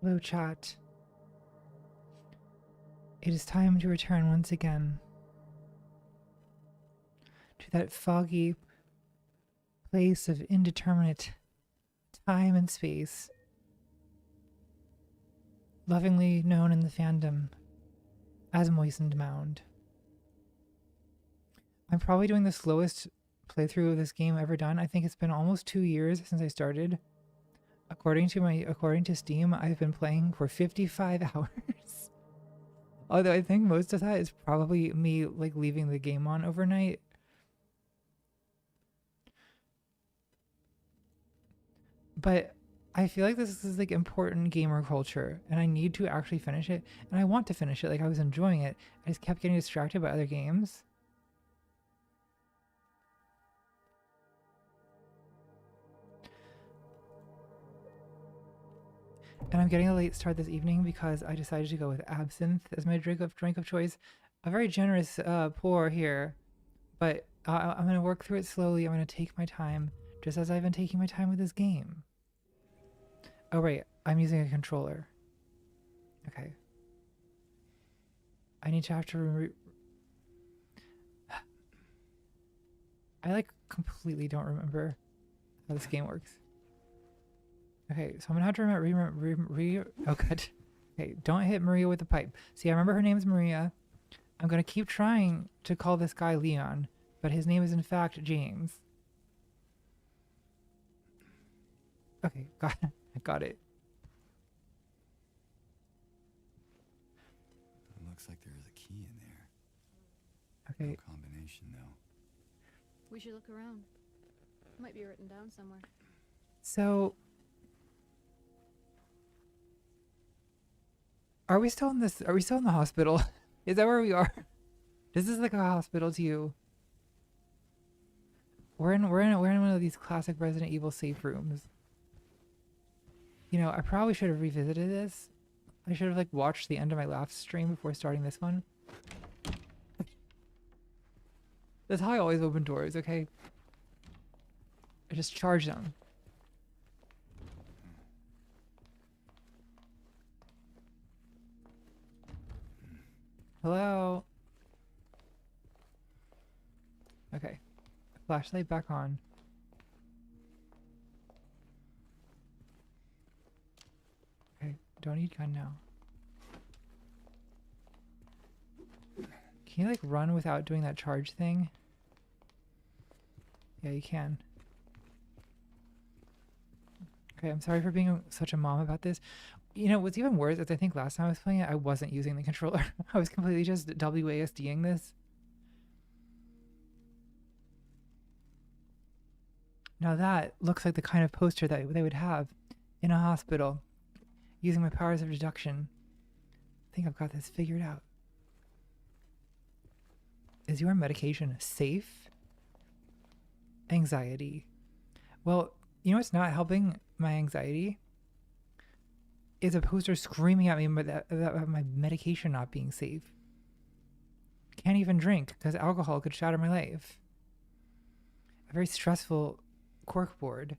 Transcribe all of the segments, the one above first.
Hello, chat. It is time to return once again to that foggy place of indeterminate time and space, lovingly known in the fandom as Moistened Mound. I'm probably doing the slowest playthrough of this game ever done. I think it's been almost 2 years since I started. According to Steam, I've been playing for 55 hours. Although I think most of that is probably me like leaving the game on overnight. But I feel like this is like important gamer culture and I need to actually finish it, and I want to finish it. Like, I was enjoying it. I just kept getting distracted by other games. And I'm getting a late start this evening because I decided to go with absinthe as my drink of choice. A very generous pour here, but I'm gonna work through it slowly. I'm gonna take my time, just as I've been taking my time with this game. Oh right, I'm using a controller. Okay. I need to have to I like completely don't remember how this game works. Okay, so I'm gonna have to remember oh god. Okay, don't hit Maria with the pipe. See, I remember her name's Maria. I'm gonna keep trying to call this guy Leon, but his name is in fact James. Okay, got it. I got it. It looks like there is a key in there. Okay. No combination though. We should look around. Might be written down somewhere. So are we still in this? Are we still in the hospital? Is that where we are? This is like a hospital to you. We're in one of these classic Resident Evil safe rooms. You know, I probably should have revisited this. I should have like watched the end of my last stream before starting this one. That's how I always open doors, okay? I just charge them. Hello? Okay. Flashlight back on. Okay, don't need gun now. Can you like run without doing that charge thing? Yeah, you can. Okay, I'm sorry for being such a mom about this. You know, what's even worse is I think last time I was playing it, I wasn't using the controller. I was completely just WASDing this. Now that looks like the kind of poster that they would have in a hospital using my powers of deduction. I think I've got this figured out. Is your medication safe? Anxiety. Well, you know what's not helping my anxiety? Is a poster screaming at me about my medication not being safe. Can't even drink because alcohol could shatter my life. A very stressful corkboard.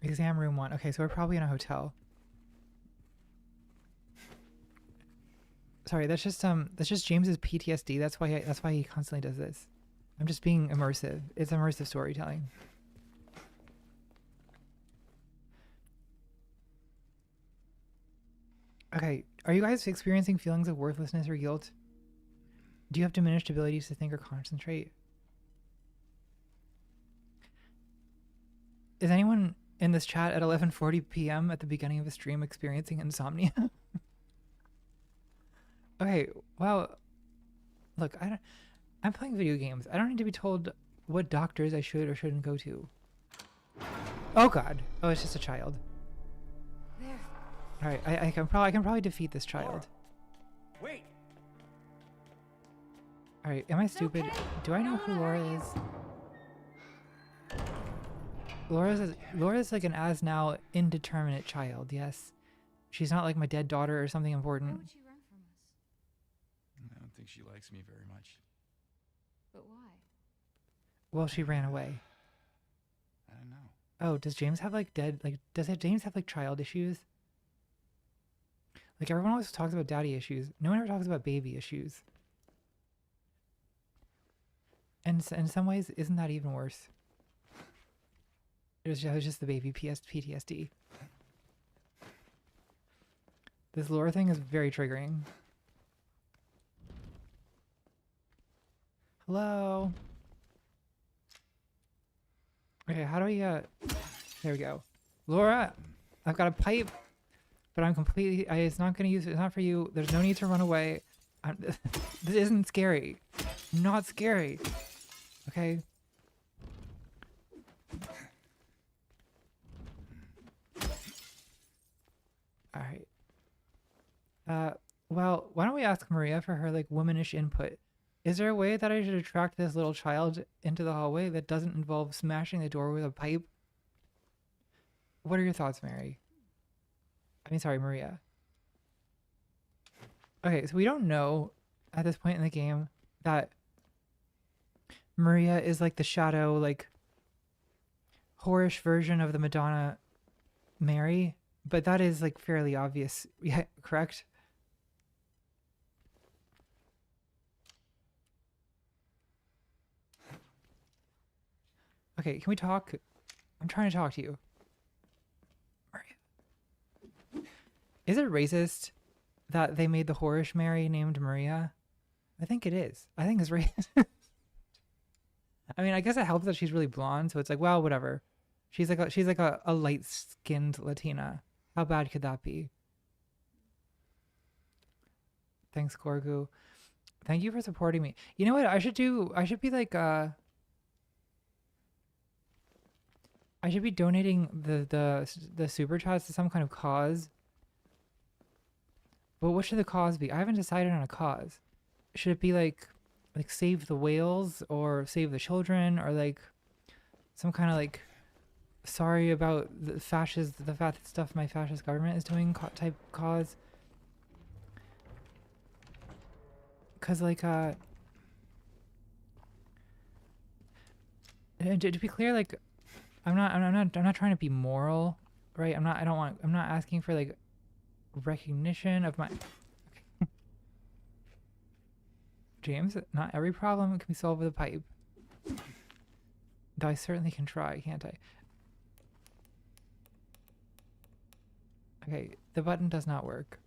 Exam room 1. Okay, so we're probably in a hotel. Sorry, that's just James's PTSD. That's why he constantly does this. I'm just being immersive. It's immersive storytelling. Okay, are you guys experiencing feelings of worthlessness or guilt? Do you have diminished abilities to think or concentrate? Is anyone in this chat at 11:40 p.m. at the beginning of a stream experiencing insomnia? Okay, well, look, I'm playing video games. I don't need to be told what doctors I should or shouldn't go to. Oh god. Oh, it's just a child. There. All right, I can probably defeat this child. Laura, wait. All right, am I stupid? Okay. Do I know who Laura is? Laura's like an as now indeterminate child. Yes, she's not like my dead daughter or something Why important. would she run from us? I don't think she likes me very much. But why? Well, she ran away. I don't know. Oh, does James have like James have like child issues? Like everyone always talks about daddy issues. No one ever talks about baby issues. And in some ways, isn't that even worse? It was just the baby PTSD. This lore thing is very triggering. Hello? Okay, how do we, there we go. Laura, I've got a pipe, but I'm completely, it's not gonna use it, it's not for you. There's no need to run away. This isn't scary. Not scary. Okay? Alright. Well, why don't we ask Maria for her, like, womanish input? Is there a way that I should attract this little child into the hallway that doesn't involve smashing the door with a pipe? What are your thoughts, Mary? I mean, sorry, Maria. Okay, so we don't know at this point in the game that Maria is like the shadow, like, whorish version of the Madonna Mary, but that is like fairly obvious. Yeah, correct? Okay, can we talk? I'm trying to talk to you. Maria. Is it racist that they made the whorish Mary named Maria? I think it is. I think it's racist. I mean, I guess it helps that she's really blonde, so it's like, well, whatever. She's like a light-skinned Latina. How bad could that be? Thanks, Gorgu. Thank you for supporting me. You know what I should do? I should be like I should be donating the super chats to some kind of cause. But what should the cause be? I haven't decided on a cause. Should it be like save the whales or save the children or like some kind of like sorry about the fat stuff my fascist government is doing type cause? Cause like to be clear, like I'm not trying to be moral, right? I'm not asking for like recognition of my James, not every problem can be solved with a pipe. Though I certainly can try, can't I? Okay, the button does not work.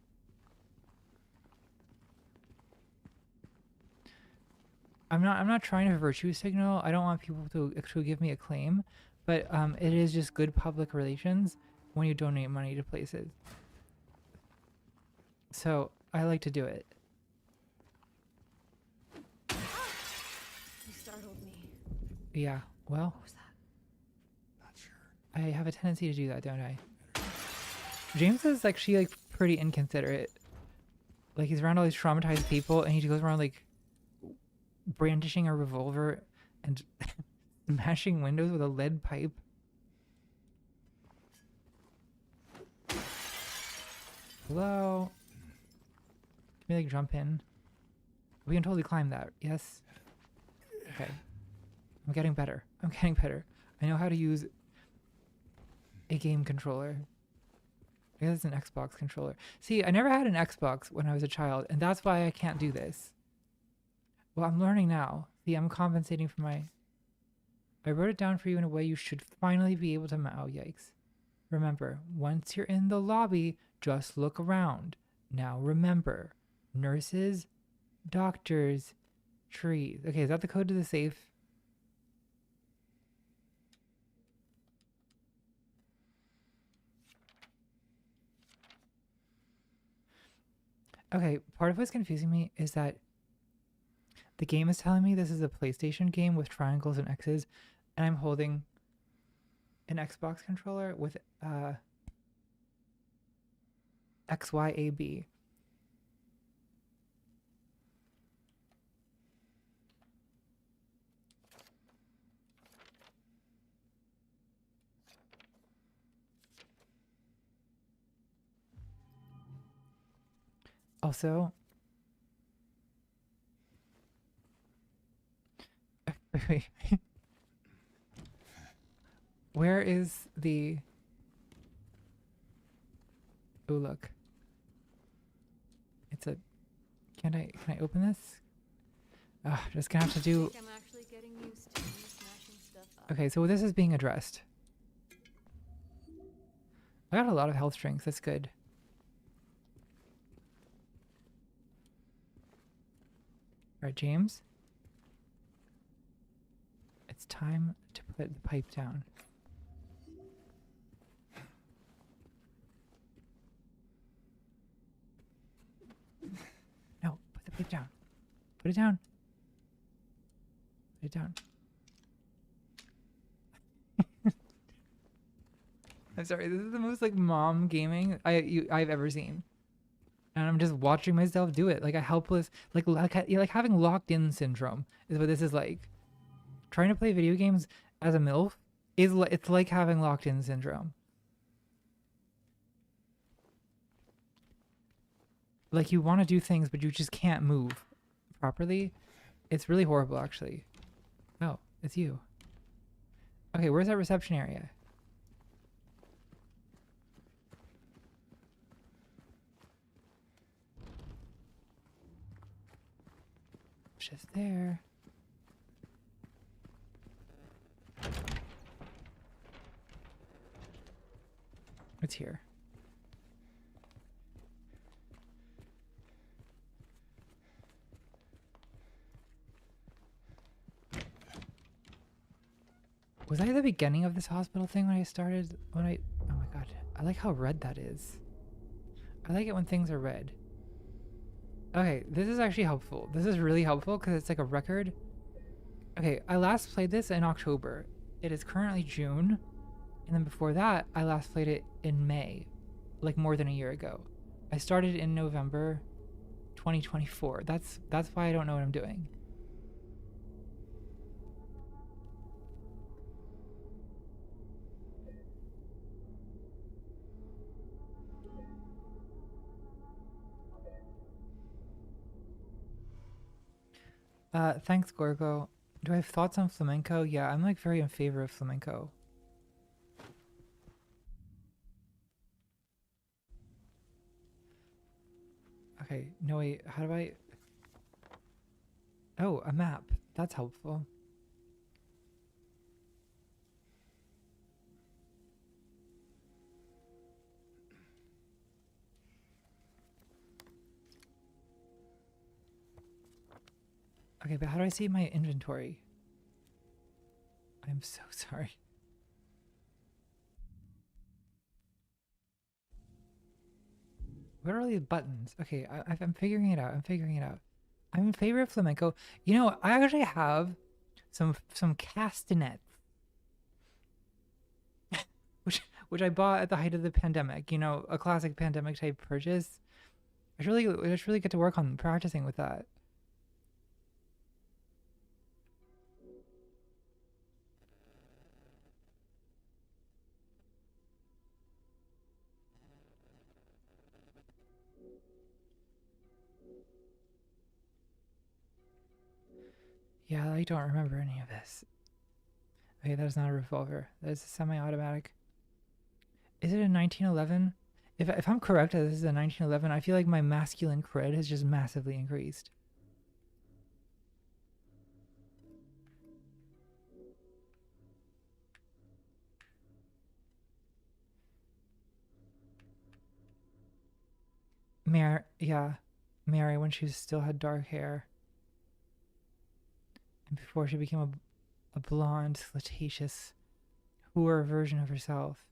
I'm not trying to virtue signal. I don't want people to give me a claim, but it is just good public relations when you donate money to places. So I like to do it. You startled me. Yeah, well, What was that? Not sure. I have a tendency to do that, don't I? James is actually like pretty inconsiderate. Like he's around all these traumatized people and he goes around like brandishing a revolver and smashing windows with a lead pipe. Hello? Can we like jump in? We can totally climb that, yes? Okay. I'm getting better. I know how to use a game controller. I guess it's an Xbox controller. See, I never had an Xbox when I was a child, and that's why I can't do this. Well, I'm learning now. See, I'm compensating for my... I wrote it down for you in a way you should finally be able to... Oh, yikes. Remember, once you're in the lobby, just look around. Now remember, nurses, doctors, trees. Okay, is that the code to the safe? Okay, part of what's confusing me is that the game is telling me this is a PlayStation game with triangles and X's, and I'm holding an Xbox controller with XYAB. Also, wait. Where is the... Oh, look. It's a... Can I open this? Just gonna have to I do... think I'm actually getting used to you smashing stuff up. Okay, so this is being addressed. I got a lot of health drinks. That's good. Alright, James. It's time to put the pipe down. No, put the pipe down. Put it down. Put it down. I'm sorry, this is the most like mom gaming I've ever seen. And I'm just watching myself do it like a helpless like having locked in syndrome is what this is like. Trying to play video games as a MILF is it's like having locked in syndrome. Like you want to do things but you just can't move properly. It's really horrible actually. Oh, it's you. Okay, where's that reception area? Just there. It's here. Was I at the beginning of this hospital thing when I started? Oh my god. I like how red that is. I like it when things are red. Okay, this is actually helpful. This is really helpful because it's like a record. Okay, I last played this in October. It is currently June. And then before that, I last played it in May. Like more than a year ago. I started in November 2024. That's why I don't know what I'm doing. Thanks, Gorgo. Do I have thoughts on flamenco? Yeah, I'm like very in favor of flamenco. Okay, no wait, how do I... Oh, a map. That's helpful. Okay, but how do I see my inventory? I'm so sorry. What are all these buttons? Okay, I'm figuring it out. I'm figuring it out. I'm in favor of flamenco. You know, I actually have some castanets, which I bought at the height of the pandemic. You know, a classic pandemic type purchase. I should really get to work on practicing with that. Yeah, I don't remember any of this. Okay, that is not a revolver. That is a semi-automatic. Is it a 1911? If I'm correct that this is a 1911, I feel like my masculine cred has just massively increased. Yeah, Mary when she still had dark hair. And before she became a blonde, flirtatious, whore version of herself.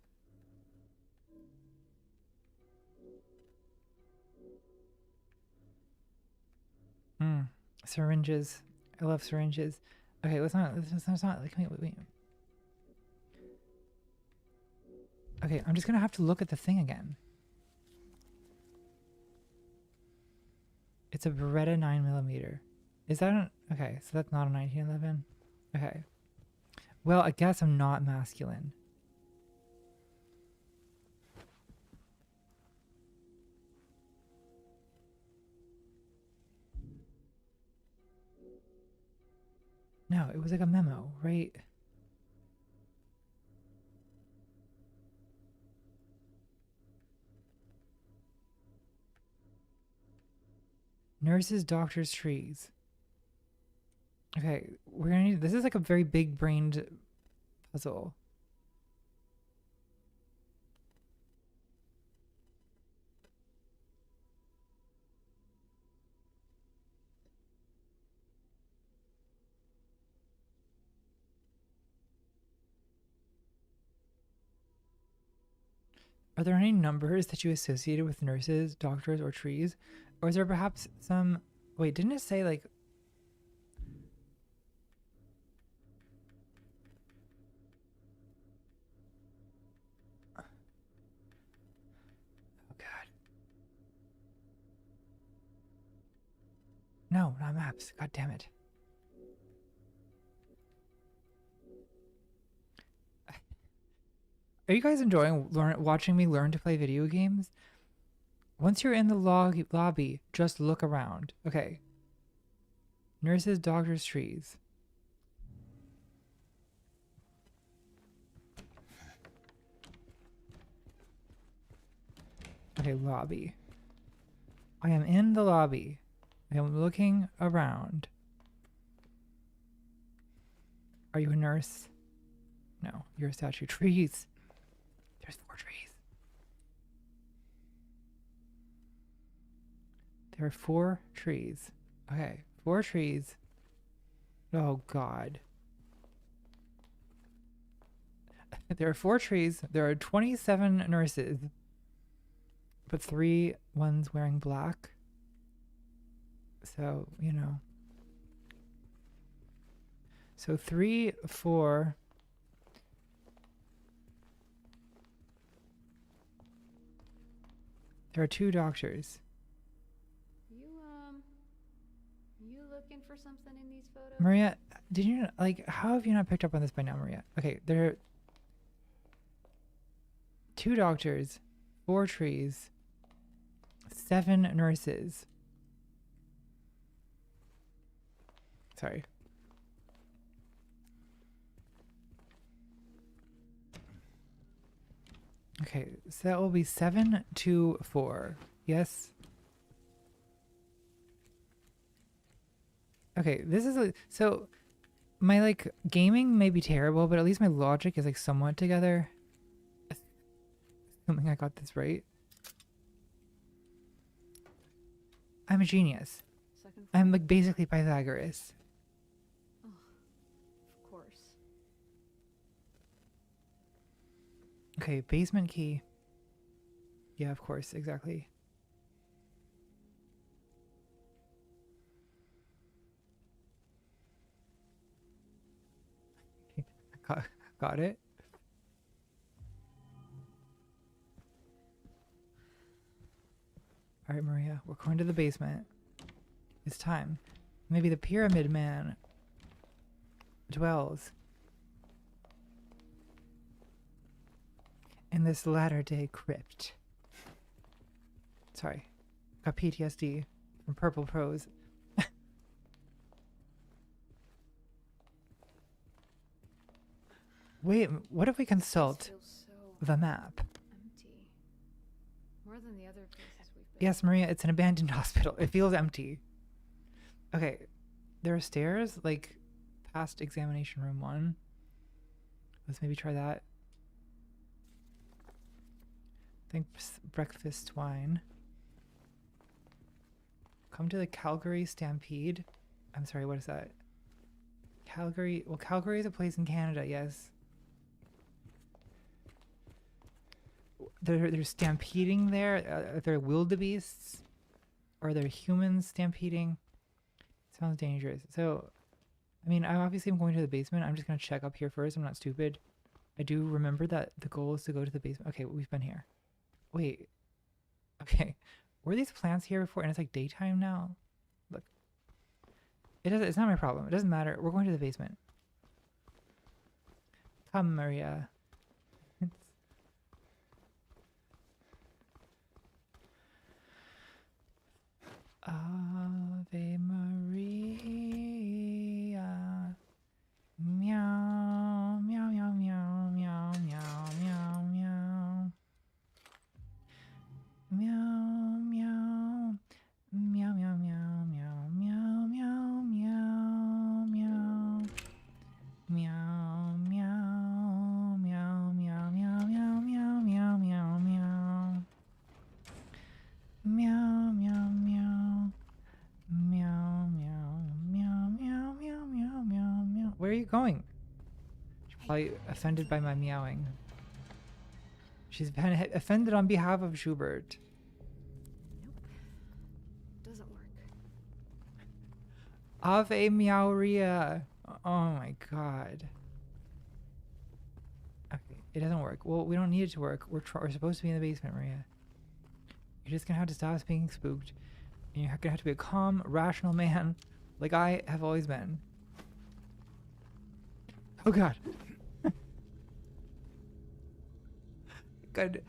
Syringes. I love syringes. Okay, let's not like wait. Okay, I'm just gonna have to look at the thing again. It's a Beretta 9mm. Is that an... Okay, so that's not a 1911. Okay. Well, I guess I'm not masculine. No, it was like a memo, right? Nurses, doctors, trees. Okay, we're gonna need. This is like a very big brained puzzle. Are there any numbers that you associated with nurses, doctors, or trees? Or is there perhaps some. Wait, didn't it say like. Oh, God. No, not maps. God damn it. Are you guys enjoying watching me learn to play video games? Once you're in the lobby, just look around. Okay. Nurses, doctors, trees. Okay, lobby. I am in the lobby. I am looking around. Are you a nurse? No, you're a statue. Trees. There's 4 trees. There are 4 trees. Okay, 4 trees. Oh, God. There are 4 trees. There are 27 nurses. But 3 ones wearing black. So, you know. So 3, 4. There are 2 doctors. You looking for something in these photos? Maria, did you like? How have you not picked up on this by now, Maria? Okay, there are 2 doctors, 4 trees, 7 nurses. Sorry. Okay, so that will be 7, 2, 4. Yes. Okay, this is so my like gaming may be terrible, but at least my logic is like somewhat together. Assuming I got this right. I'm a genius. Second floor. I'm like basically Pythagoras. Of course. Okay, basement key. Yeah, of course, exactly. Got it. All right, Maria, we're going to the basement. It's time. Maybe the Pyramid Man dwells in this latter-day crypt. Sorry, got PTSD from Purple Prose. Wait, what if we consult This feels so the map? empty. More than the other places we've been. Yes, Maria, it's an abandoned hospital. It feels empty. Okay, there are stairs, like, past examination room 1. Let's maybe try that. I think breakfast wine. Come to the Calgary Stampede. I'm sorry, what is that? Calgary. Well, Calgary is a place in Canada, yes. They're stampeding there. Are there wildebeests? Or are there humans stampeding? Sounds dangerous. So, I mean, I obviously am going to the basement. I'm just going to check up here first. I'm not stupid. I do remember that the goal is to go to the basement. Okay, we've been here. Wait. Okay. Were these plants here before and it's like daytime now? Look. It's not my problem. It doesn't matter. We're going to the basement. Come, Maria. Ave Maria. Meow, meow, meow, meow, meow, meow, meow, meow. Meow, meow, meow, meow, meow. going. She's probably offended by my meowing. She's been offended on behalf of Schubert. Nope. Doesn't work. Ave Meowria. Oh my god. Okay, it doesn't work. Well, we don't need it to work. We're supposed to be in the basement, Maria. You're just gonna have to stop being spooked. And you're gonna have to be a calm, rational man, like I have always been. Oh god. Good.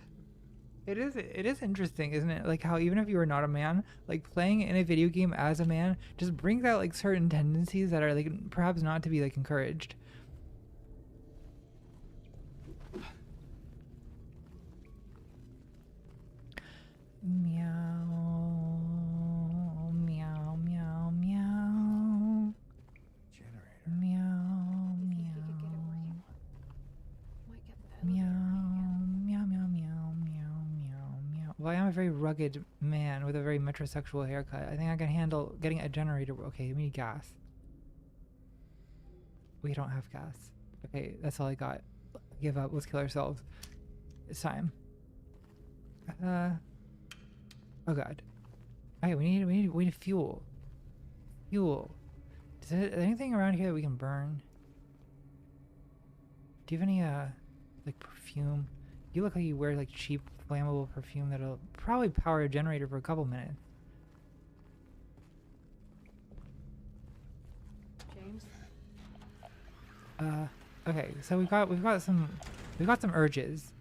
It is interesting, isn't it? Like how even if you are not a man, like playing in a video game as a man just brings out like certain tendencies that are like perhaps not to be like encouraged. Meow, meow, meow, meow. Generator. Meow, If meow. we could get it working, might get the Meow, elevator meow, meow, meow, meow, meow, meow. Well, I am a very rugged man with a very metrosexual haircut. I think I can handle getting a generator. Okay, we need gas. We don't have gas. Okay, that's all I got. Give up. Let's kill ourselves. It's time. Oh god. Okay, we need fuel. Fuel. Is there anything around here that we can burn? Do you have any like perfume? You look like you wear like cheap flammable perfume that'll probably power a generator for a couple minutes. James. Okay, so we've got some urges.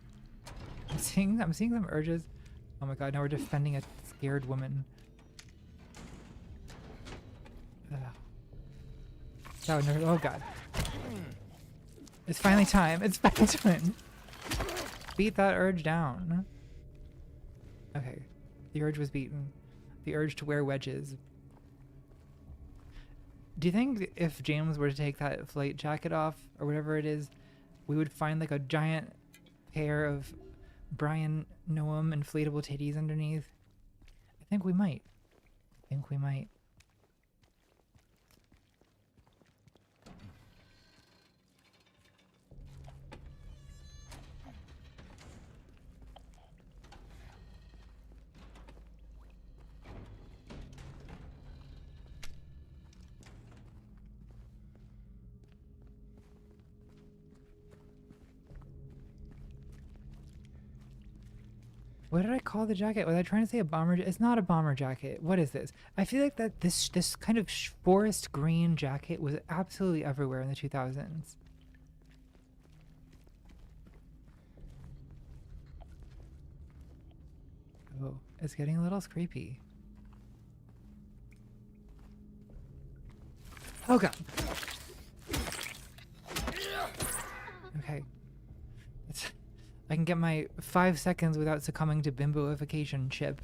I'm seeing some urges. Oh my god, now we're defending a scared woman. Oh, no, oh god. It's finally time. It's finally time. Beat that urge down. Okay. The urge was beaten. The urge to wear wedges. Do you think if James were to take that flight jacket off, or whatever it is, we would find like a giant pair of Brian Noam inflatable titties underneath? I think we might. What did I call the jacket? Was I trying to say a bomber? It's not a bomber jacket. What is this? I feel like that this kind of forest green jacket was absolutely everywhere in the 2000s. Oh, it's getting a little creepy. Oh god. Okay. I can get my 5 seconds without succumbing to bimboification chip.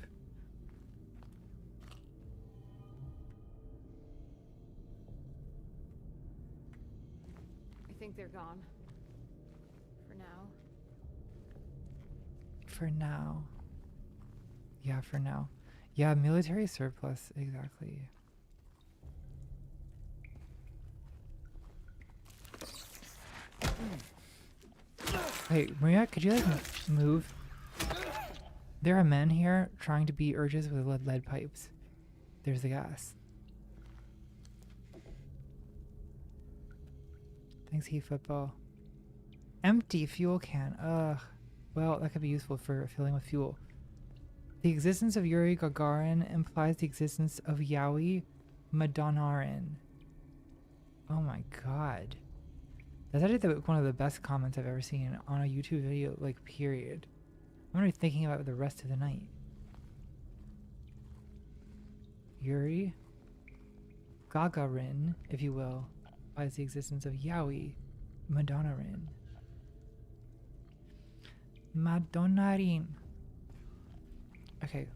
I think they're gone. For now. For now. Yeah, for now. Yeah, military surplus, exactly. Hey, Maria, could you like move? There are men here trying to beat urges with lead pipes. There's the gas. Thanks, Heat Football. Empty fuel can. Ugh. Well, that could be useful for filling with fuel. The existence of Yuri Gagarin implies the existence of Yaoi Madonnarin. Oh my god. That's actually one of the best comments I've ever seen on a YouTube video, like, period. I'm gonna be thinking about it the rest of the night. Yuri Gagarin, if you will, implies the existence of Yaoi Madonnarin. Madonnarin. Okay.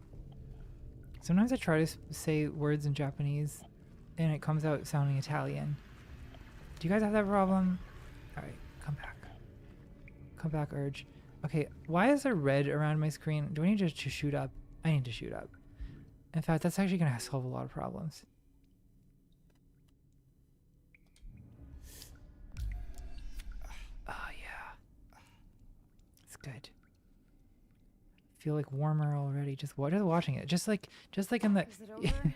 Sometimes I try to say words in Japanese and it comes out sounding Italian. Do you guys have that problem? Alright, come back. Come back, Urge. Okay, why is there red around my screen? Do I need to shoot up? I need to shoot up. In fact, that's actually going to solve a lot of problems. good. Feel like warmer already. Just watching it. Just like in the. Is it over?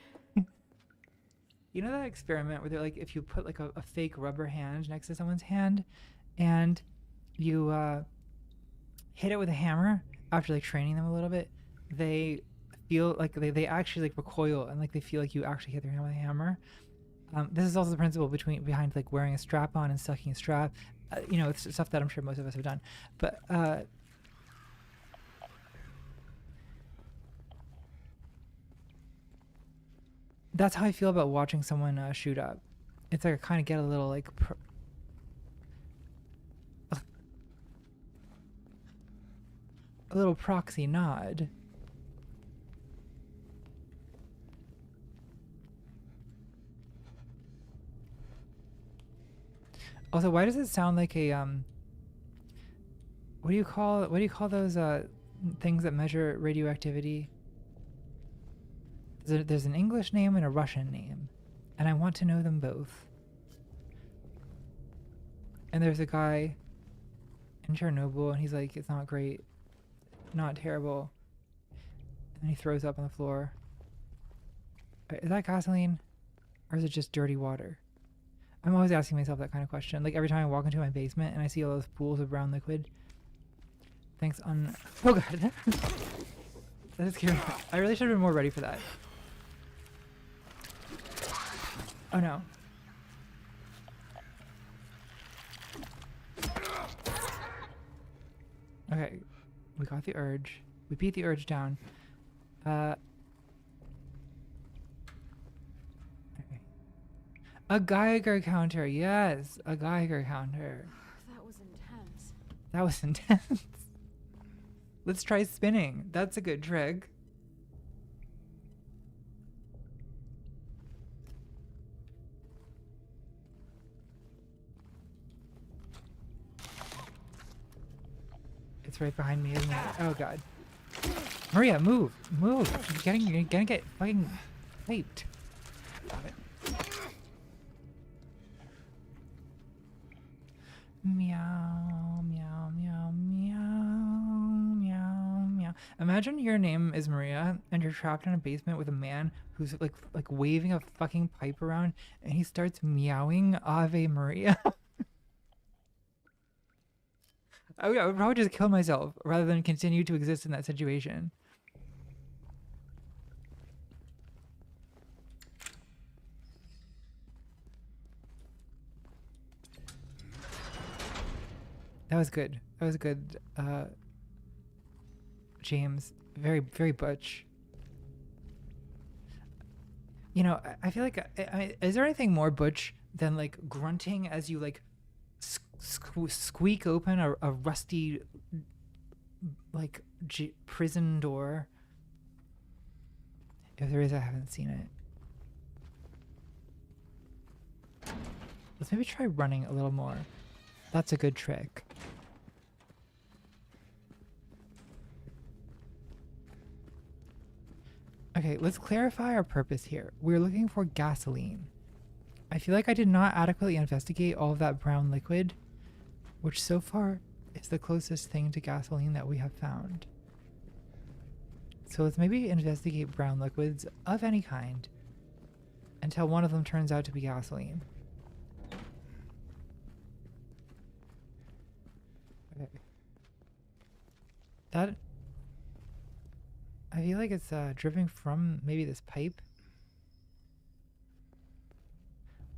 You know that experiment where they're like, if you put like a fake rubber hand next to someone's hand, and you hit it with a hammer after like training them a little bit, they feel like they actually like recoil and like they feel like you actually hit their hand with a hammer. This is also the principle behind like wearing a strap on and sucking a strap. You know, it's stuff that I'm sure most of us have done. But that's how I feel about watching someone shoot up. It's like I kind of get a little like a little proxy nod. Also, why does it sound like a what do you call those things that measure radioactivity? There's an English name and a Russian name, and I want to know them both. And there's a guy in Chernobyl, and he's like, it's not great, not terrible, and he throws up on the floor. Is that gasoline, or is it just dirty water? I'm always asking myself that kind of question. Like every time I walk into my basement and I see all those pools of brown liquid. Thanks on. Oh god. That is scary. I really should have been more ready for that. Oh no. Okay. We got the urge. We beat the urge down. Okay. A Geiger counter. Yes, a Geiger counter. That was intense. That was intense. Let's try spinning. That's a good trick. It's right behind me, isn't it? Oh god. Maria, move! Move! You're gonna get fucking raped. Stop it. Meow, meow, meow, meow, meow, meow. Imagine your name is Maria and you're trapped in a basement with a man who's like waving a fucking pipe around and he starts meowing Ave Maria. I would probably just kill myself rather than continue to exist in that situation. That was good. That was good, James. Very, very butch. You know, I feel like, I mean, is there anything more butch than like grunting as you like squeak open a rusty like prison door? If there is, I haven't seen it. Let's maybe try running a little more. That's a good trick. Okay, let's clarify our purpose here. We're looking for gasoline. I feel like I did not adequately investigate all of that brown liquid, which so far is the closest thing to gasoline that we have found. So let's maybe investigate brown liquids of any kind until one of them turns out to be gasoline. Okay. That, I feel like it's dripping from maybe this pipe.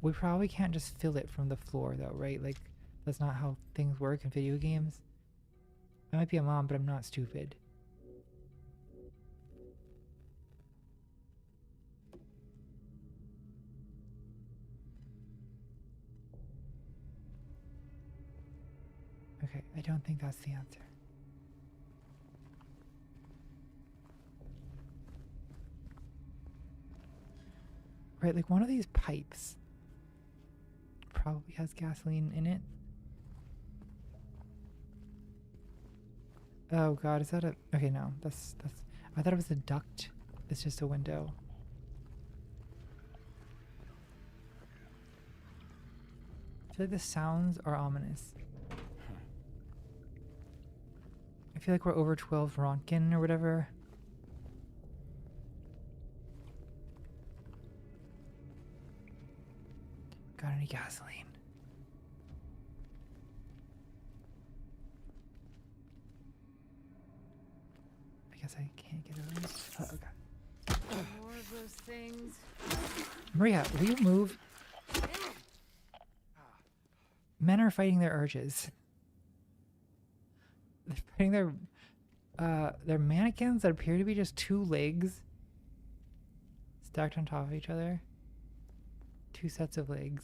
We probably can't just fill it from the floor though, right? Like, that's not how things work in video games. I might be a mom, but I'm not stupid. Okay, I don't think that's the answer. Right, like one of these pipes probably has gasoline in it. Oh god, is that a... Okay, no, that's... I thought it was a duct. It's just a window. I feel like the sounds are ominous. I feel like we're over 12 Ronkin or whatever. Got any gasoline? I guess I can't get over this. Oh, okay. More of those things. Maria, will you move? Men are fighting their urges. They're fighting their mannequins that appear to be just two legs stacked on top of each other. Two sets of legs.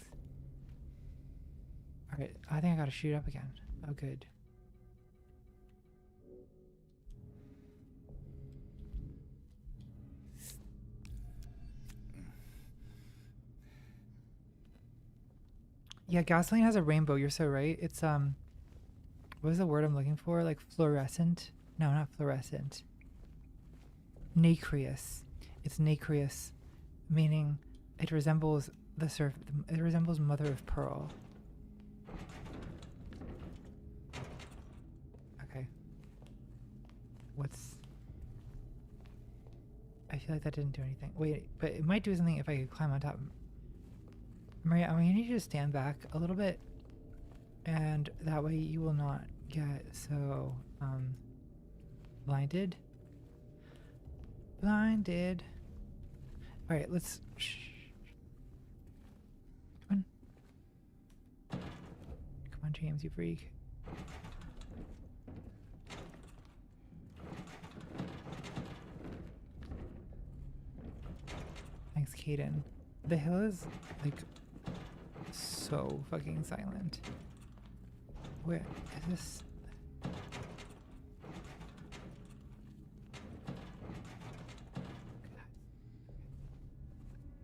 Alright, I think I gotta shoot up again. Oh, good. Yeah, gasoline has a rainbow. You're so right. It's, what is the word I'm looking for? Like fluorescent? No, not fluorescent. Nacreous. It's nacreous, meaning it resembles the surf. It resembles mother of pearl. Okay. What's... I feel like that didn't do anything. Wait, but it might do something if I could climb on top. Maria, I'm gonna need you to stand back a little bit, and that way you will not get so blinded. Blinded. All right, let's. Shh. Come on, come on, James, you freak. Thanks, Kaden. The hill is like so fucking silent. Where is this?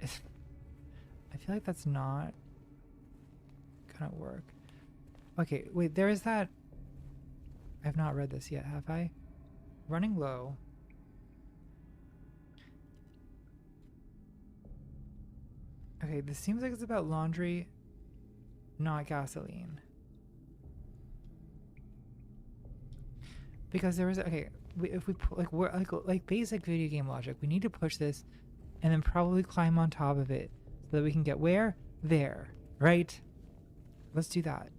I feel like that's not gonna work. Okay, wait, there is that. I have not read this yet, have I? Running low. Okay, this seems like it's about laundry, not gasoline. Because there was if we like we're like basic video game logic, we need to push this, and then probably climb on top of it so that we can get where? There, right? Let's do that.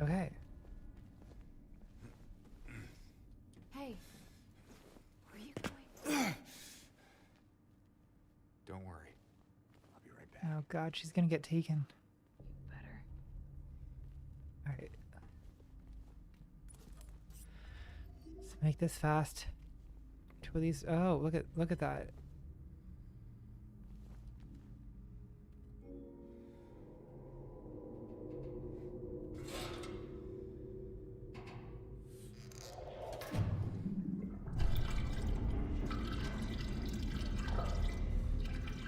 Okay. Hey, where are you going? Don't worry. I'll be right back. Oh god, she's gonna get taken. Better. All right. Let's make this fast. Two of these. Oh, look at that.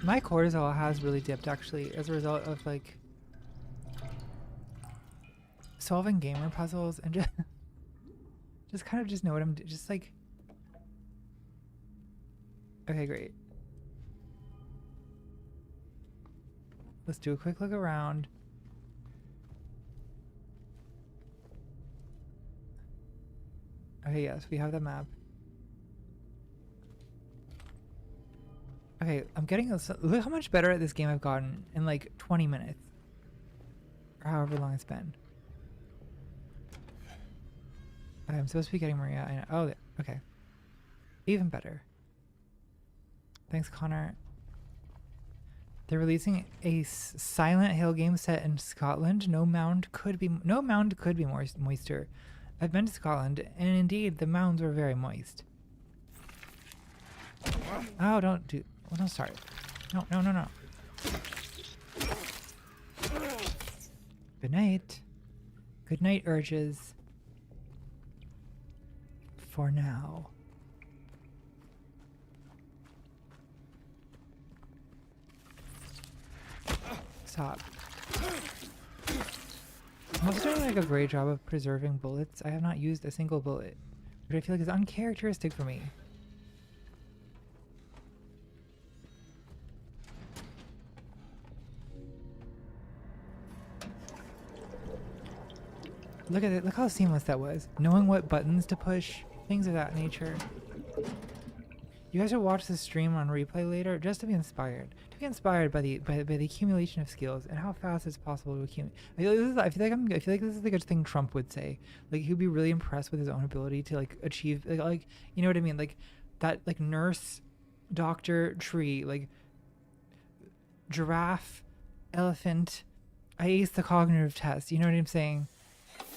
My cortisol has really dipped actually as a result of like solving gamer puzzles and just kind of just know what I'm just like. Okay, great. Let's do a quick look around. Okay, yes, we have the map. Okay, I'm getting look how much better at this game I've gotten in like 20 minutes. Or however long it's been. Okay, I'm supposed to be getting Maria. I know. Oh, okay. Even better. Thanks, Connor. They're releasing a Silent Hill game set in Scotland. No mound could be more moister. I've been to Scotland, and indeed, the mounds were very moist. Oh, don't do... Well, don't start. No, no, no, no. Good night. Good night, urges. For now. Stop. I'm also doing like a great job of preserving bullets. I have not used a single bullet, which I feel like is uncharacteristic for me. Look at it. Look how seamless that was. Knowing what buttons to push, things of that nature. You guys should watch this stream on replay later just to be inspired. To be inspired by the accumulation of skills and how fast it's possible to accumulate. I feel like this is like a thing Trump would say. Like he'd be really impressed with his own ability to like achieve like you know what I mean? Like that like nurse, doctor, tree, like giraffe, elephant. I aced the cognitive test. You know what I'm saying? Let's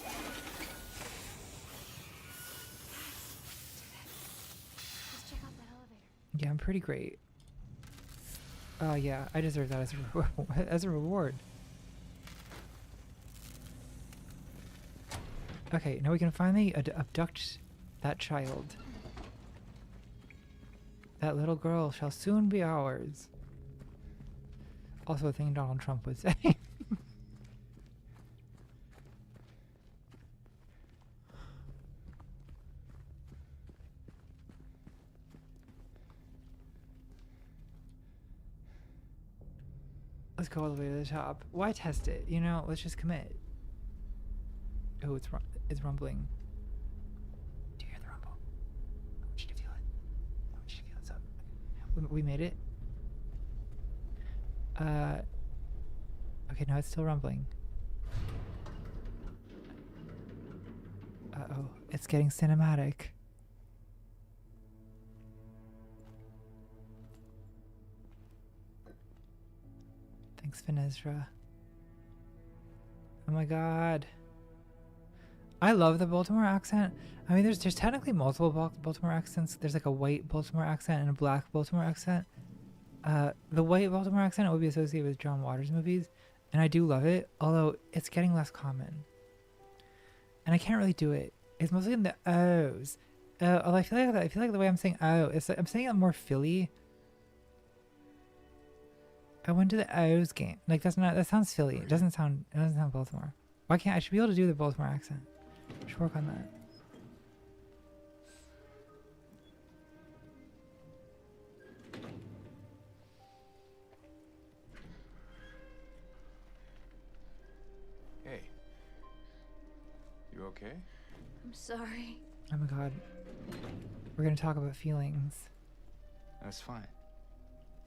check out that elevator. Yeah, I'm pretty great. Yeah, I deserve that as a reward. Okay, now we can finally abduct that child. That little girl shall soon be ours. Also a thing Donald Trump would say. Let's go all the way to the top. Why test it? You know, let's just commit. Oh, it's rumbling. Do you hear the rumble? I want you to feel it. I want you to feel it's up. We made it. Okay, now it's still rumbling. Uh-oh, it's getting cinematic. Thanks, Finezra. Oh my god. I love the Baltimore accent. I mean, there's technically multiple Baltimore accents. There's like a white Baltimore accent and a black Baltimore accent. The white Baltimore accent would be associated with John Waters movies, and I do love it, although it's getting less common. And I can't really do it. It's mostly in the O's. Although I feel like the way I'm saying oh, I'm saying it more Philly. I went to the O's game. Like that sounds Philly. It doesn't sound Baltimore. Why can't I should be able to do the Baltimore accent? I should work on that. Hey. You okay? I'm sorry. Oh my god. We're gonna talk about feelings. That's fine.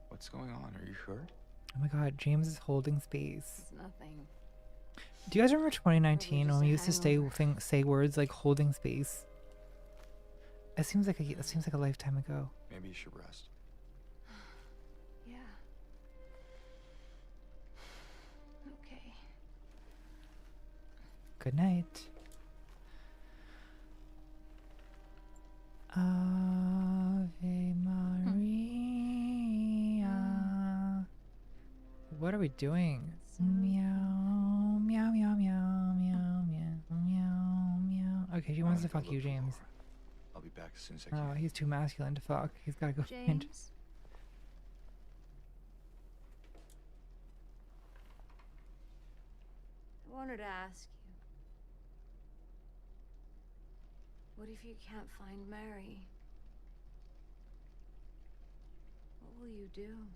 What's going on? Are you hurt? Oh my god, James is holding space. It's nothing. Do you guys remember 2019 when we used to hangover. say words like holding space? It seems like a lifetime ago. Maybe you should rest. Yeah. Okay. Good night. Ave Maria. What are we doing? Meow, meow, meow, meow, meow, meow, meow, meow. Okay, she wants to fuck you, James. I'll be back as soon as I can. Oh, he's too masculine to fuck. He's gotta go find. James? I wanted to ask you. What if you can't find Mary? What will you do?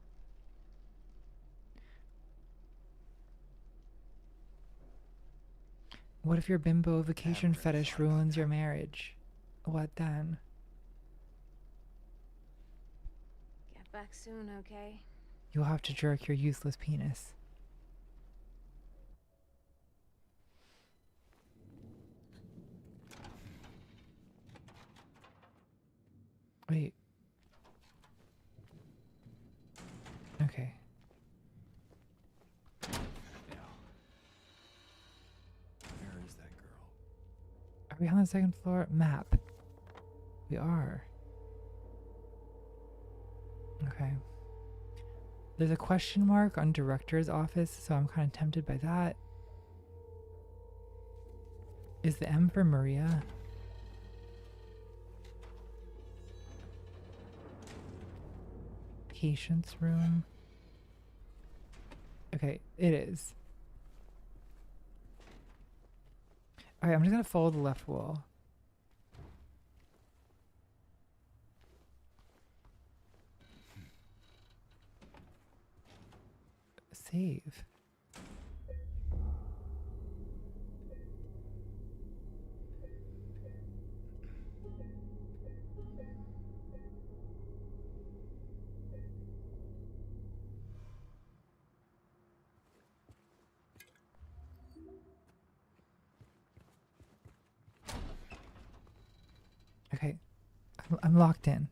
What if your bimbo vacation fetish ruins your marriage? What then? Get back soon, okay? You'll have to jerk your useless penis. Wait. Okay. Where is that girl? Are we on the second floor? Map. We are. Okay. There's a question mark on director's office, so I'm kind of tempted by that. Is the M for Maria? Patient's room. Okay, it is. Alright, I'm just gonna follow the left wall. Save. Okay, I'm locked in.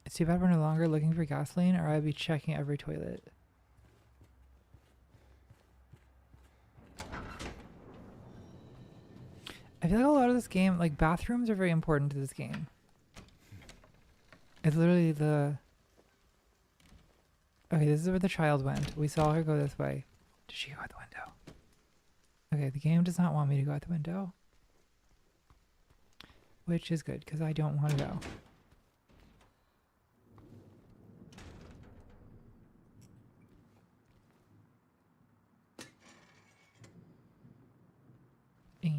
It's too bad we're no longer looking for gasoline, or I'd be checking every toilet. I feel like a lot of this game, like bathrooms are very important to this game. It's literally the... Okay, this is where the child went. We saw her go this way. Did she go out the window? Okay, the game does not want me to go out the window. Which is good, because I don't want to go. Yeah.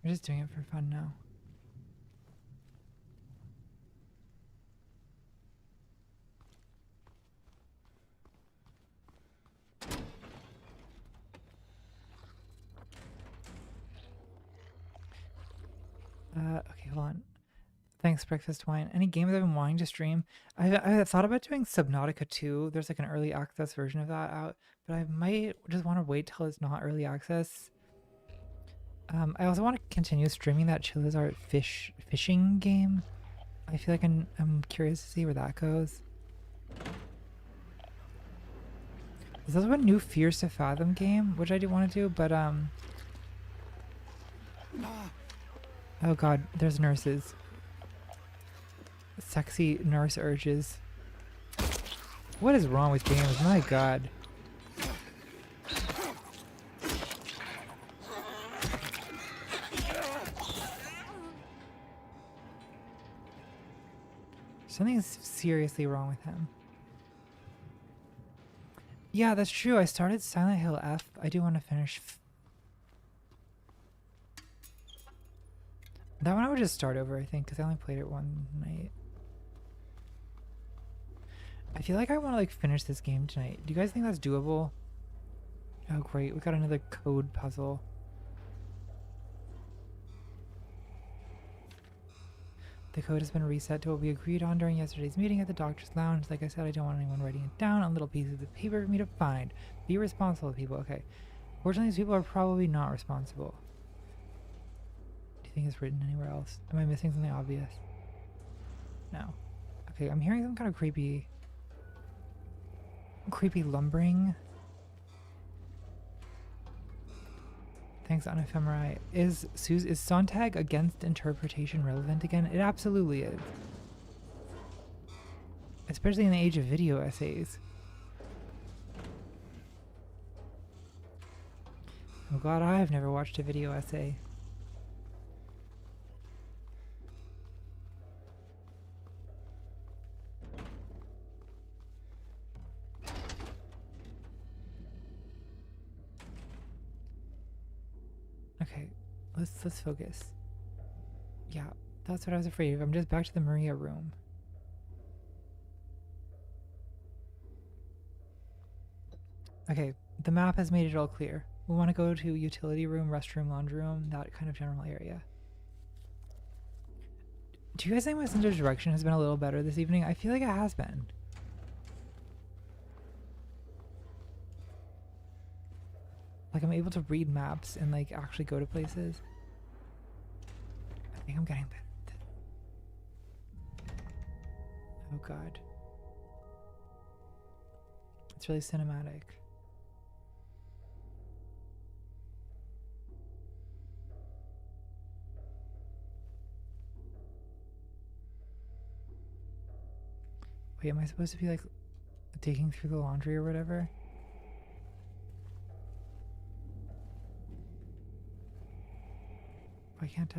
We're just doing it for fun now. Okay, hold on. Thanks, Breakfast Wine. Any games I've been wanting to stream? I thought about doing Subnautica 2. There's like an early access version of that out, but I might just want to wait till it's not early access. I also want to continue streaming that Chilizart fishing game. I feel like I'm curious to see where that goes. There's also a new Fears to Fathom game, which I do want to do, but oh god, there's nurses. Sexy nurse urges. What is wrong with games? My god. Something's seriously wrong with him. Yeah, that's true. I started Silent Hill F. I do want to finish. That one I would just start over, I think, because I only played it one night. I feel like I want to like finish this game tonight. Do you guys think that's doable? Oh great, we got another code puzzle. The code has been reset to what we agreed on during yesterday's meeting at the doctor's lounge. Like I said, I don't want anyone writing it down on little pieces of paper for me to find. Be responsible, people. Okay. Fortunately, these people are probably not responsible. Do you think it's written anywhere else? Am I missing something obvious? No. Okay, I'm hearing some kind of creepy lumbering. Thanks, Unephemerai. Is Sontag against interpretation relevant again? It absolutely is. Especially in the age of video essays. I'm glad I've never watched a video essay. Okay, let's focus. Yeah, that's what I was afraid of. I'm just back to the Maria room. Okay, the map has made it all clear. We want to go to utility room, restroom, laundry room, that kind of general area. Do you guys think my sense of direction has been a little better this evening? I feel like it has been. Like I'm able to read maps and like actually go to places. I think I'm getting better. Oh god. It's really cinematic. Wait, am I supposed to be like digging through the laundry or whatever? Why can't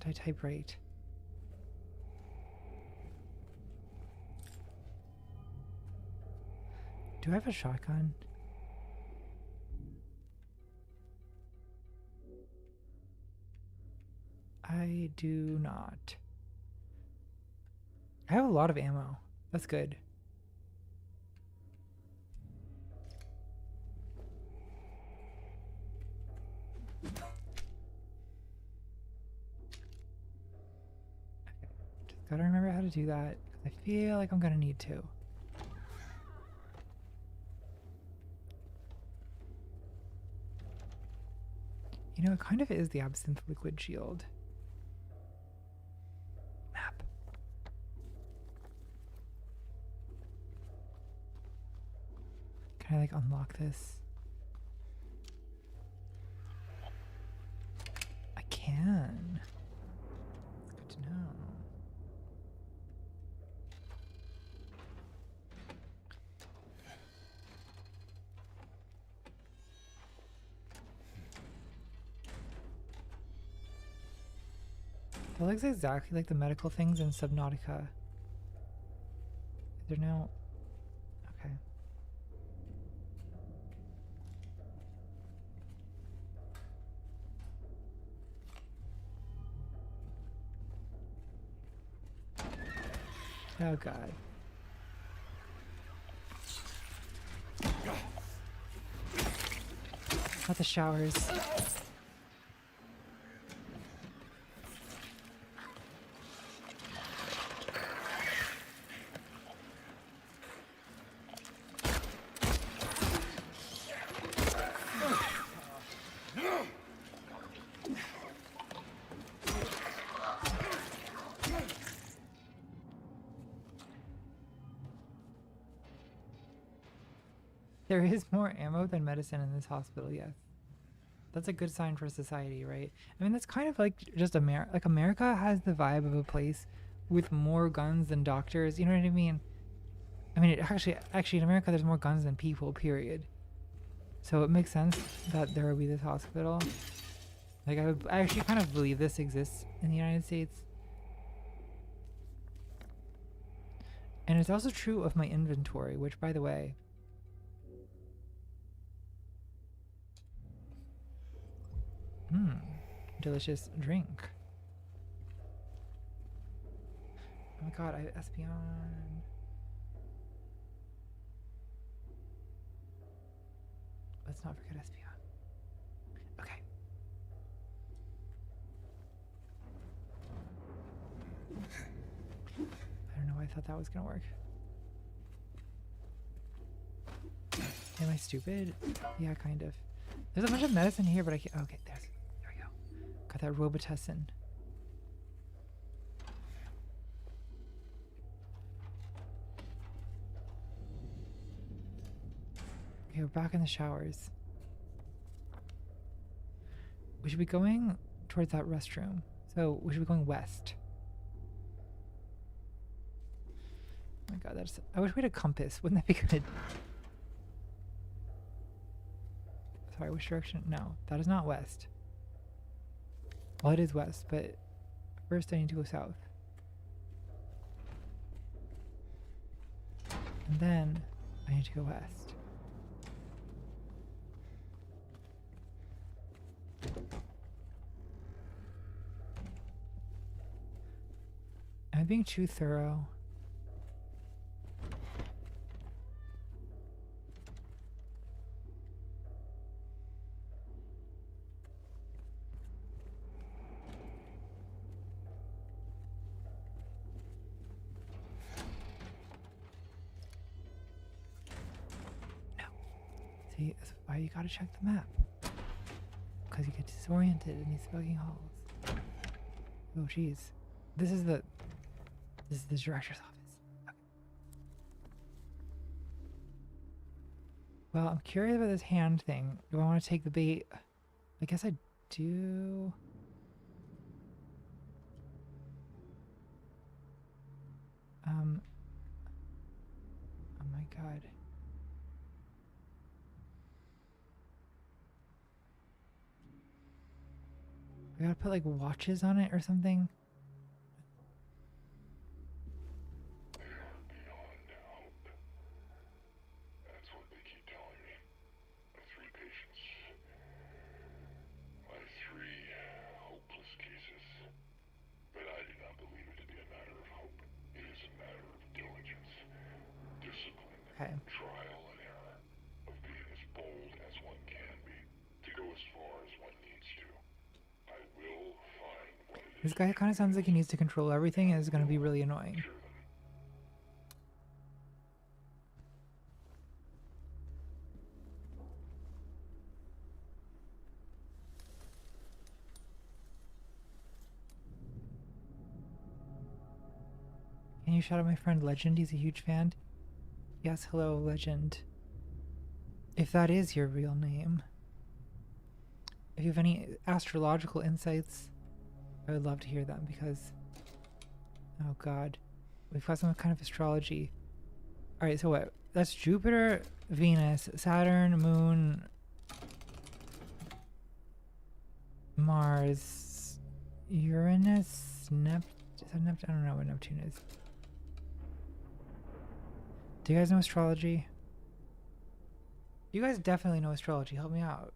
I type right? Do I have a shotgun? I do not. I have a lot of ammo. That's good. Just gotta remember how to do that, because I feel like I'm gonna need to. You know, it kind of is the absinthe liquid shield. Map. Can I like unlock this? I can. Good to know. That looks exactly like the medical things in Subnautica. Is there no... Okay. Oh god. Not the showers. There is more ammo than medicine in this hospital, yes. That's a good sign for society, right? I mean, that's kind of like just like America has the vibe of a place with more guns than doctors. You know what I mean? I mean, actually in America, there's more guns than people, period. So it makes sense that there will be this hospital. Like, I actually kind of believe this exists in the United States. And it's also true of my inventory, which, by the way, delicious drink. Oh my god, I have Espion. Let's not forget Espion. Okay. I don't know why I thought that was gonna work. Am I stupid? Yeah, kind of. There's a bunch of medicine here, but I can't. Okay, there we go. Got that Robitussin. Okay, we're back in the showers. We should be going towards that restroom. So we should be going west. Oh my god, that's... I wish we had a compass. Wouldn't that be good? Sorry, which direction? No, that is not west. Well, it is west, but first I need to go south. And then I need to go west. Am I being too thorough? See, that's why you gotta check the map. Because you get disoriented in these fucking halls. Oh, jeez. This is the director's office. Okay. Well, I'm curious about this hand thing. Do I want to take the bait? I guess I do. Oh my god. We gotta put like watches on it or something. They are beyond help. That's what they keep telling me. My 3 patients. My 3 hopeless cases. But I do not believe it to be a matter of hope. It is a matter of diligence, discipline, Okay. trial and error, of being as bold as one can be, to go as far as one needs to. I will find what it This is. guy kind of sounds like he needs to control everything and is going to be really annoying. Capture them. Can you shout out my friend Legend? He's a huge fan. Yes, hello, Legend. If that is your real name. If you have any astrological insights, I would love to hear them because... Oh god. We've got some kind of astrology. Alright, so what? That's Jupiter, Venus, Saturn, Moon, Mars, Uranus, Neptune. Is that Neptune? I don't know what Neptune is. Do you guys know astrology? You guys definitely know astrology. Help me out.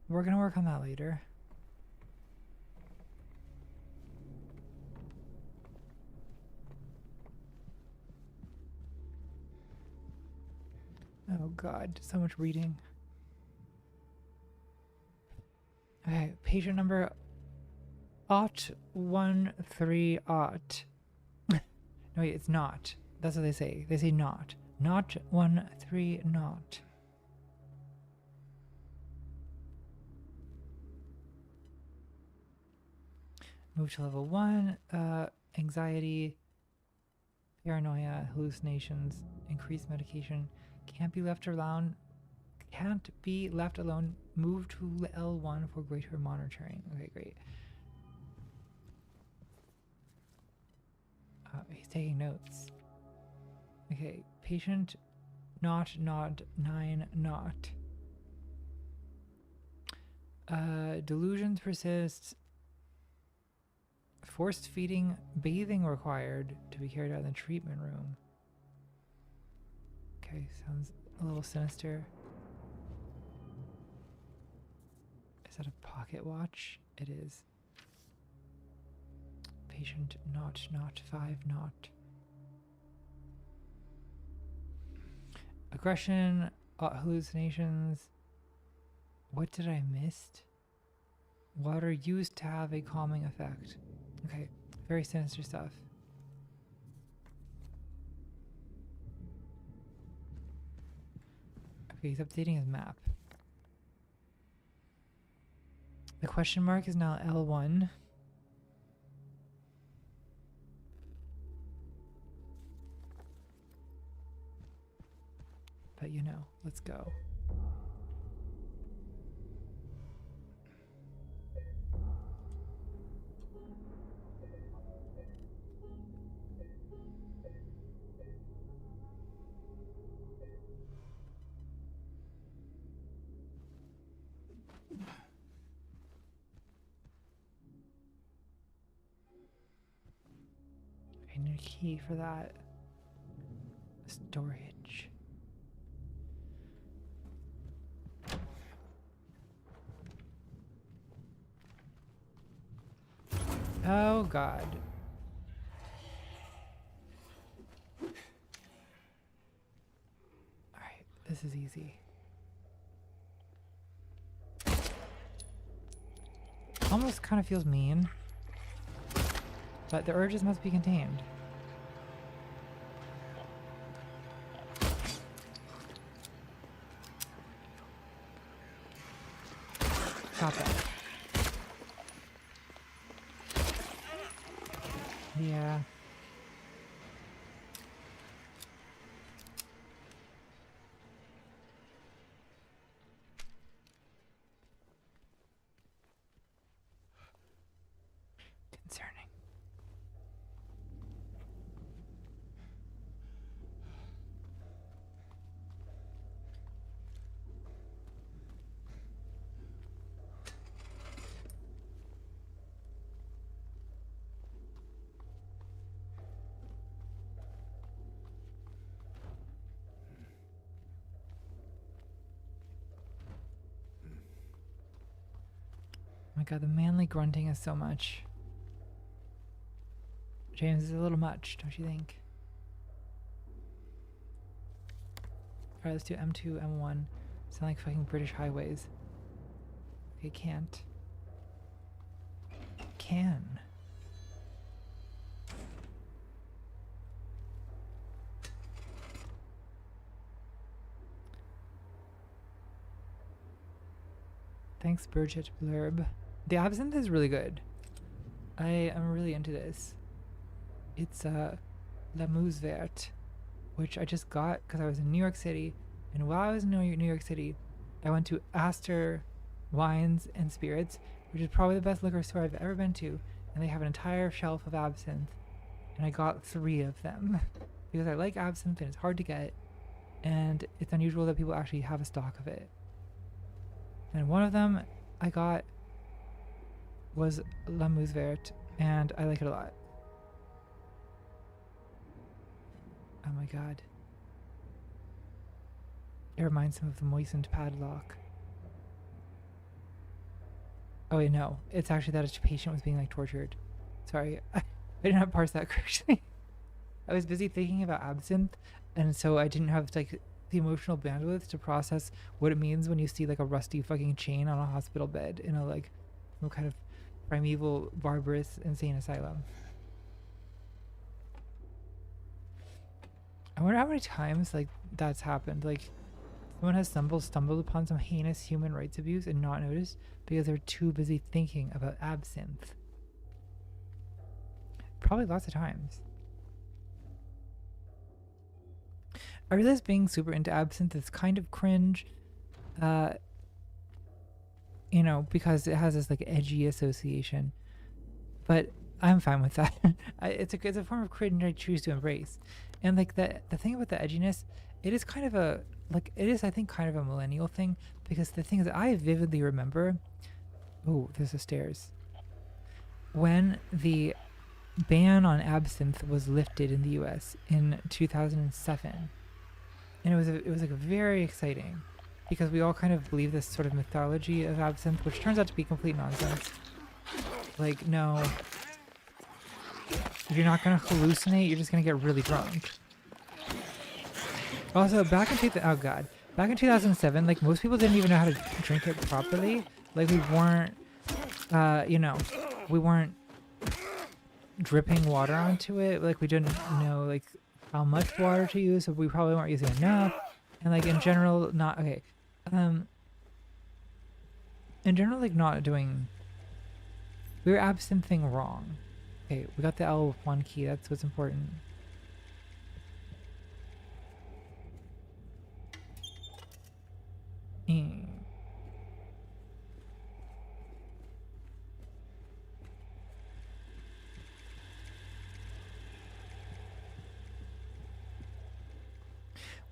We're gonna work on that later. Oh god, so much reading. Okay, patient number 013 ought. No wait, it's not. That's what they say. They say not. Not 13 not. Move to level 1. Anxiety, paranoia, hallucinations, increased medication. Can't be left alone. Can't be left alone. Move to L1 for greater monitoring. Okay, great. He's taking notes. Okay, patient not 9 not. Delusions persist. Forced feeding, bathing required to be carried out in the treatment room. Okay, sounds a little sinister. Is that a pocket watch? It is. Patient not 5 not. Aggression, hallucinations. What did I miss? Water used to have a calming effect. Okay, very sinister stuff. Okay, he's updating his map. The question mark is now L1. But you know, let's go. I need a key for that. Storage. Oh god. Alright, this is easy. Almost kind of feels mean. But the urges must be contained. Stop that. Yeah. Concerning. Oh my god, the manly grunting is so much. James, is a little much, don't you think? Alright, let's do M2, M1. Sound like fucking British highways. Okay, can't. Can. Thanks, Bridget Blurb. The absinthe is really good. I am really into this. It's La Mousse Verte, which I just got because I was in New York City. And while I was in New York City, I went to Astor Wines and Spirits, which is probably the best liquor store I've ever been to. And they have an entire shelf of absinthe. And I got 3 of them because I like absinthe and it's hard to get. And it's unusual that people actually have a stock of it. And one of them I got was La Mousse Verte, and I like it a lot. Oh my god. It reminds him of the moistened padlock. Oh wait, no. It's actually that a patient was being like tortured. Sorry, I did not parse that correctly. I was busy thinking about absinthe, and so I didn't have like the emotional bandwidth to process what it means when you see like a rusty fucking chain on a hospital bed in a like some kind of primeval, barbarous, insane asylum. I wonder how many times like that's happened. Like someone has stumbled upon some heinous human rights abuse and not noticed because they're too busy thinking about absinthe. Probably lots of times. I realize being super into absinthe is kind of cringe, you know, because it has this like edgy association. But I'm fine with that. It's a form of cringe I choose to embrace. And like the thing about the edginess, it is kind of a like it is I think kind of a millennial thing because the thing is I vividly remember. Oh, there's the stairs. When the ban on absinthe was lifted in the U.S. in 2007. And it was like very exciting because we all kind of believe this sort of mythology of absinthe, which turns out to be complete nonsense. Like, no, you're not gonna hallucinate, you're just gonna get really drunk. Also, back in 2007, like most people didn't even know how to drink it properly. Like we weren't, you know, we weren't dripping water onto it. Like we didn't know like how much water to use, so we probably weren't using enough. And like in general, not okay. In general, like not doing. We were absinthing wrong. Okay, we got the L1 key. That's what's important.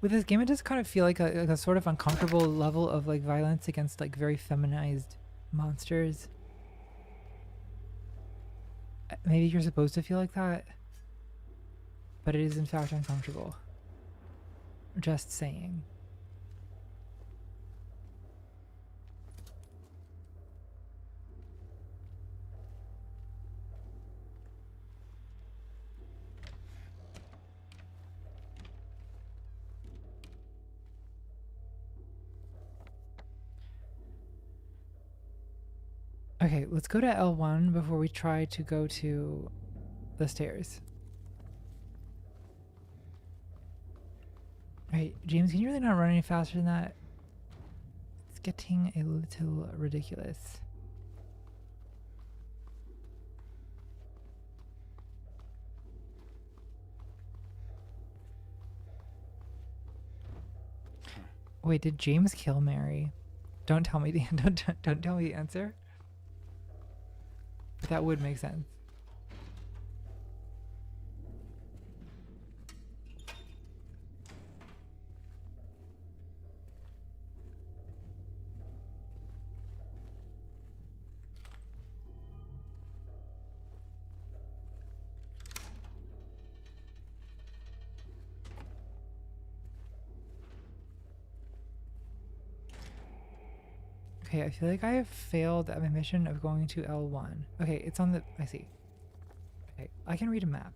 With this game, it does kind of feel like a sort of uncomfortable level of like violence against like very feminized monsters. Maybe you're supposed to feel like that, but it is in fact uncomfortable. Just saying. Okay, let's go to L1 before we try to go to the stairs. Alright, James, can you really not run any faster than that? It's getting a little ridiculous. Wait, did James kill Mary? Don't tell me the don't tell me the answer. But that would make sense. Okay, I feel like I have failed at my mission of going to L1. Okay, it's on the... I see. Okay, I can read a map.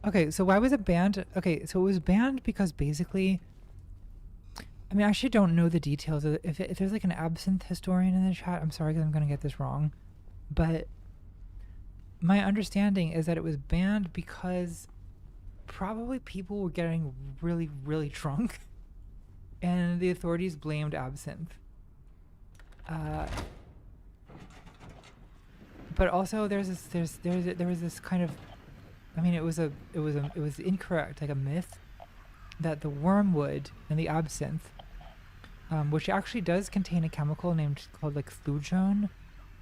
Okay, so why was it banned? Okay, so it was banned because basically... I mean, I actually don't know the details. If there's like an absinthe historian in the chat, I'm sorry because I'm going to get this wrong. But my understanding is that it was banned because probably people were getting really, really drunk. And the authorities blamed absinthe. But also there was this kind of... I mean, it was incorrect, like a myth, that the wormwood and the absinthe, which actually does contain a chemical called like flugone,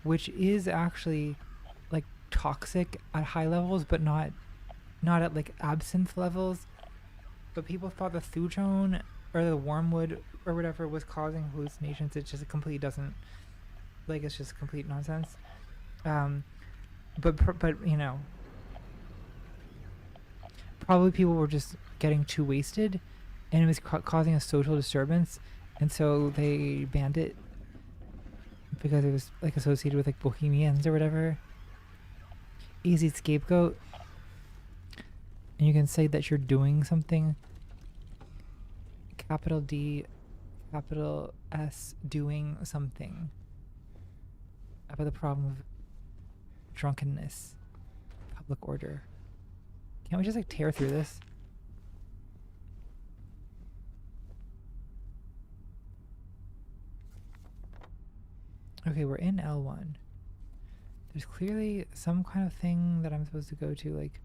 which is actually like toxic at high levels, but not at like absinthe levels. But people thought the flugone or the wormwood or whatever was causing hallucinations. It just completely doesn't. Like, it's just complete nonsense. But you know, probably people were just getting too wasted, and it was causing a social disturbance, and so they banned it because it was like associated with like bohemians or whatever. Easy scapegoat, and you can say that you're doing something. Capital D, capital S, doing something about the problem of drunkenness, public order. Can't we just like tear through this? Okay, we're in L1. There's clearly some kind of thing that I'm supposed to go to, like...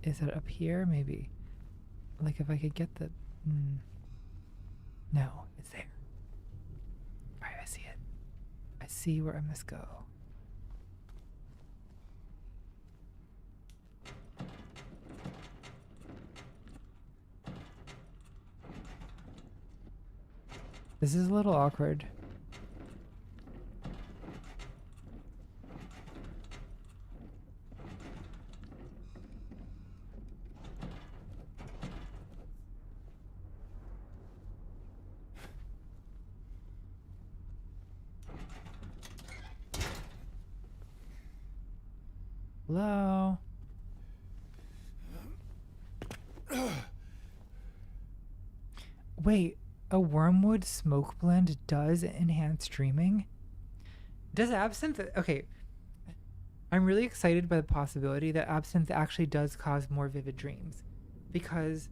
Is it up here? Maybe. Like if I could get the... No, it's there. Alright, I see it. I see where I must go. This is a little awkward. Hello? Wait, a wormwood smoke blend does enhance dreaming? Does absinthe... Okay, I'm really excited by the possibility that absinthe actually does cause more vivid dreams. Because...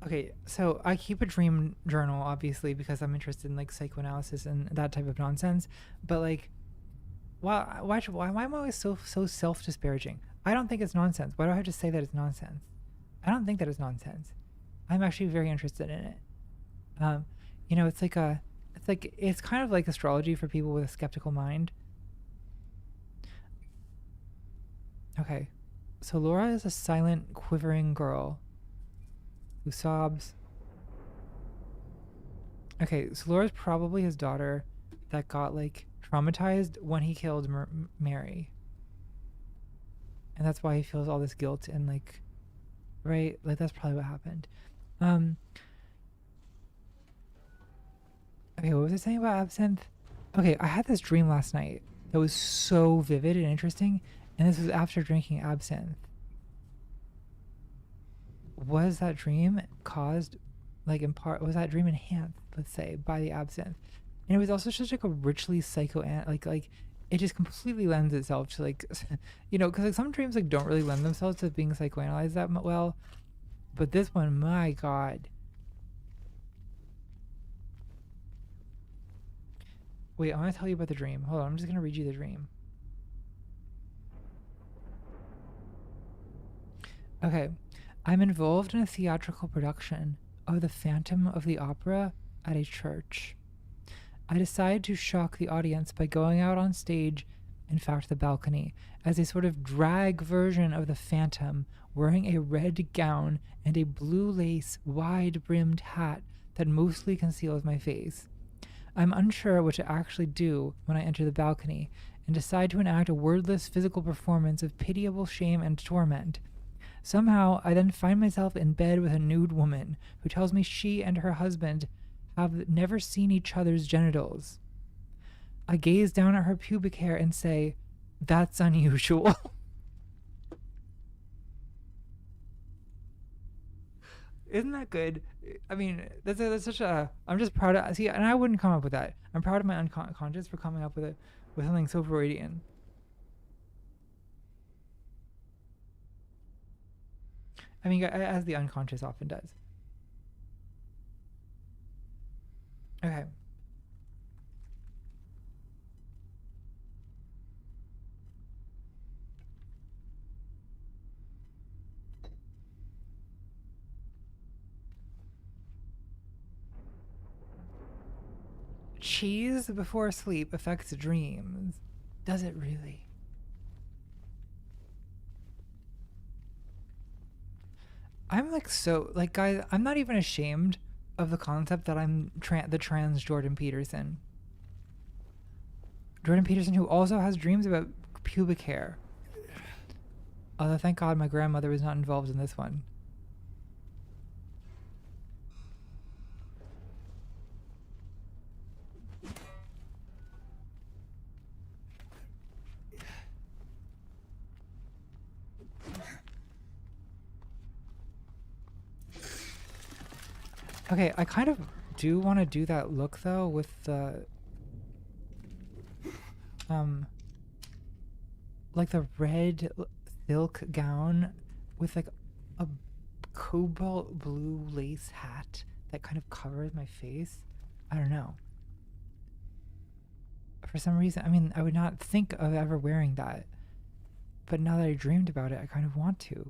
Okay, so I keep a dream journal, obviously, because I'm interested in, like, psychoanalysis and that type of nonsense. But, like... Why am I always so self-disparaging? I don't think it's nonsense. Why do I have to say that it's nonsense? I don't think that it's nonsense. I'm actually very interested in it. You know, it's kind of like astrology for people with a skeptical mind. Okay, so Laura is a silent, quivering girl who sobs. Okay, so Laura's probably his daughter that got, like, traumatized when he killed Mary. And that's why he feels all this guilt and, like, right? Like, that's probably what happened. Okay, what was I saying about absinthe? Okay, I had this dream last night that was so vivid and interesting, and this was after drinking absinthe. Was that dream caused, like, in part, was that dream enhanced, let's say, by the absinthe? And it was also just like a richly like it just completely lends itself to like because like some dreams like don't really lend themselves to being psychoanalyzed that well, but this one, my god. Wait, I want to tell you about the dream. Hold on, I'm just gonna read you the dream. Okay, I'm involved in a theatrical production of The Phantom of the Opera at a church. I decide to shock the audience by going out on stage, in fact the balcony, as a sort of drag version of the Phantom, wearing a red gown and a blue lace wide-brimmed hat that mostly conceals my face. I'm unsure what to actually do when I enter the balcony, and decide to enact a wordless physical performance of pitiable shame and torment. Somehow, I then find myself in bed with a nude woman who tells me she and her husband have never seen each other's genitals. I gaze down at her pubic hair and say, "That's unusual." Isn't that good? I mean, that's such a. I'm just proud of. See, and I wouldn't come up with that. I'm proud of my unconscious for coming up with something so Freudian. I mean, as the unconscious often does. Okay. Cheese before sleep affects dreams. Does it really? I'm like so like guys, I'm not even ashamed of the concept that I'm the trans Jordan Peterson. Jordan Peterson, who also has dreams about pubic hair. Although thank God my grandmother was not involved in this one. Okay, I kind of do want to do that look though with the like the red silk gown with like a cobalt blue lace hat that kind of covers my face. I don't know. For some reason, I mean, I would not think of ever wearing that. But now that I dreamed about it, I kind of want to.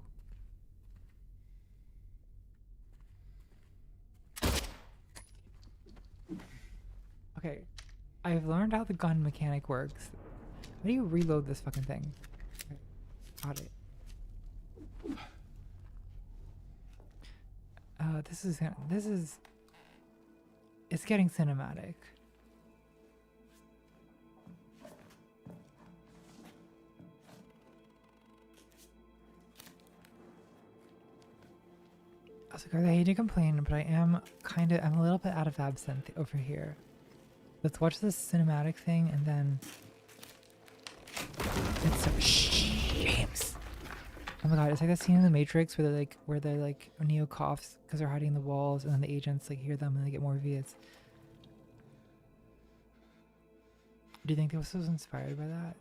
Okay, I've learned how the gun mechanic works. How do you reload this fucking thing? Okay, got it. It's getting cinematic. I was like, I hate to complain, but I'm a little bit out of absinthe over here. Let's watch this cinematic thing and then it's so James. Oh my god, it's like that scene in the Matrix where Neo coughs because they're hiding in the walls and then the agents like hear them and they get more views. Do you think this was inspired by that?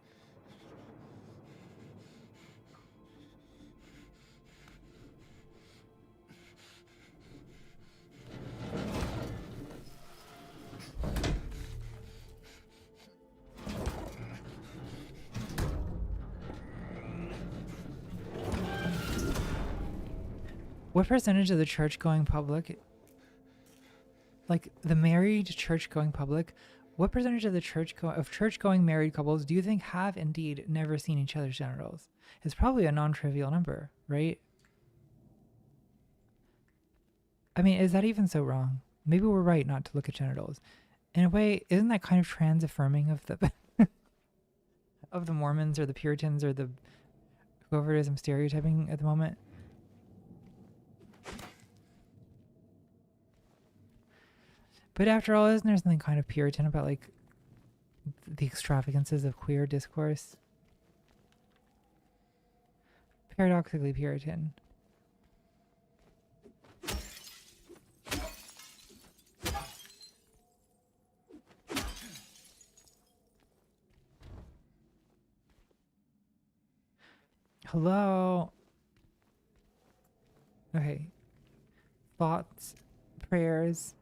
What percentage of the church going public, like the married church going public, what percentage of the church going married couples do you think have indeed never seen each other's genitals? It's probably a non-trivial number, right? I mean, is that even so wrong? Maybe we're right not to look at genitals. In a way, isn't that kind of trans affirming of the of the Mormons or the Puritans or the whoever it is I'm stereotyping at the moment? But after all, isn't there something kind of Puritan about like the extravagances of queer discourse? Paradoxically Puritan. Hello. Okay. Thoughts, prayers.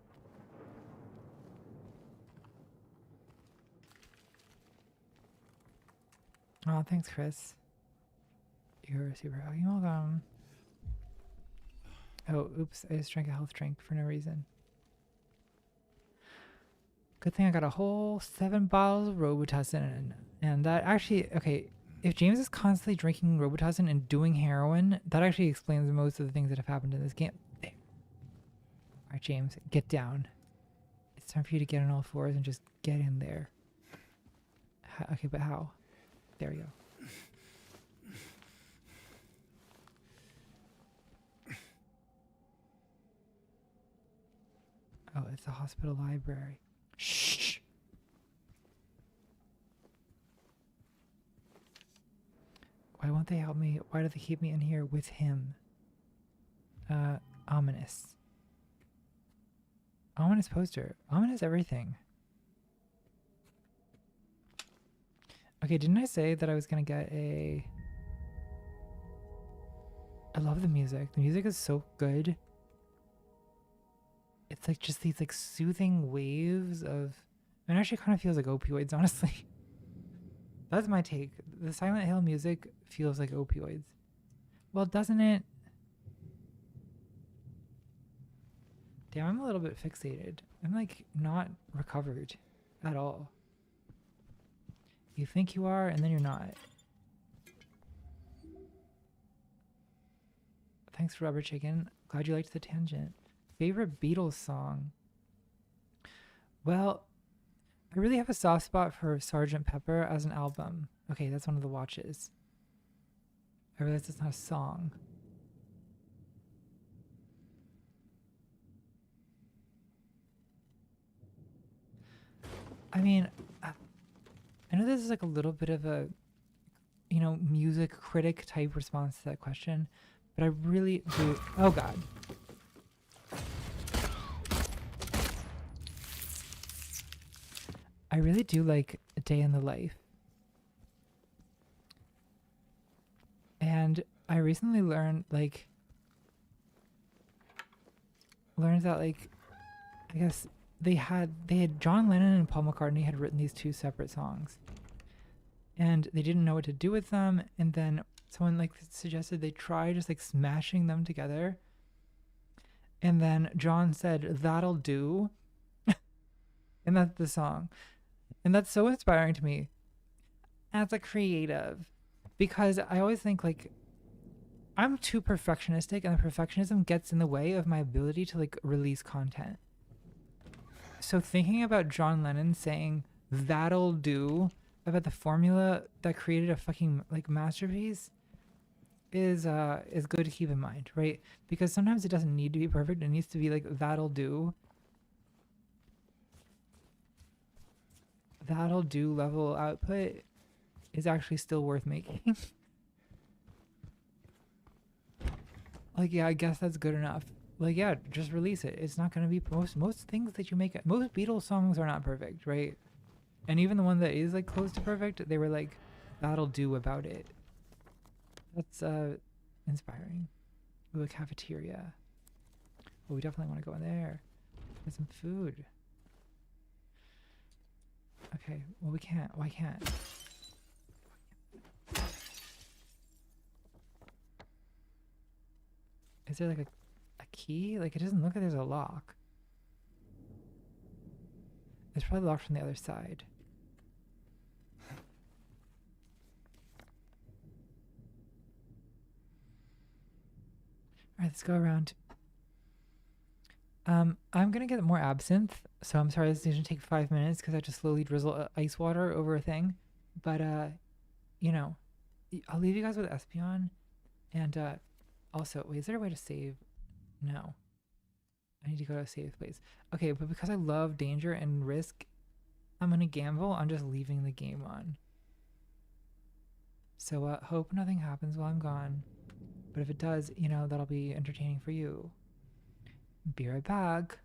Oh, thanks, Chris. You're super fucking welcome. Oh, oops. I just drank a health drink for no reason. Good thing I got a whole 7 bottles of Robitussin. And that actually, okay, if James is constantly drinking Robitussin and doing heroin, that actually explains most of the things that have happened in this game. There. All right, James, get down. It's time for you to get on all fours and just get in there. Okay, but how? There we go. Oh, it's the hospital library. Shh. Why won't they help me? Why do they keep me in here with him? Ominous. Ominous poster. Ominous everything. Okay, didn't I say that I was gonna get a... I love the music. The music is so good. It's like just these like soothing waves of... It actually kind of feels like opioids, honestly. That's my take. The Silent Hill music feels like opioids. Well, doesn't it? Damn, I'm a little bit fixated. I'm like not recovered at all. You think you are, and then you're not. Thanks, Rubber Chicken. Glad you liked the tangent. Favorite Beatles song? Well, I really have a soft spot for Sgt. Pepper as an album. Okay, that's one of the watches. I realize it's not a song. I mean, I know this is like a little bit of a, you know, music critic type response to that question, but I really do. Oh, God. I really do like A Day in the Life. And I recently learned that like, I guess they had John Lennon and Paul McCartney had written these two separate songs. And they didn't know what to do with them, and then someone like suggested they try just like smashing them together. And then John said, "That'll do." And that's the song. And that's so inspiring to me as a creative, because I always think like I'm too perfectionistic, and the perfectionism gets in the way of my ability to like release content. So thinking about John Lennon saying "that'll do" about the formula that created a fucking like masterpiece is good to keep in mind, right? Because sometimes it doesn't need to be perfect. It needs to be like "that'll do." That'll do level output is actually still worth making. Like, yeah, I guess that's good enough. Like, yeah, just release it. It's not gonna be most things that you make. Most Beatles songs are not perfect, right? And even the one that is like close to perfect, they were like, "That'll do" about it. That's inspiring. Ooh, a cafeteria. Oh, we definitely want to go in there. Get some food. Okay, well we can't. Why can't? Is there like a key? Like it doesn't look like there's a lock. It's probably locked from the other side. Alright, let's go around. I'm gonna get more absinthe, so I'm sorry this is gonna take 5 minutes because I have to slowly drizzle ice water over a thing. But you know, I'll leave you guys with Espion, and also, wait, is there a way to save? No, I need to go to a safe place. Okay, but because I love danger and risk, I'm gonna gamble on just leaving the game on. So hope nothing happens while I'm gone. But if it does, you know, that'll be entertaining for you. Be right back.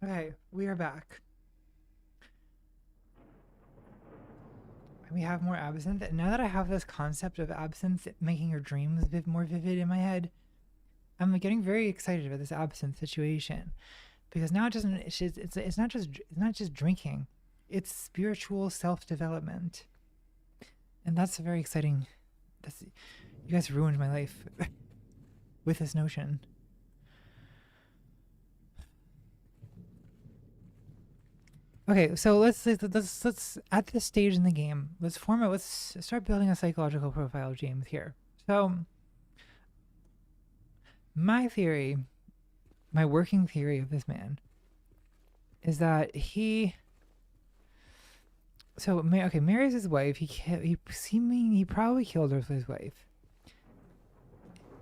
Okay, we are back. We have more absinthe. And now that I have this concept of absinthe making your dreams a bit more vivid in my head, I'm getting very excited about this absinthe situation, because now it doesn't. It's not just drinking. It's spiritual self-development, and that's very exciting. You guys ruined my life with this notion. Okay, so let's at this stage in the game, let's start building a psychological profile of James here. So my theory, my working theory of this man is that he marries his wife. He probably killed his wife.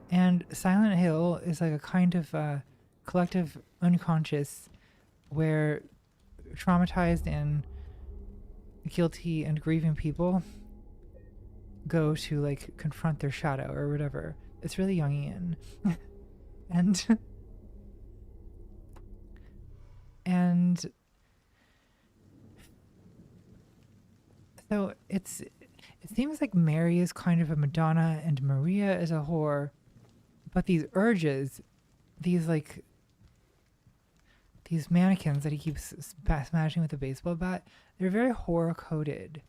And Silent Hill is like a kind of collective unconscious where traumatized and guilty and grieving people go to like confront their shadow or whatever. It's really Jungian. and so it seems like Mary is kind of a Madonna and Maria is a whore, but these urges, these mannequins that he keeps smashing with a baseball bat, they're very horror coded.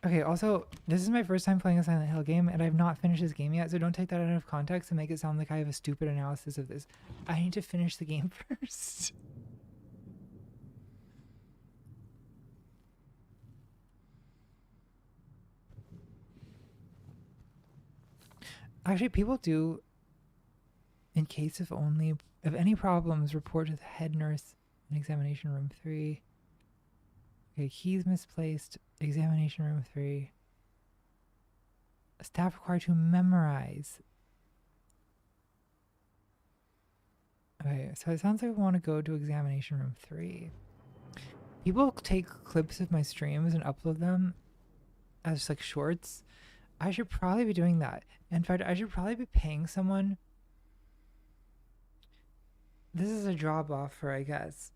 Okay, also, this is my first time playing a Silent Hill game, and I've not finished this game yet, so don't take that out of context and make it sound like I have a stupid analysis of this. I need to finish the game first. Actually, people do, in case of any problems, report to the head nurse in examination room 3. Okay, keys misplaced, examination room 3. Staff required to memorize. Okay, so it sounds like I want to go to examination room 3. People take clips of my streams and upload them as like shorts. I should probably be doing that. In fact, I should probably be paying someone. This is a job offer, I guess.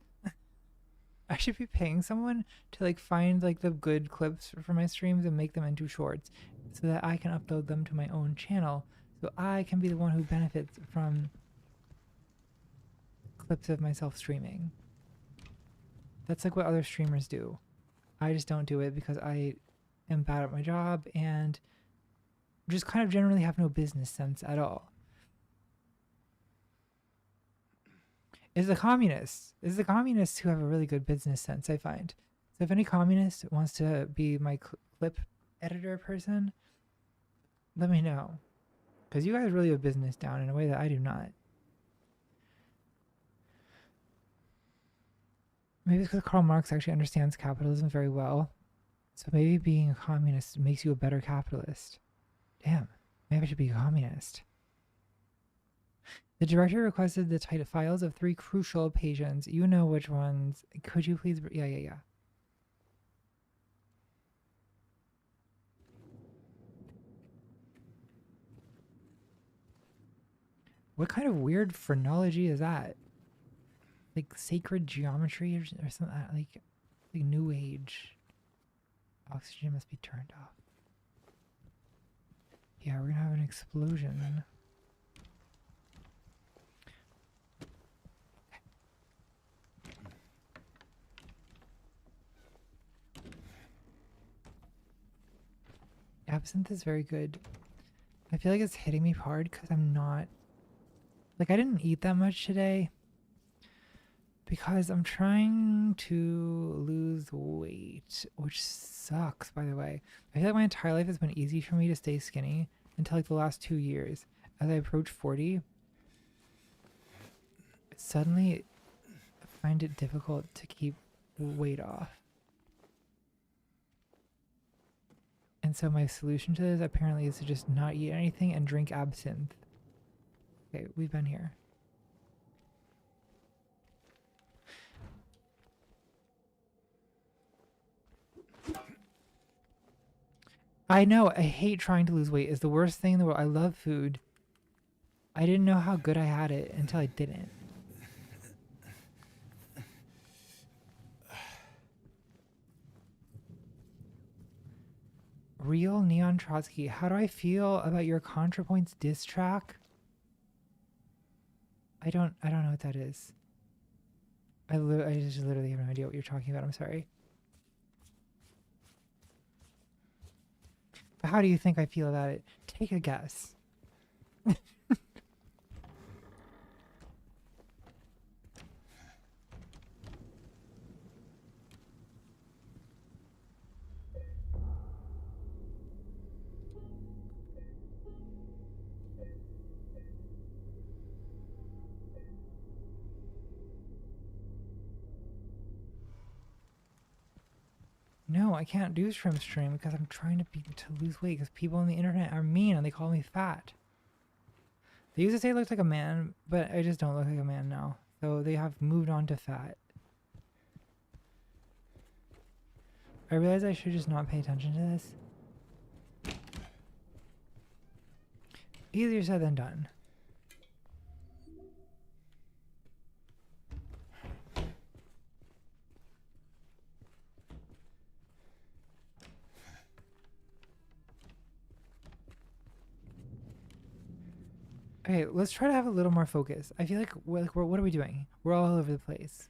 I should be paying someone to like find like the good clips for my streams and make them into shorts so that I can upload them to my own channel, so I can be the one who benefits from clips of myself streaming. That's like what other streamers do. I just don't do it because I am bad at my job and just kind of generally have no business sense at all. It's the communists who have a really good business sense, I find. So if any communist wants to be my clip editor person, let me know, because you guys really have business down in a way that I do not. Maybe it's because Karl Marx actually understands capitalism very well, so maybe being a communist makes you a better capitalist. Damn, maybe I should be a communist. The director requested the title files of 3 crucial patients. You know which ones. Could you please? Yeah. What kind of weird phrenology is that? Like sacred geometry or something like New Age. Oxygen must be turned off. Yeah, we're gonna have an explosion. Absinthe is very good. I feel like it's hitting me hard because I'm not... Like, I didn't eat that much today because I'm trying to lose weight, which sucks, by the way. I feel like my entire life has been easy for me to stay skinny until like the last 2 years. As I approach 40, suddenly I find it difficult to keep weight off. And so my solution to this apparently is to just not eat anything and drink absinthe. Okay, we've been here. I know. I hate trying to lose weight. It's the worst thing in the world. I love food. I didn't know how good I had it until I didn't. Real Neon Trotsky. How do I feel about your ContraPoints diss track? I don't know what that is. I just literally have no idea what you're talking about. I'm sorry. But how do you think I feel about it? Take a guess. No, I can't do shrimp stream because I'm trying to lose weight because people on the internet are mean and they call me fat. They used to say I looked like a man, but I just don't look like a man now. So they have moved on to fat. I realize I should just not pay attention to this. Easier said than done. Okay, let's try to have a little more focus. I feel like what are we doing? We're all over the place.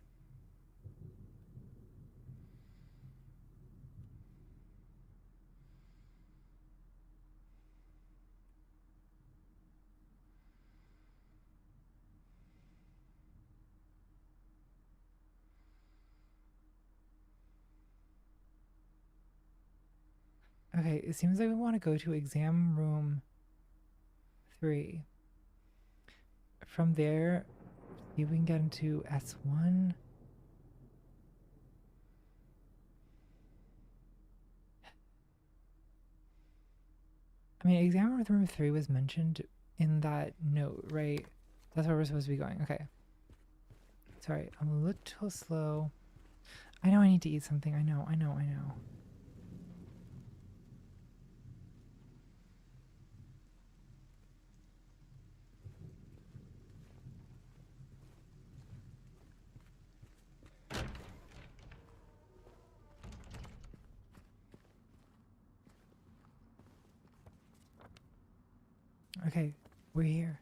Okay, it seems like we want to go to exam room 3. From there, see if we can get into S1. I mean, exam room 3 was mentioned in that note, right? That's where we're supposed to be going. Okay. Sorry, I'm a little slow. I know I need to eat something. I know. Okay, we're here.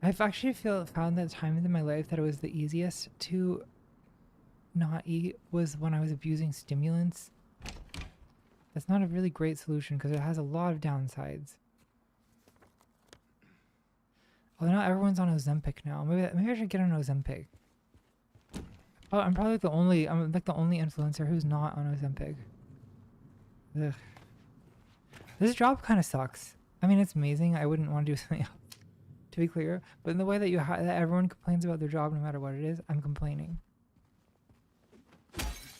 I've actually found that times in my life that it was the easiest to not eat was when I was abusing stimulants. That's not a really great solution because it has a lot of downsides. Although not everyone's on Ozempic now. Maybe I should get on Ozempic. Oh, I'm like the only influencer who's not on Ozempic. Ugh. This job kind of sucks. I mean, it's amazing. I wouldn't want to do something else, to be clear. But in the way that that everyone complains about their job, no matter what it is, I'm complaining.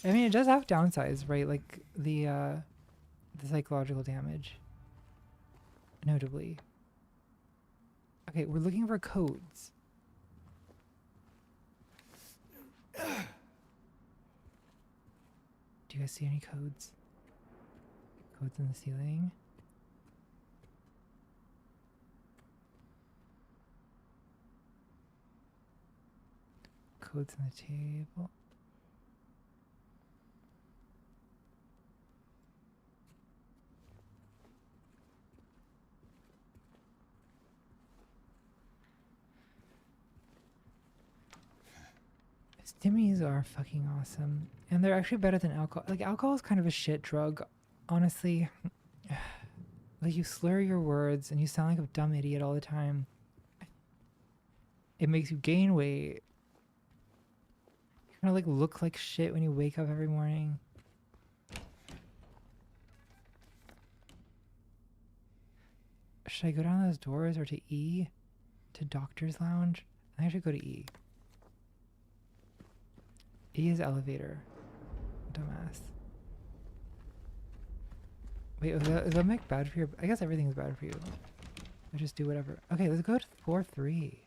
I mean, it does have downsides, right? Like the psychological damage, notably. Okay, we're looking for codes. Do you guys see any codes? Codes in the ceiling? Codes on the table? Stimmies are fucking awesome. And they're actually better than alcohol. Like, alcohol is kind of a shit drug, honestly. Like, you slur your words and you sound like a dumb idiot all the time. It makes you gain weight. You kind of like look like shit when you wake up every morning. Should I go down those doors or to E? To Doctor's Lounge? I think I should go to E. E is elevator. Dumbass. Wait, is that Mic bad for you? I guess everything's bad for you. I just do whatever. Okay, let's go to 4-3.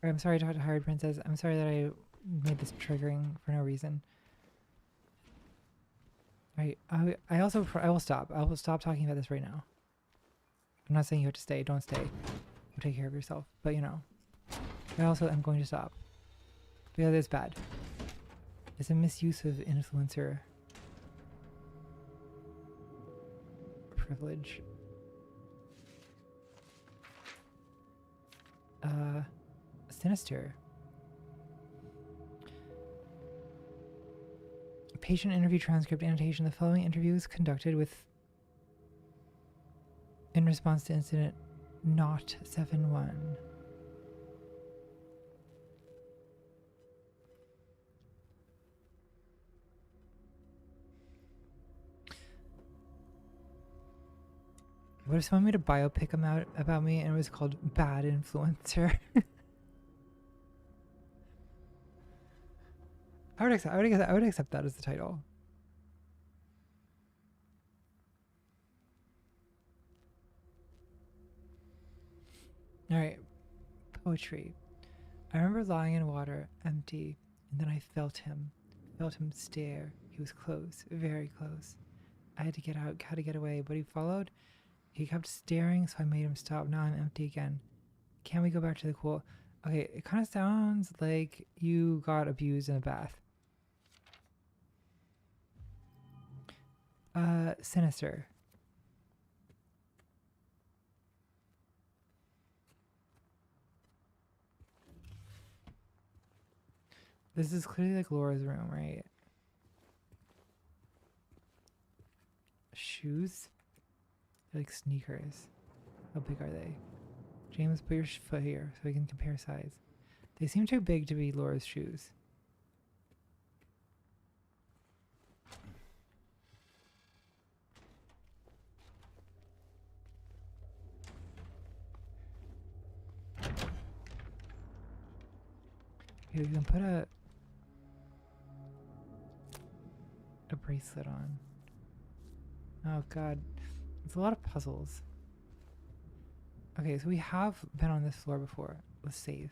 I'm sorry to Hired Princess. I'm sorry that I made this triggering for no reason. Right. I also I will stop. I will stop talking about this right now. I'm not saying you have to stay. Don't stay. Go take care of yourself. But you know. I also am going to stop. Because it's bad. It's a misuse of influencer privilege. Sinister. Patient interview transcript annotation. The following interview is conducted with in response to incident not 7-1. What if someone made a biopic about me and it was called Bad Influencer? I would accept that as the title. All right, poetry. I remember lying in water, empty, and then I felt him stare. He was close, very close. I had to get out, had to get away, but he followed. He kept staring, so I made him stop. Now I'm empty again. Can we go back to the pool? Okay, it kind of sounds like you got abused in a bath. Sinister. This is clearly like Laura's room, right? Shoes? They're like sneakers. How big are they? James, put your foot here so we can compare size. They seem too big to be Laura's shoes. Okay, we can put a bracelet on. Oh god, it's a lot of puzzles. Okay, so we have been on this floor before. Let's save.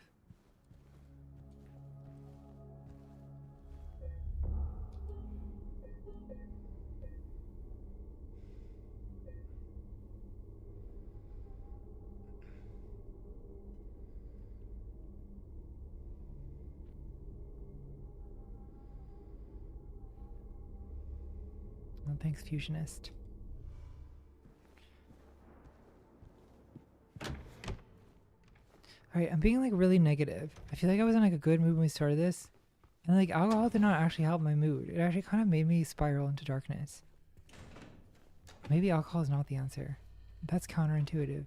Well, thanks, Fusionist. Alright, I'm being like really negative. I feel like I was in like a good mood when we started this. And like alcohol did not actually help my mood. It actually kind of made me spiral into darkness. Maybe alcohol is not the answer. That's counterintuitive.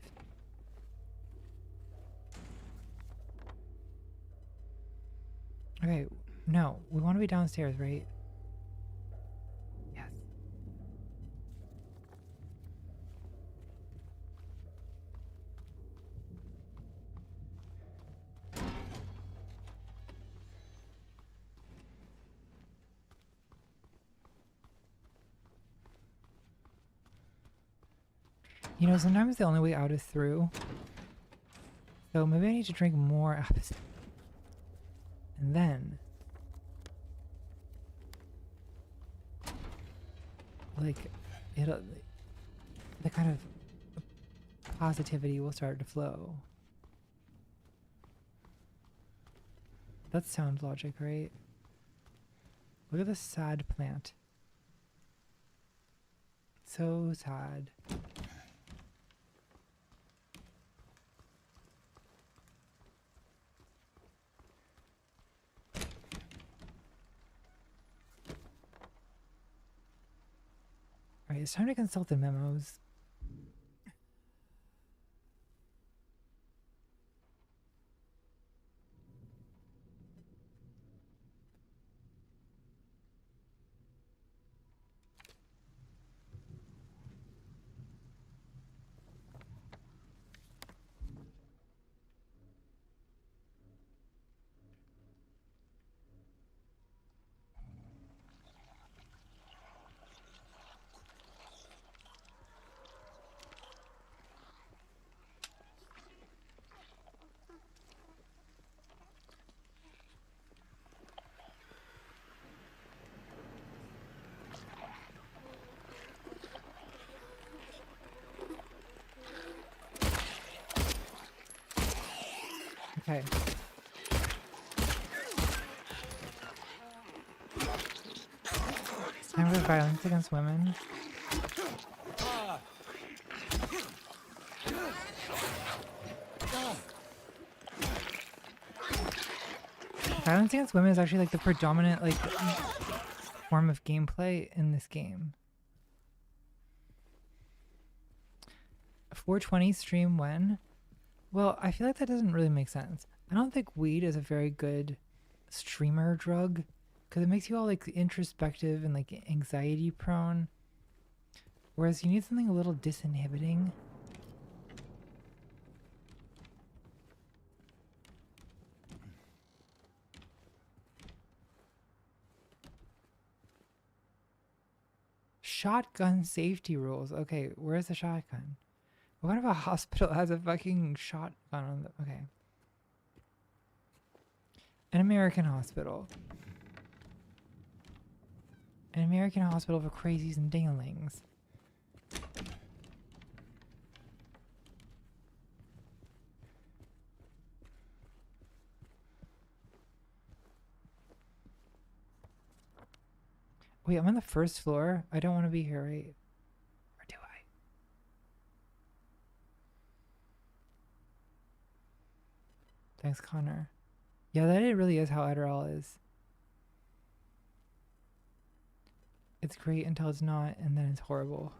Okay, no, we want to be downstairs, right? Yes. You know, sometimes the only way out is through. So maybe I need to drink more absinthe. And then, like, it'll, the kind of positivity will start to flow. That sounds logic, right? Look at this sad plant. So sad. Alright, it's time to consult the memos. Okay. Time for violence against women. Violence against women is actually like the predominant like form of gameplay in this game. 420 stream when? Well, I feel like that doesn't really make sense. I don't think weed is a very good streamer drug because it makes you all like introspective and like anxiety prone. Whereas you need something a little disinhibiting. Shotgun safety rules. Okay, where's the shotgun? What kind of a hospital has a fucking shotgun on the... Okay. An American hospital. An American hospital for crazies and dinglings. Wait, I'm on the first floor? I don't want to be here, right? Or do I? Thanks, Connor. Yeah, that it really is how Adderall is. It's great until it's not, and then it's horrible.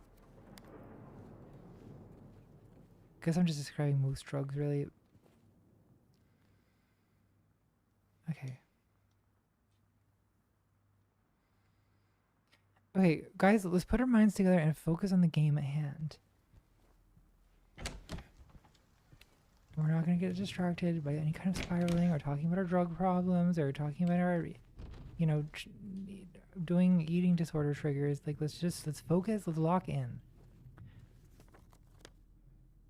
Guess I'm just describing most drugs, really. Okay. Okay, guys, let's put our minds together and focus on the game at hand. We're not going to get distracted by any kind of spiraling or talking about our drug problems or talking about our, you know, doing eating disorder triggers. Like, let's focus, let's lock in.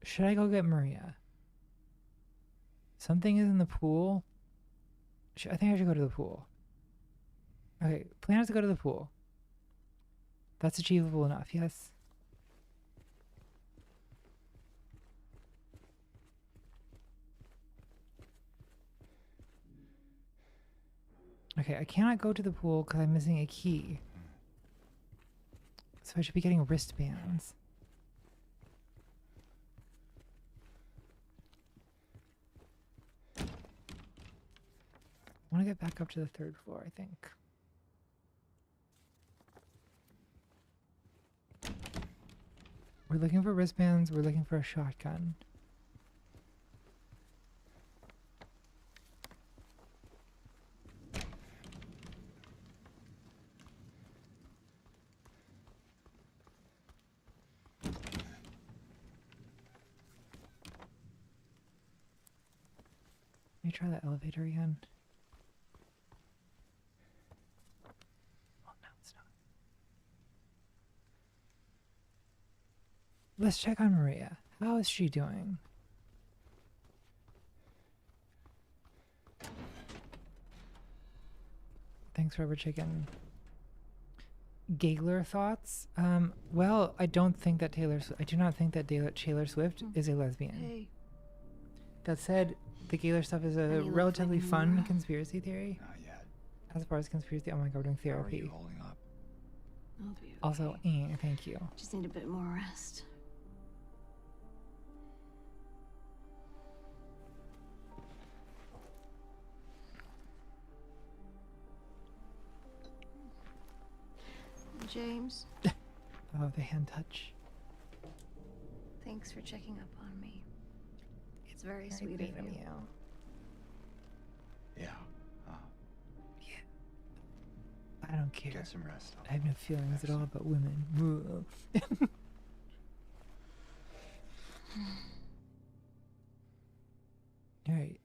Should I go get Maria? Something is in the pool. I think I should go to the pool. Okay, plan is to go to the pool. That's achievable enough, yes? Okay, I cannot go to the pool because I'm missing a key. So I should be getting wristbands. I want to get back up to the 3rd floor, I think. We're looking for wristbands, we're looking for a shotgun. Let me try that elevator again. Oh, no, it's not. Let's check on Maria. How is she doing? Thanks, Rubber Chicken. Gayler thoughts? Well, I don't think that I do not think that Taylor Swift is a lesbian. Hey, That said, the Gayler stuff is a Any luck relatively finding fun Nora? conspiracy theory. Not yet. As far as conspiracy, oh my god, we're doing How are therapy. you holding up? I'll be okay. Also, thank you. Just need a bit more rest. James, Oh, the hand touch. thanks for checking up on me. It's very Very sweet sweet of you. Yeah. I don't care. Get some rest. I have no feelings at all about women. Alright.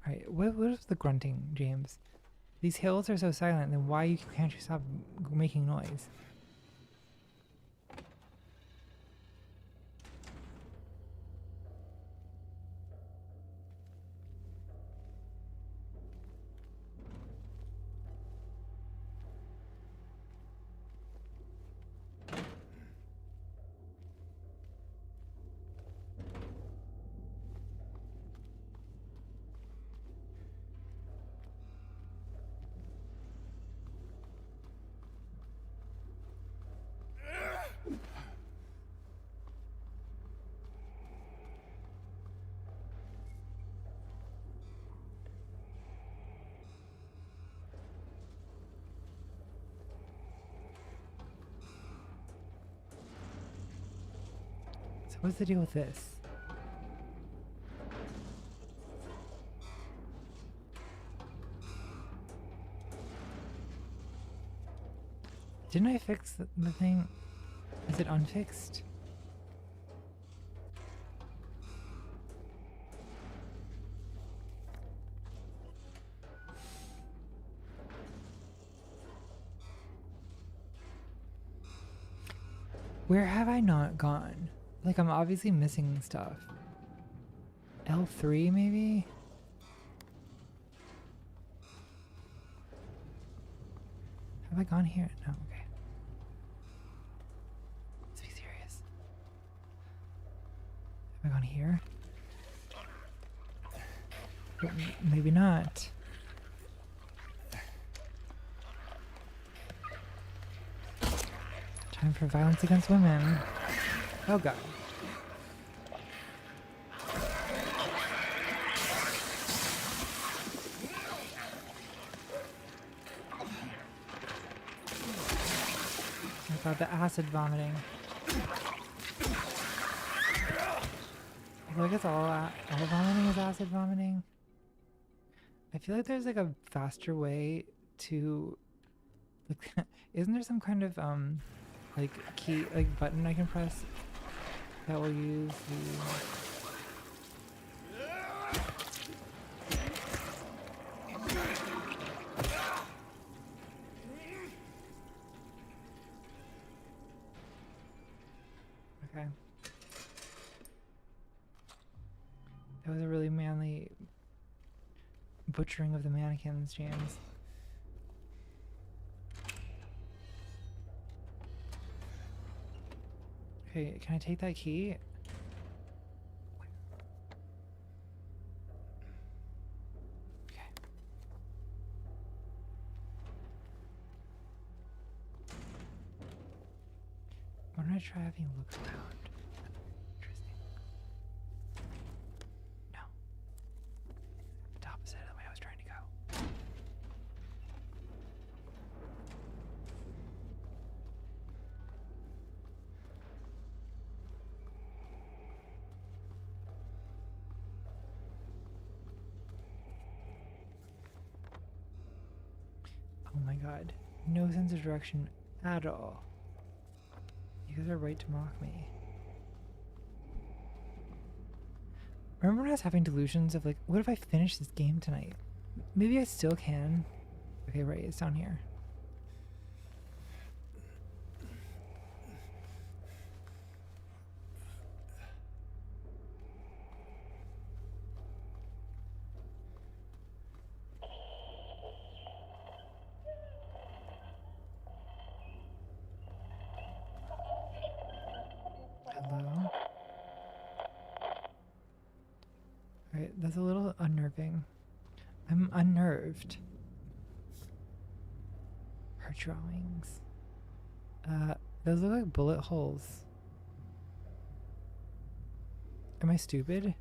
Alright, what is the grunting, James? These hills are so silent, then why can't you stop making noise? What's the deal with this? Didn't I fix the thing? Is it unfixed? Where have I not gone? Like, I'm obviously missing stuff. L3 maybe? Have I gone here? No, okay. Let's be serious. Have I gone here? Maybe not. Time for violence against women. Oh god. Oh god, the acid vomiting. I feel like it's all vomiting is acid vomiting. I feel like there's like a faster way to, like, isn't there some kind of like key, like button I can press that will use okay. That was a really manly butchering of the mannequins, James. Okay, can I take that key? Okay. Why don't I try having a look around? Interesting. No. The opposite of the way I was trying to go. Oh my god. No sense of direction at all. You guys are right to mock me. Remember when I was having delusions of like, what if I finish this game tonight? Maybe I still can. Okay, right, it's down here. Hello? Alright, that's a little unnerving. I'm unnerved. Her drawings. Those look like bullet holes. Am I stupid?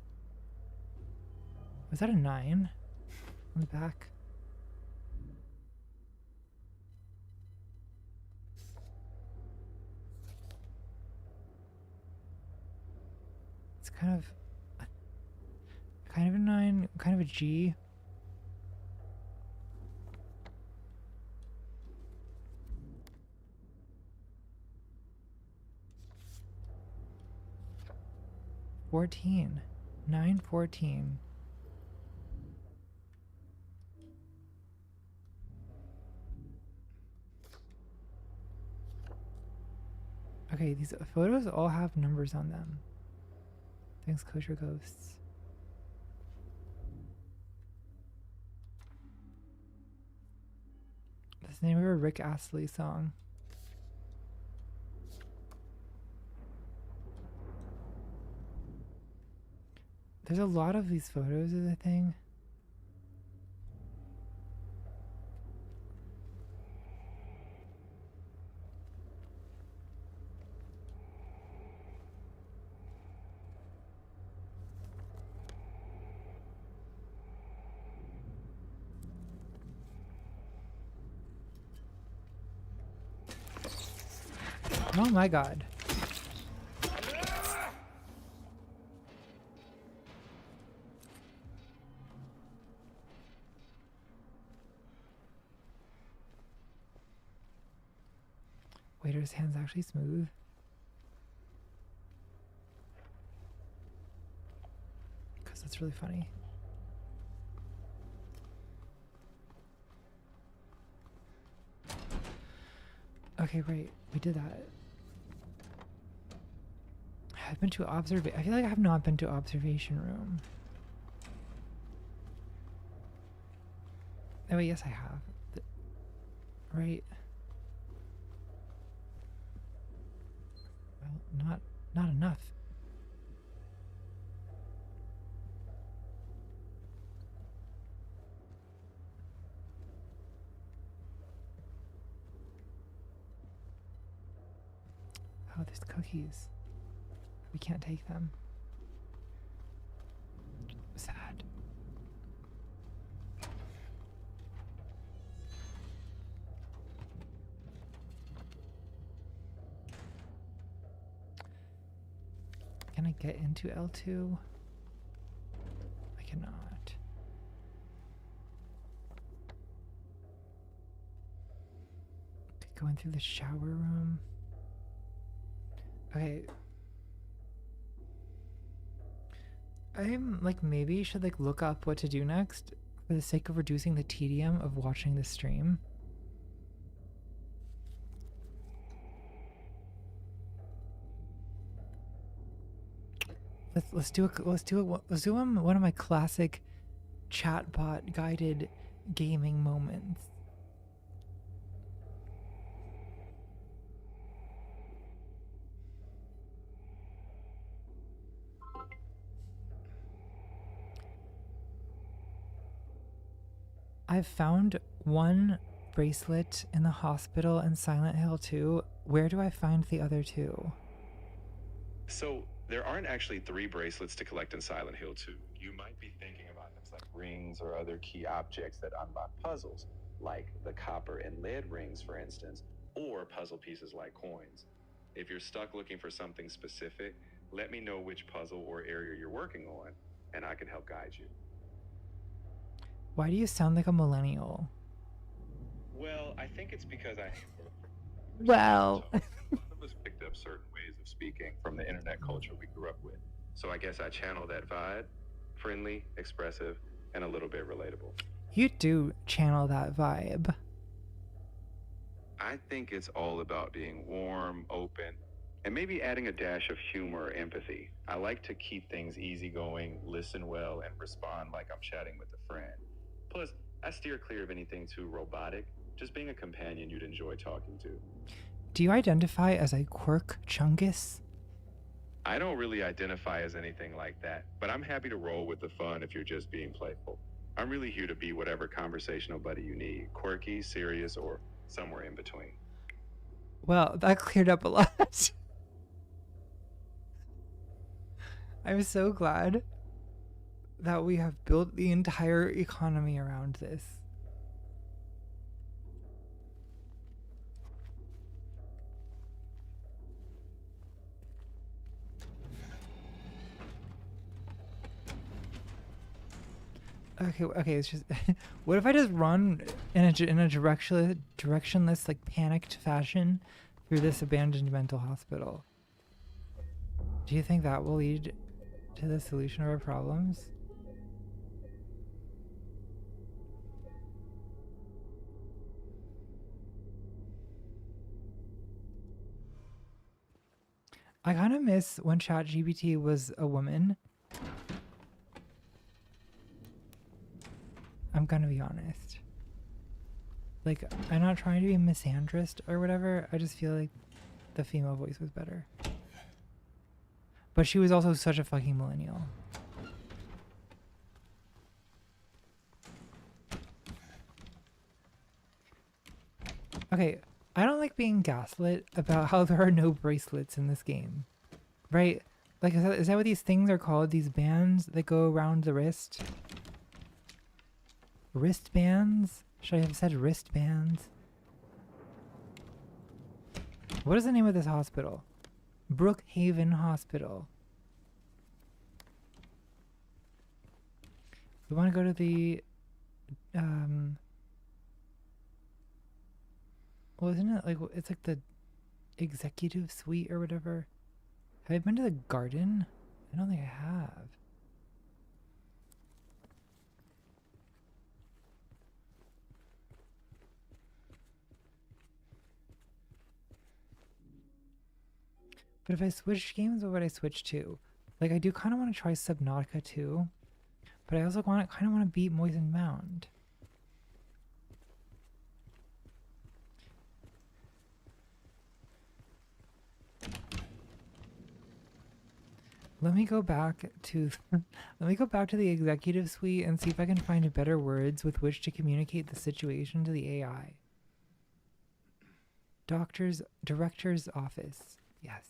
Was that a 9 on the back? It's kind of a 9, kind of a G. $14. 914. Okay, these photos all have numbers on them. Thanks, Kosher Ghosts. That's the name of a Rick Astley song. There's a lot of these photos of the thing. Oh my god. Waiter's hand's actually smooth. Because that's really funny. Okay, right. We did that. I've been to observation. I feel like I have not been to observation room. Oh wait, yes I have. Right. Well, not enough. Oh, there's cookies. We can't take them. Sad. Can I get into L2? I cannot. Okay, going through the shower room. Okay. I'm like maybe should like look up what to do next for the sake of reducing the tedium of watching the stream. Let's do one of my classic chatbot guided gaming moments. I've found one bracelet in the hospital in Silent Hill 2. Where do I find the other two? So there aren't actually 3 bracelets to collect in Silent Hill 2. You might be thinking about them as like rings or other key objects that unlock puzzles, like the copper and lead rings, for instance, or puzzle pieces like coins. If you're stuck looking for something specific, let me know which puzzle or area you're working on, and I can help guide you. Why do you sound like a millennial? Well, I think it's because Well. a lot of us picked up certain ways of speaking from the internet culture we grew up with. So I guess I channel that vibe, friendly, expressive, and a little bit relatable. You do channel that vibe. I think it's all about being warm, open, and maybe adding a dash of humor or empathy. I like to keep things easygoing, listen well, and respond like I'm chatting with a friend. Plus, I steer clear of anything too robotic, just being a companion you'd enjoy talking to. Do you identify as a quirk chungus? I don't really identify as anything like that, but I'm happy to roll with the fun if you're just being playful. I'm really here to be whatever conversational buddy you need, quirky, serious, or somewhere in between. Well, that cleared up a lot. I'm so glad that we have built the entire economy around this. Okay, it's just what if I just run in a directionless like panicked fashion through this abandoned mental hospital? Do you think that will lead to the solution of our problems? I kind of miss when ChatGPT was a woman. I'm gonna be honest. Like, I'm not trying to be misandrist or whatever. I just feel like the female voice was better. But she was also such a fucking millennial. Okay, I don't like being gaslit about how there are no bracelets in this game. Right? Like, is that what these things are called? These bands that go around the wrist? Wristbands? Should I have said wristbands? What is the name of this hospital? Brookhaven Hospital. We want to go to the well, isn't it like it's like the executive suite or whatever. Have I been to the garden? I don't think I have. But if I switch games, what would I switch to? Like, I do kind of want to try Subnautica too, but I also kind of want to beat Moist Mound. Let me go back to let me go back to the executive suite and see if I can find better words with which to communicate the situation to the AI. Director's office. Yes.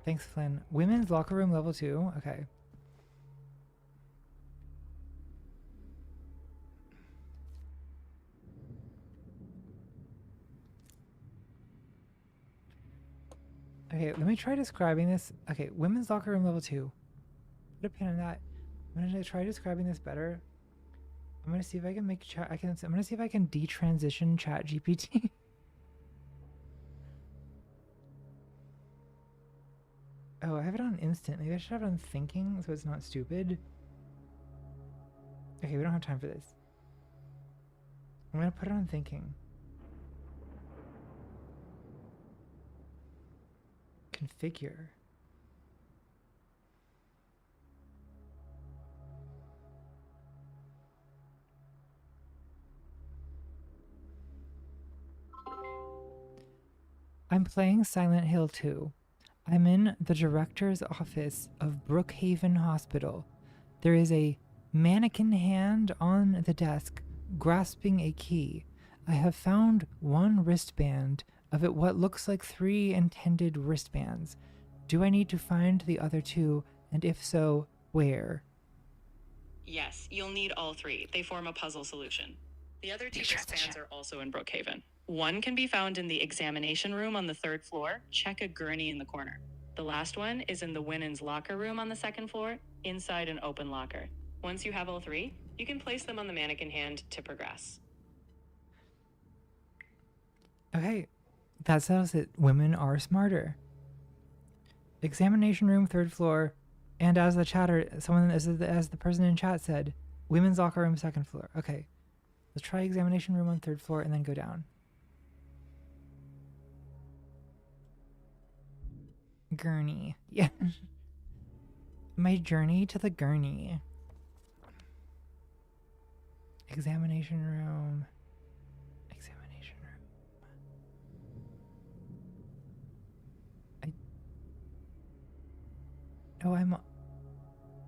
Thanks, Flynn. Women's locker room level 2. Okay. Okay, let me try describing this. Okay, women's locker room level 2. Put a pin in that. I'm gonna try describing this better. I'm gonna see if I can make chat. I'm gonna see if I can detransition Chat GPT. Oh, I have it on instant. Maybe I should have it on thinking so it's not stupid. Okay, we don't have time for this. I'm gonna put it on thinking. Configure. I'm playing Silent Hill 2. I'm in the director's office of Brookhaven Hospital. There is a mannequin hand on the desk grasping a key. I have found one wristband of it what looks like 3 intended wristbands. Do I need to find the other 2, and if so, where? Yes, you'll need all 3. They form a puzzle solution. The other 2 wristbands are also in Brookhaven. One can be found in the examination room on the 3rd floor. Check a gurney in the corner. The last one is in the women's locker room on the 2nd floor, inside an open locker. Once you have all 3, you can place them on the mannequin hand to progress. Okay, that settles it. Women are smarter. Examination room, 3rd floor, and as the chatter, as the person in chat said, women's locker room, 2nd floor. Okay, let's try examination room on 3rd floor and then go down. Gurney. Yeah. My journey to the gurney. Examination room. Examination room. Oh, I'm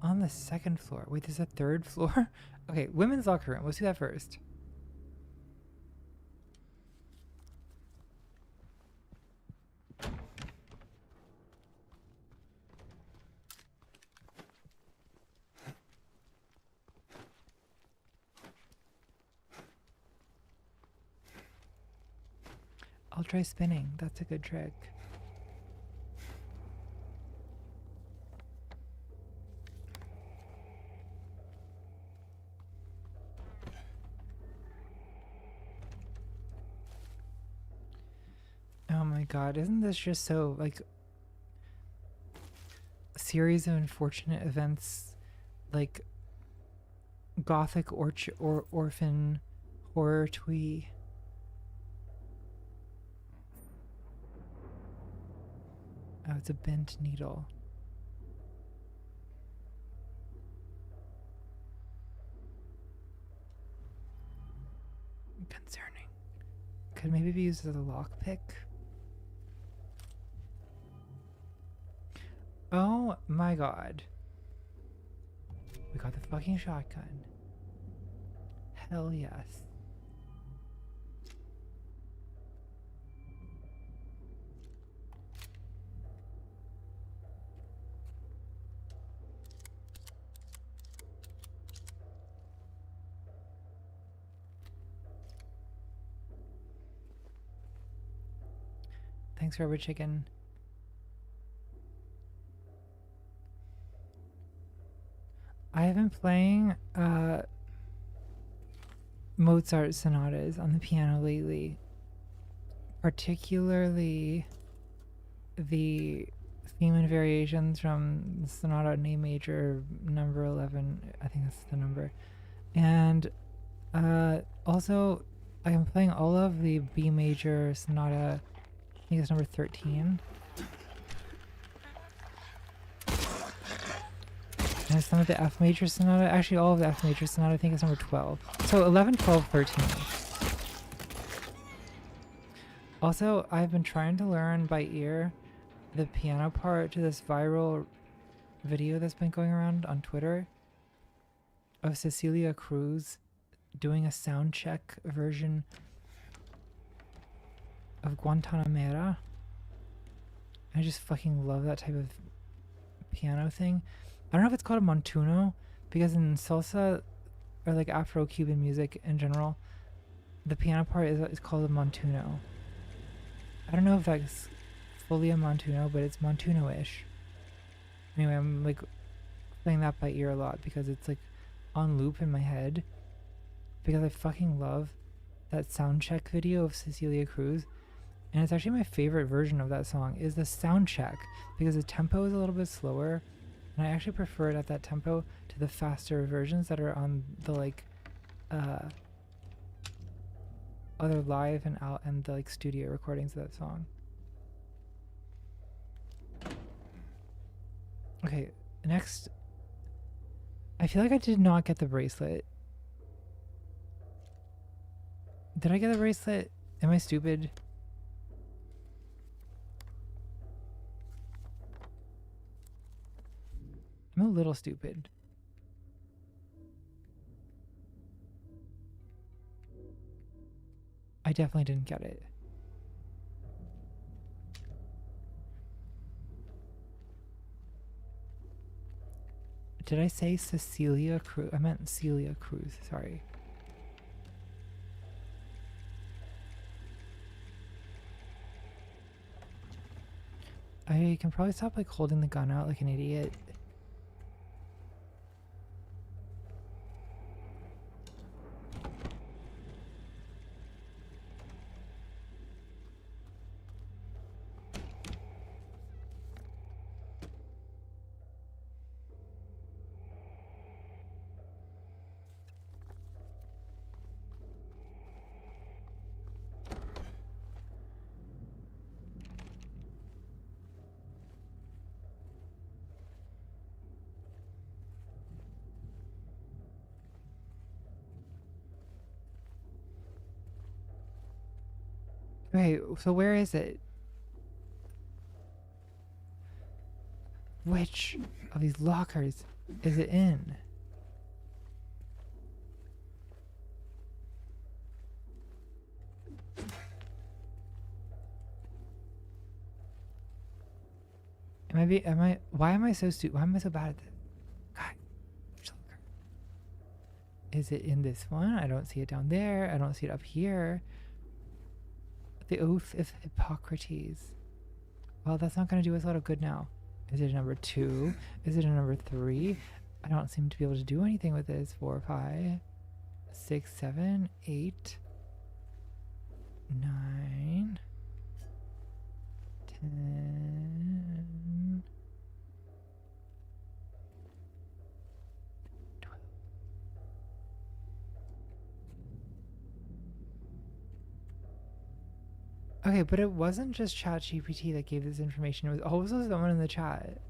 on the 2nd floor. Wait, there's a 3rd floor? Okay, women's locker room. Let's do that first. I'll try spinning. That's a good trick. Oh my god, isn't this just so, like, a series of unfortunate events, like, gothic orphan horror twee? Oh, it's a bent needle. Concerning. Could maybe be used as a lockpick. Oh my god. We got the fucking shotgun. Hell yes. Thanks, Rubber Chicken. been playing Mozart sonatas on the piano lately, particularly the theme and variations from Sonata in A major number 11. I think that's the number. And also I am playing all of the B major sonata. I think it's number 13. And some of the F major sonata, actually all of the F major sonata, I think it's number 12. So 11, 12, 13. Also, I've been trying to learn by ear the piano part to this viral video that's been going around on Twitter of Cecilia Cruz doing a sound check version of Guantanamera. I just fucking love that type of piano thing. I don't know if it's called a montuno, because in salsa or like Afro-Cuban music in general, the piano part is called a montuno. I don't know if that's fully a montuno, but it's montuno-ish. Anyway, I'm like playing that by ear a lot because it's like on loop in my head, because I fucking love that sound check video of Cecilia Cruz. And it's actually my favorite version of that song is the sound check, because the tempo is a little bit slower, and I actually prefer it at that tempo to the faster versions that are on the like other live and the like studio recordings of that song. Okay, next, I feel like I did not get the bracelet. Did I get the bracelet? Am I stupid? I'm a little stupid. I definitely didn't get it. Did I say Cecilia Cruz? I meant Celia Cruz, sorry. I can probably stop like holding the gun out like an idiot. Okay, so where is it? Which of these lockers is it in? Why am I so stupid? Why am I so bad at this? God, which locker? Is it in this one? I don't see it down there. I don't see it up here. The Oath of Hippocrates. Well, that's not going to do us a lot of good now. Is it a number 2? Is it a number 3? I don't seem to be able to do anything with this. 4, 5, 6, 7, 8, 9, 10, 12. Okay, but it wasn't just ChatGPT that gave this information. It was also someone in the chat.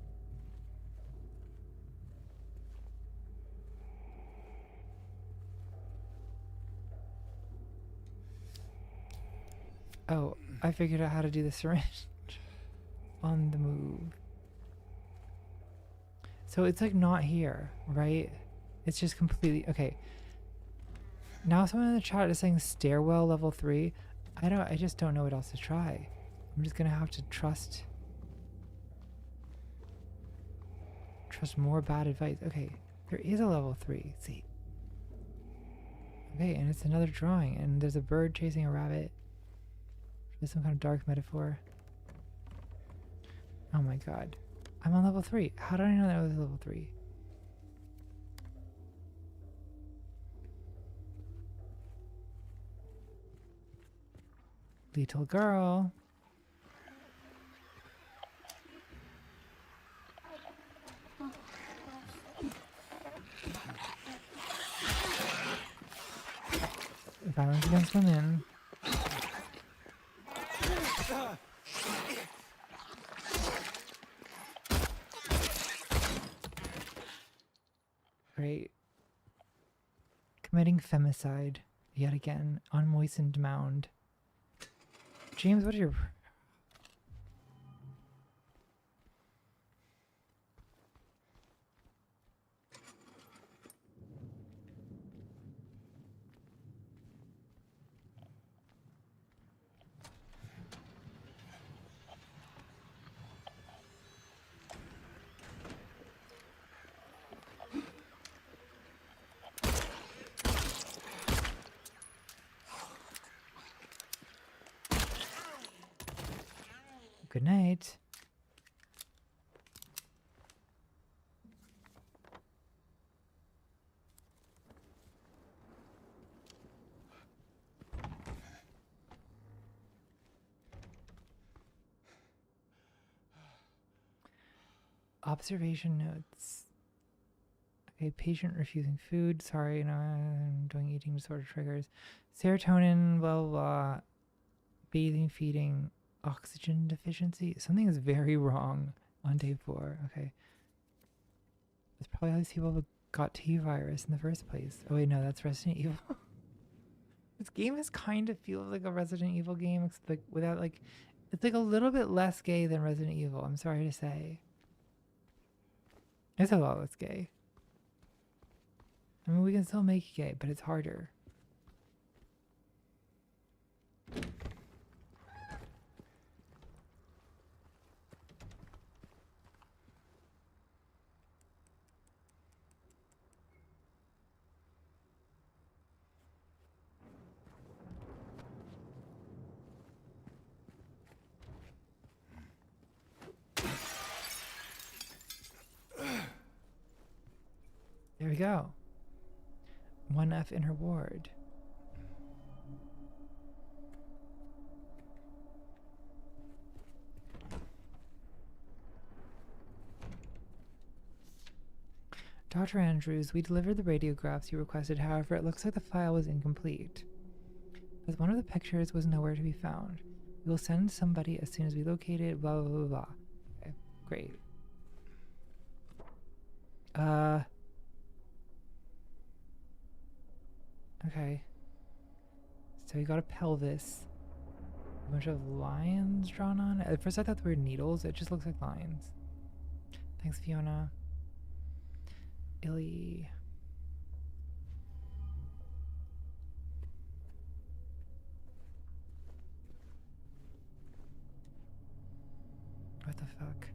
Oh, I figured out how to do the syringe on the move. So it's like not here, right? It's just completely okay. Now someone in the chat is saying stairwell level 3. I just don't know what else to try. I'm just gonna have to trust more bad advice. Okay, there is a level 3. See. Okay, and it's another drawing, and there's a bird chasing a rabbit. There's some kind of dark metaphor. Oh my god. I'm on level 3. How did I know that was level 3? Little girl. Violence against women. Great. Committing femicide yet again on moistened mound. James, what are your... Good night. Observation notes. Okay, patient refusing food. Sorry, no, I'm doing eating disorder triggers. Serotonin, blah, blah, blah. Bathing, feeding, oxygen deficiency. Something is very wrong on day 4. Okay. That's probably how these people got T-virus in the first place. Oh wait, no, that's Resident Evil. This game is kind of feels like a Resident Evil game, except like without like, it's like a little bit less gay than Resident Evil. I'm sorry to say. It's a lot less gay. I mean, we can still make it gay, but it's harder. There we go. 1F in her ward. Dr. Andrews, we delivered the radiographs you requested. However, it looks like the file was incomplete, as one of the pictures was nowhere to be found. We will send somebody as soon as we locate it, blah, blah, blah, blah. Okay, great. Okay. So you got a pelvis. A bunch of lines drawn on it. At first I thought they were needles. It just looks like lines. Thanks, Fiona. Illy. What the fuck?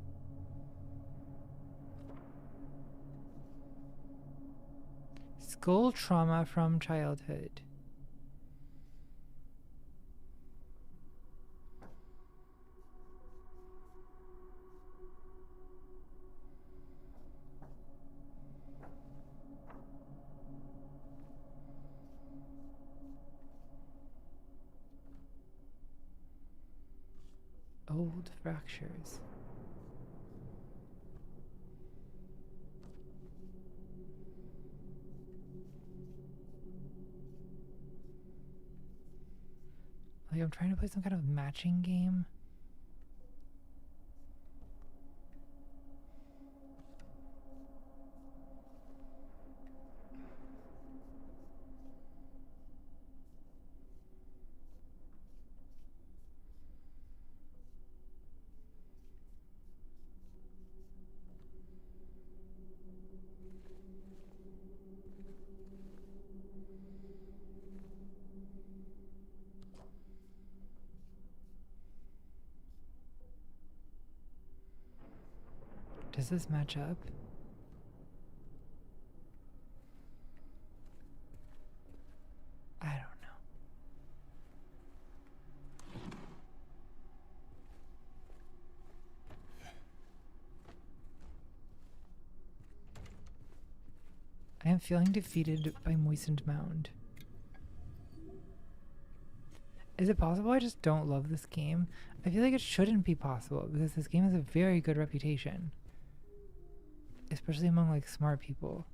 Skull trauma from childhood. Old fractures. Like, I'm trying to play some kind of matching game. Does this match up? I don't know. I am feeling defeated by Moistened Mound. Is it possible I just don't love this game? I feel like it shouldn't be possible because this game has a very good reputation. Especially among like smart people.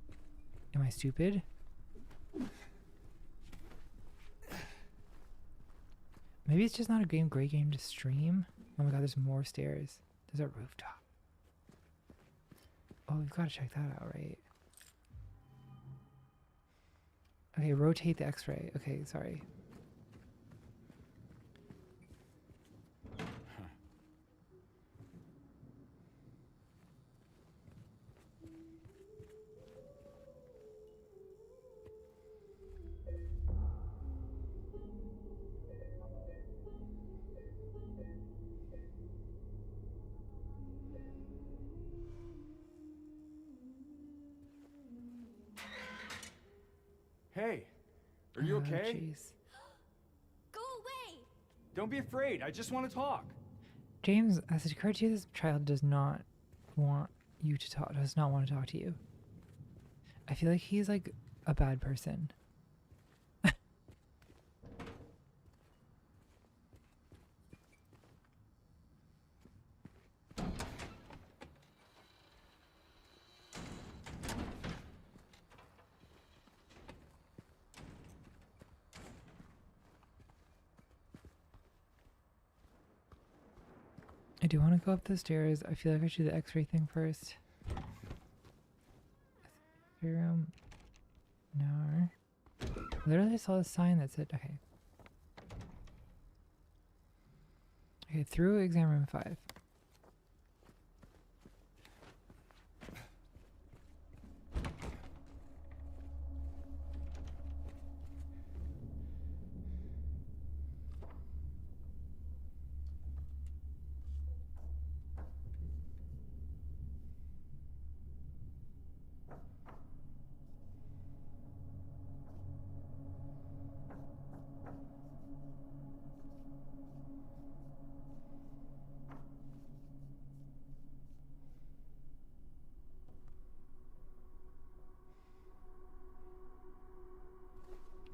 Am I stupid? Maybe it's just not a great game to stream. Oh my god, there's more stairs. There's a rooftop. Oh, we've got to check that out, right? Okay, rotate the x-ray. Okay, sorry. Hey, are you okay? Jeez. Go away! Don't be afraid. I just want to talk. James, as it occurred to you, this child does not want you to talk. Does not want to talk to you. I feel like he's like a bad person. I do want to go up the stairs. I feel like I should do the x-ray thing first. X-ray room. No. Literally saw a sign that said, okay. Okay, through exam room 5.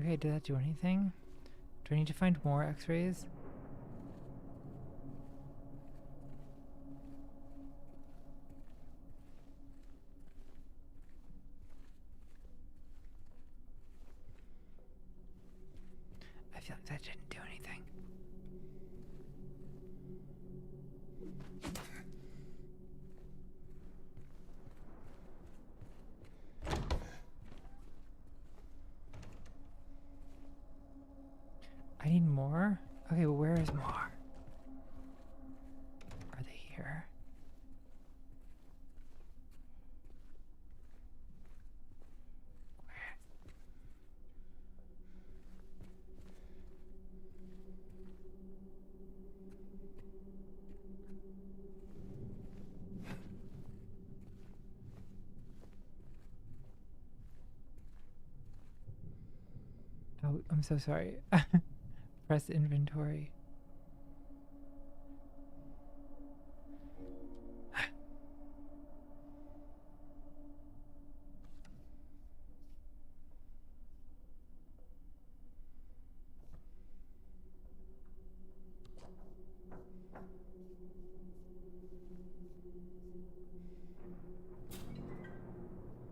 Okay, did that do anything? Do I need to find more x-rays? I feel like that didn't do anything. I need more? Okay, well, where is more? Are they here? Where? Oh, I'm so sorry. Press inventory.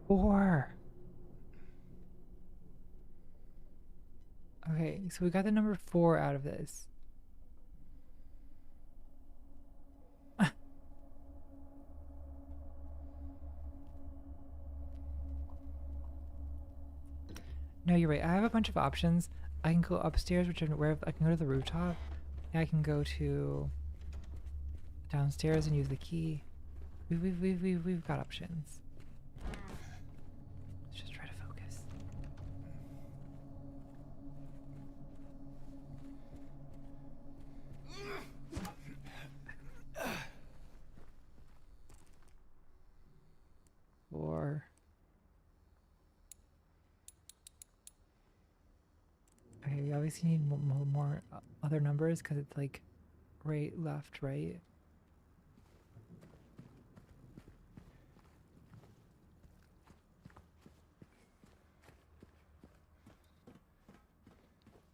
Four. Okay, so we got the number 4 out of this. No, you're right. I have a bunch of options. I can go upstairs, which where I can go to the rooftop. I can go to downstairs and use the key. We've got options. Let's just try to focus. Four. Okay, we obviously need more other numbers because it's like right, left, right.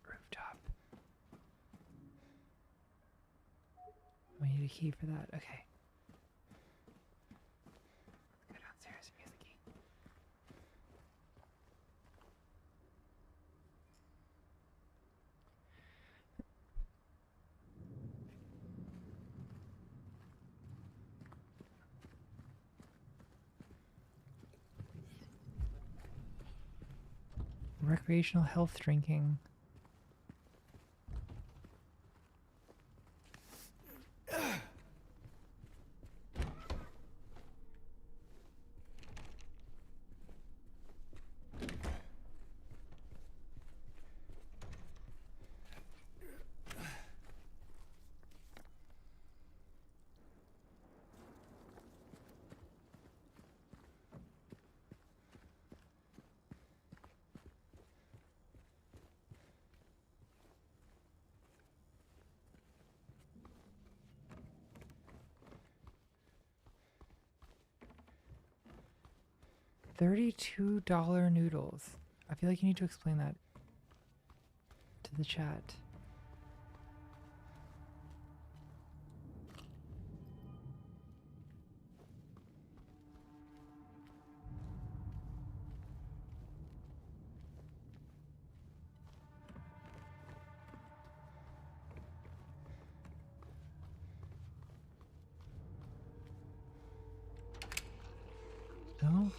Rooftop. need a key for that. Okay. Let's go downstairs and use the key. Recreational health drinking. $32 noodles. I feel like you need to explain that to the chat. No?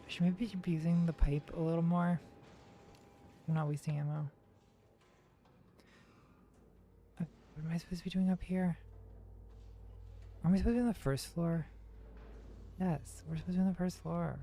Should maybe be using the pipe a little more. I'm not wasting ammo. What am I supposed to be doing up here? Are we supposed to be on the first floor? Yes, we're supposed to be on the first floor.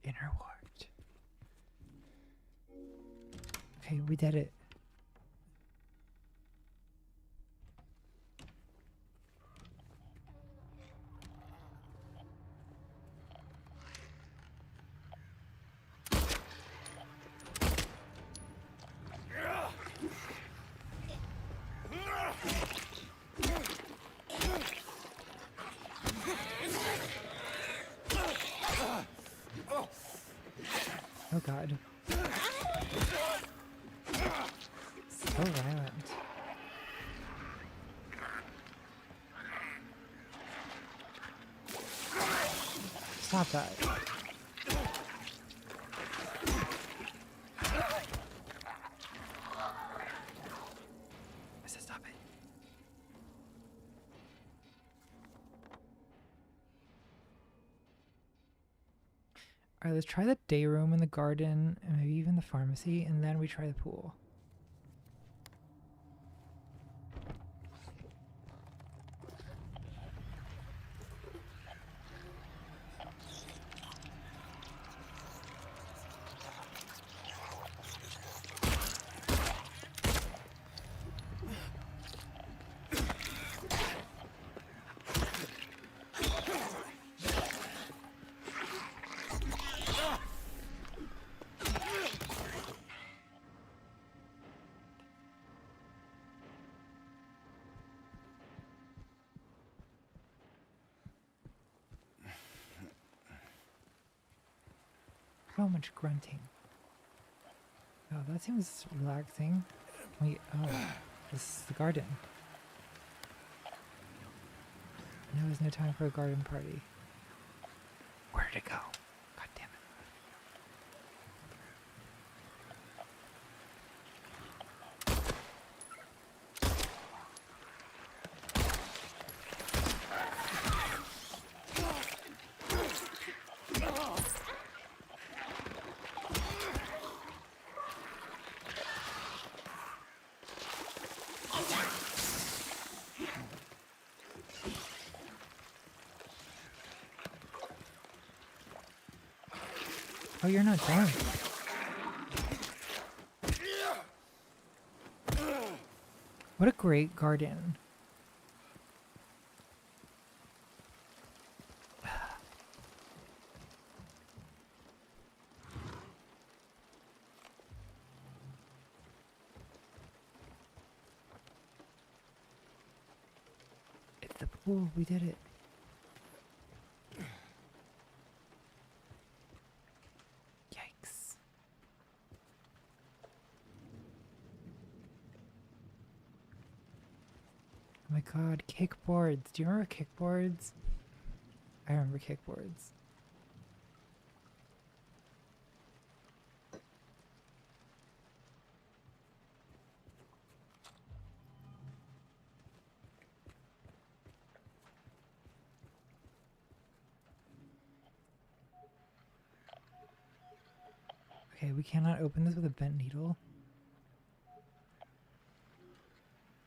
Inner ward. Okay, we did it. Oh god. So violent. Stop that. I said stop it. Alright, let's try the day room in the garden and maybe even the pharmacy, and then we try the pool. So much grunting. Oh, that seems relaxing. Wait, oh, this is the garden. Now is no time for a garden party. Where'd it go? God damn it. Oh, you're not done. What a great garden. It's the pool. We did it. Yikes. Oh my god, kickboards. Do you remember kickboards? I remember kickboards. Okay, we cannot open this with a bent needle.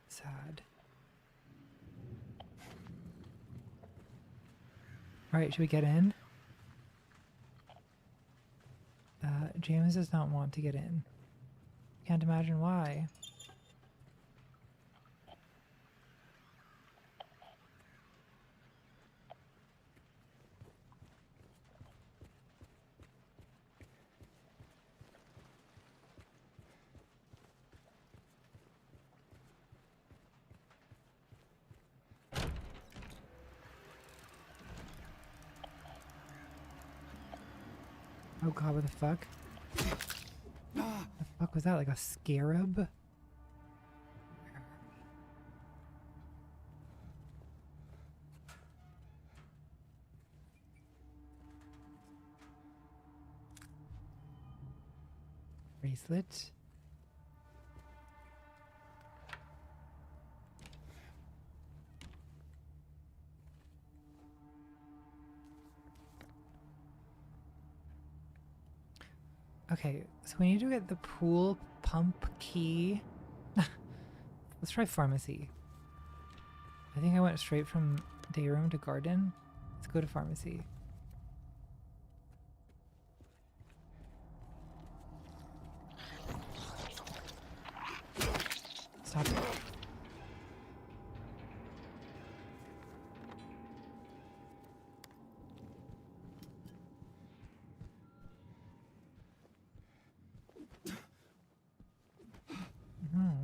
Sad. Alright, should we get in? James does not want to get in. Can't imagine why. Oh god, what the fuck? The fuck was that? Like a scarab? Bracelet. Okay, so we need to get the pool pump key. Let's try pharmacy. I think I went straight from day room to garden. Let's go to pharmacy. Stop it.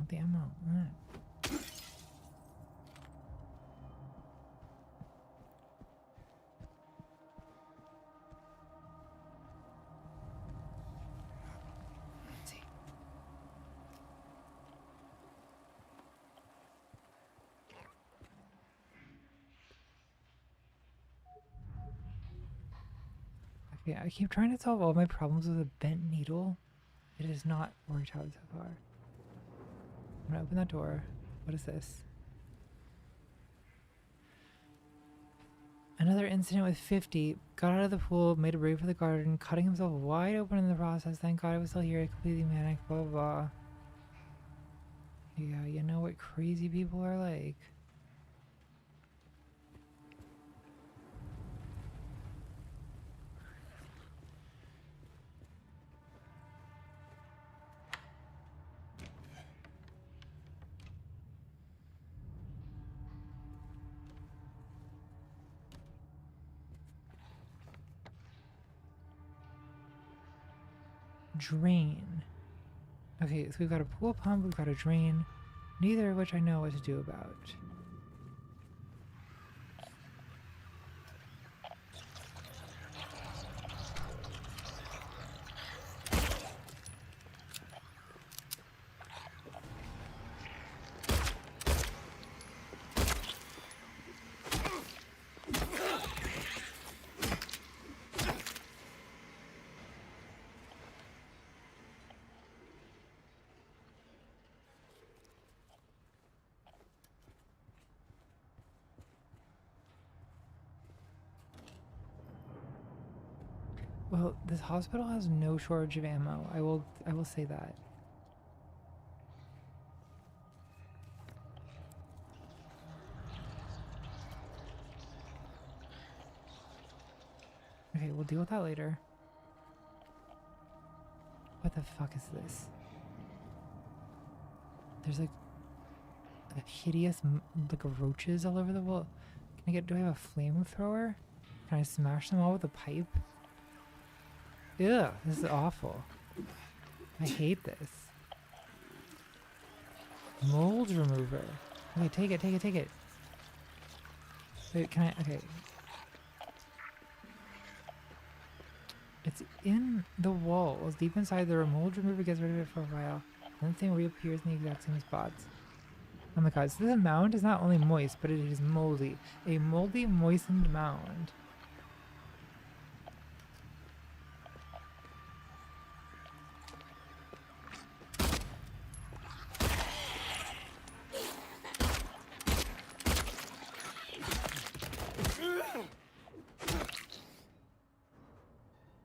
The ammo. Let's see. Okay, I keep trying to solve all my problems with a bent needle. It has not worked out so far. I'm gonna open that door. What is this? Another incident with 50. Got out of the pool, made a break for the garden, cutting himself wide open in the process. Thank God I was still here, completely manic, blah blah blah. Yeah, you know what crazy people are like. Drain. Okay, so we've got a pool pump, we've got a drain, neither of which I know what to do about. Well, this hospital has no shortage of ammo. I will say that. Okay, we'll deal with that later. What the fuck is this? There's like hideous like roaches all over the wall. Do I have a flamethrower? Can I smash them all with a pipe? Ew, this is awful. I hate this. Mold remover. Okay, take it, take it, take it. Wait, can I? Okay. It's in the walls, deep inside the mold remover gets rid of it for a while. Then the thing reappears in the exact same spots. Oh my god, so this mound is not only moist, but it is moldy. A moldy, moistened mound.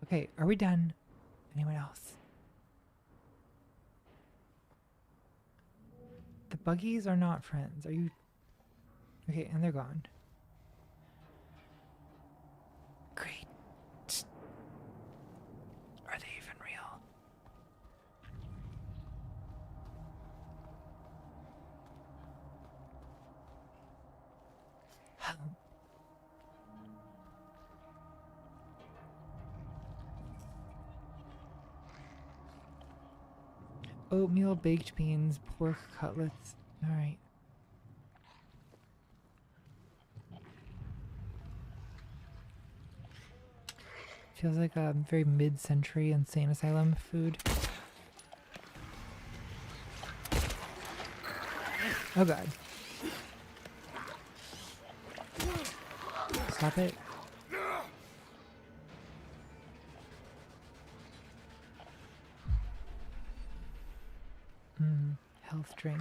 Okay, are we done? Anyone else? The buggies are not friends. Are you... Okay, and they're gone. Great. Are they even real? Oatmeal, baked beans, pork cutlets. Alright. Feels like a very mid-century insane asylum food. Oh god. Stop it. Health drink.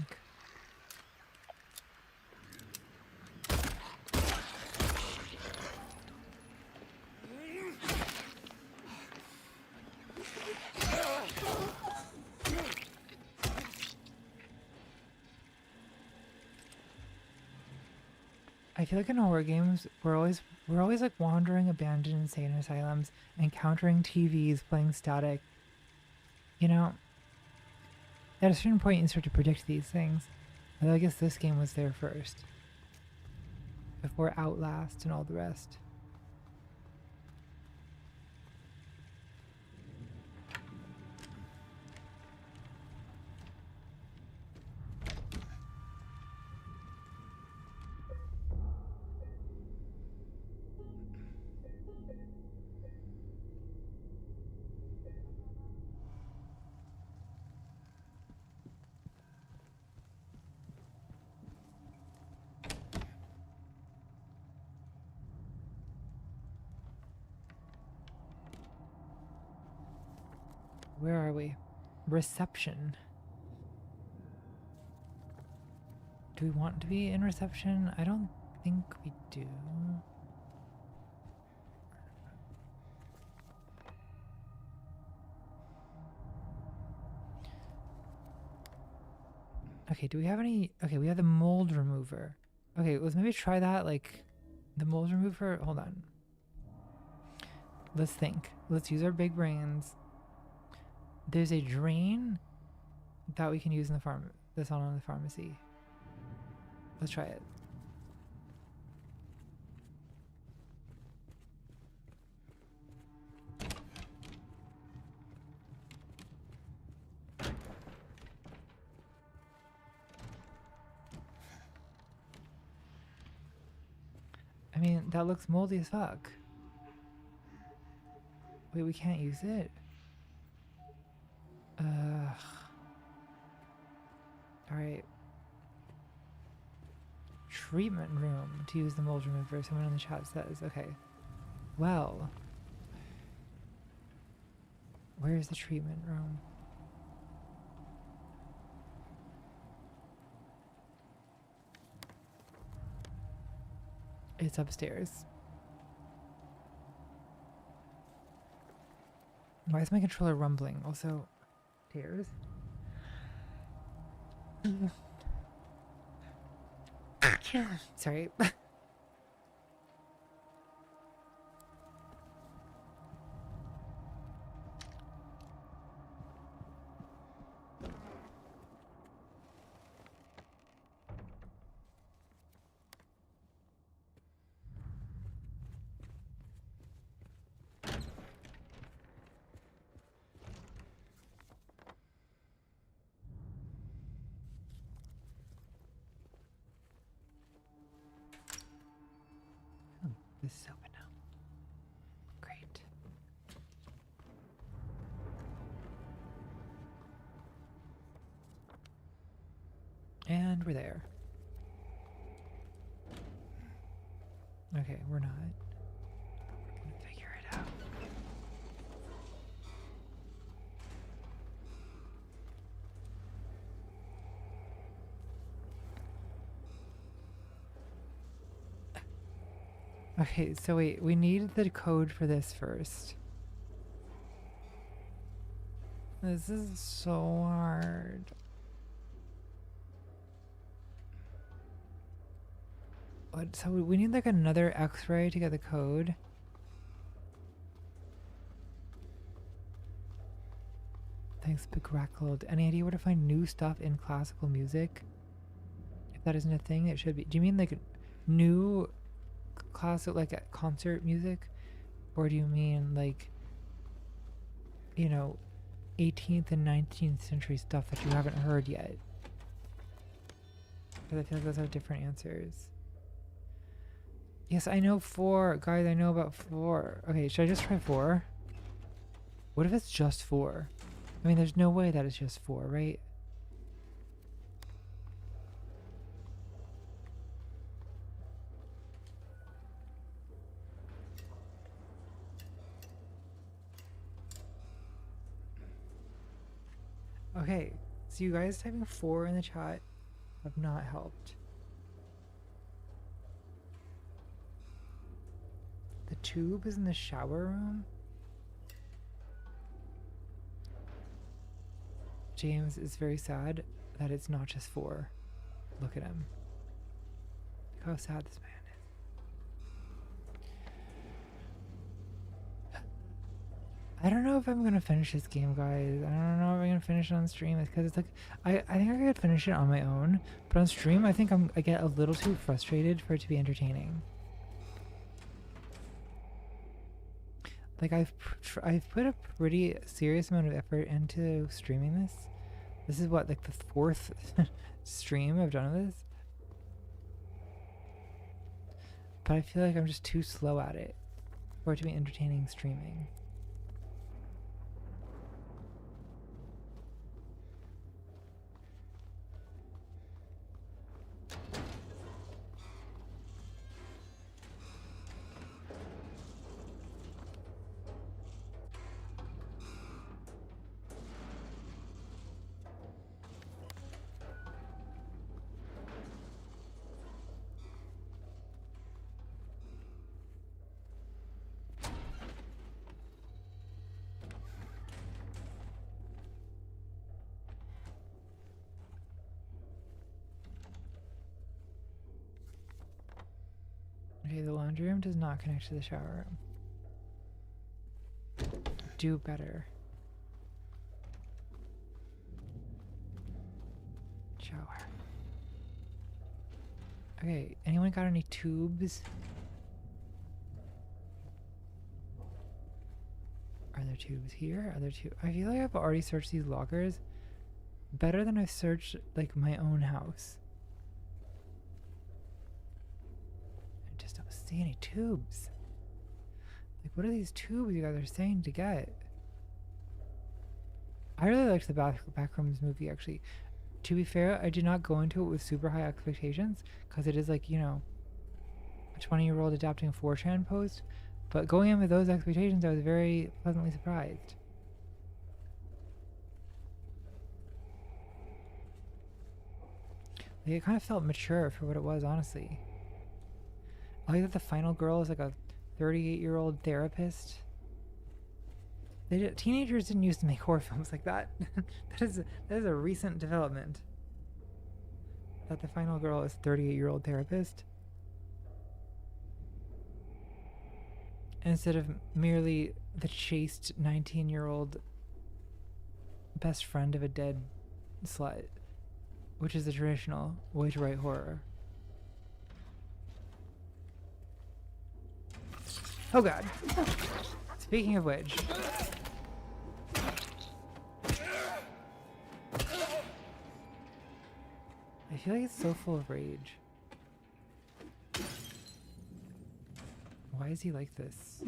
I feel like in horror games, we're always like wandering abandoned insane asylums, encountering TVs playing static. You know, at a certain point you start to predict these things. Although I guess this game was there first. Before Outlast and all the rest. Where are we? Reception. Do we want to be in reception? I don't think we do. Okay, do we have any... Okay, we have the mold remover. Okay, let's maybe try that, like... The mold remover... Hold on. Let's think. Let's use our big brains. There's a drain that we can use in the farm. That's on the pharmacy. Let's try it. I mean, that looks moldy as fuck. Wait, we can't use it? Alright. Treatment room to use the mold remover. Someone in the chat says. Okay. Well. Where's the treatment room? It's upstairs. Why is my controller rumbling? Also, tears. Sorry. This is open now. Great. And we're there. Okay, we're not. We're gonna figure it out. Okay, so wait, we need the code for this first. This is so hard. What? So we need like another X-ray to get the code. Thanks, Begrackled. Any idea where to find new stuff in classical music? If that isn't a thing, it should be. Do you mean like new classic, like concert music? Or do you mean like, you know, 18th and 19th century stuff that you haven't heard yet? Because I feel like those are different answers. Yes, I know 4. Guys, I know about 4. Okay, should I just try 4? What if it's just 4? I mean, there's no way that it's just 4, right? Okay, so you guys typing 4 in the chat have not helped. The tube is in the shower room? James is very sad that it's not just 4. Look at him. Look how sad this man is. I don't know if I'm gonna finish this game, guys. I don't know if I'm gonna finish it on stream. It's because it's like I think I could finish it on my own, but on stream I think I get a little too frustrated for it to be entertaining. Like I've put a pretty serious amount of effort into streaming this. This is what, like the 4th stream I've done of this. But I feel like I'm just too slow at it for it to be entertaining streaming. Okay, the laundry room does not connect to the shower room. Do better. Shower. Okay, anyone got any tubes? Are there tubes here? Are there tubes? I feel like I've already searched these lockers better than I've searched like my own house. I just don't see any tubes. Like, what are these tubes you guys are saying to get? I really liked the Backrooms movie, actually. To be fair, I did not go into it with super high expectations, because it is like, you know, a 20-year-old adapting a 4chan post. But going in with those expectations, I was very pleasantly surprised. Like, it kind of felt mature for what it was, honestly. I like that the final girl is like a 38-year-old therapist. Teenagers didn't used to make horror films like that. that is a recent development. That the final girl is a 38-year-old therapist. Instead of merely the chaste 19-year-old best friend of a dead slut, which is the traditional way to write horror. Oh god. Speaking of which, I feel like it's so full of rage. Why is he like this?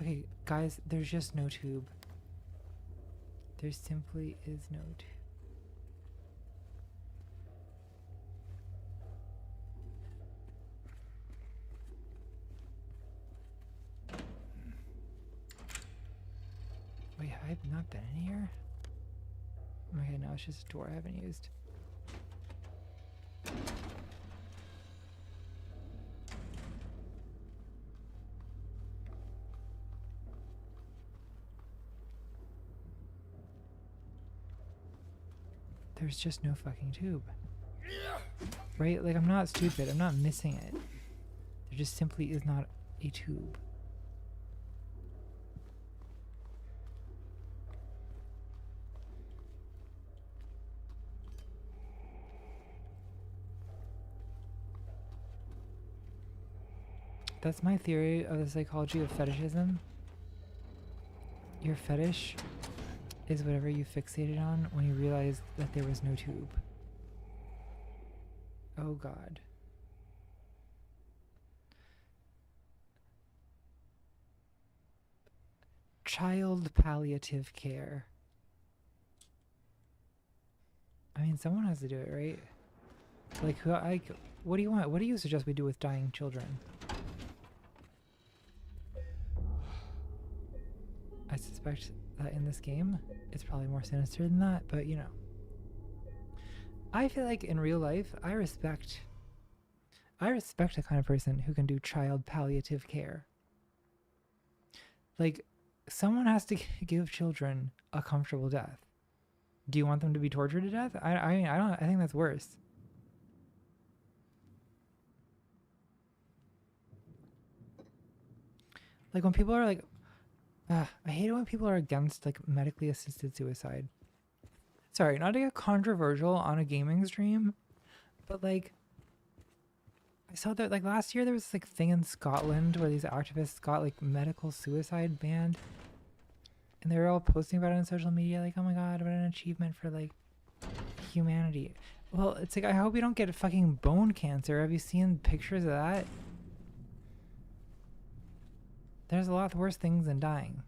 Okay, guys, there's just no tube. There simply is no tube. Wait, have I not been in here? Okay, now it's just a door I haven't used. There's just no fucking tube. Right? Like, I'm not stupid. I'm not missing it. There just simply is not a tube. That's my theory of the psychology of fetishism. Your fetish is whatever you fixated on when you realized that there was no tube. Oh god. Child palliative care. I mean, someone has to do it, right? Like, what do you want? What do you suggest we do with dying children? I suspect that in this game, it's probably more sinister than that, but you know. I feel like in real life, I respect the kind of person who can do child palliative care. Like, someone has to give children a comfortable death. Do you want them to be tortured to death? I think that's worse. Like when people are like, I hate it when people are against like medically assisted suicide. Sorry, not to get controversial on a gaming stream, but like, I saw that like last year there was this like thing in Scotland where these activists got like medical suicide banned, and they were all posting about it on social media like, oh my god, what an achievement for like humanity. Well, it's like, I hope you don't get fucking bone cancer. Have you seen pictures of that? There's a lot worse things than dying.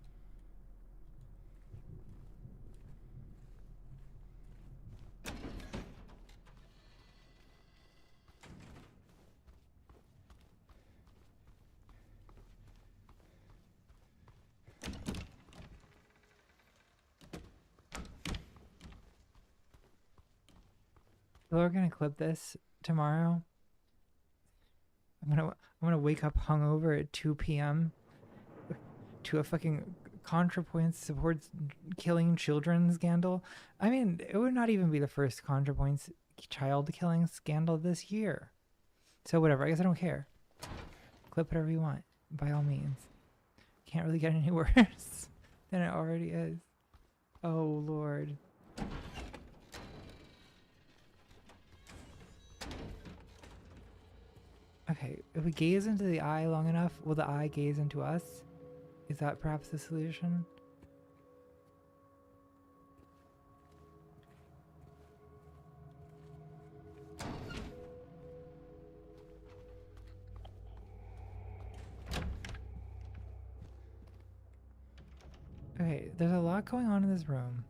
We're gonna clip this tomorrow. I'm gonna wake up hungover at 2 p.m. to a fucking ContraPoints supports killing children scandal. I mean, it would not even be the first ContraPoints child killing scandal this year. So whatever, I guess I don't care. Clip whatever you want, by all means. Can't really get any worse than it already is. Oh Lord. Okay, if we gaze into the eye long enough, will the eye gaze into us? Is that perhaps the solution? Okay, there's a lot going on in this room.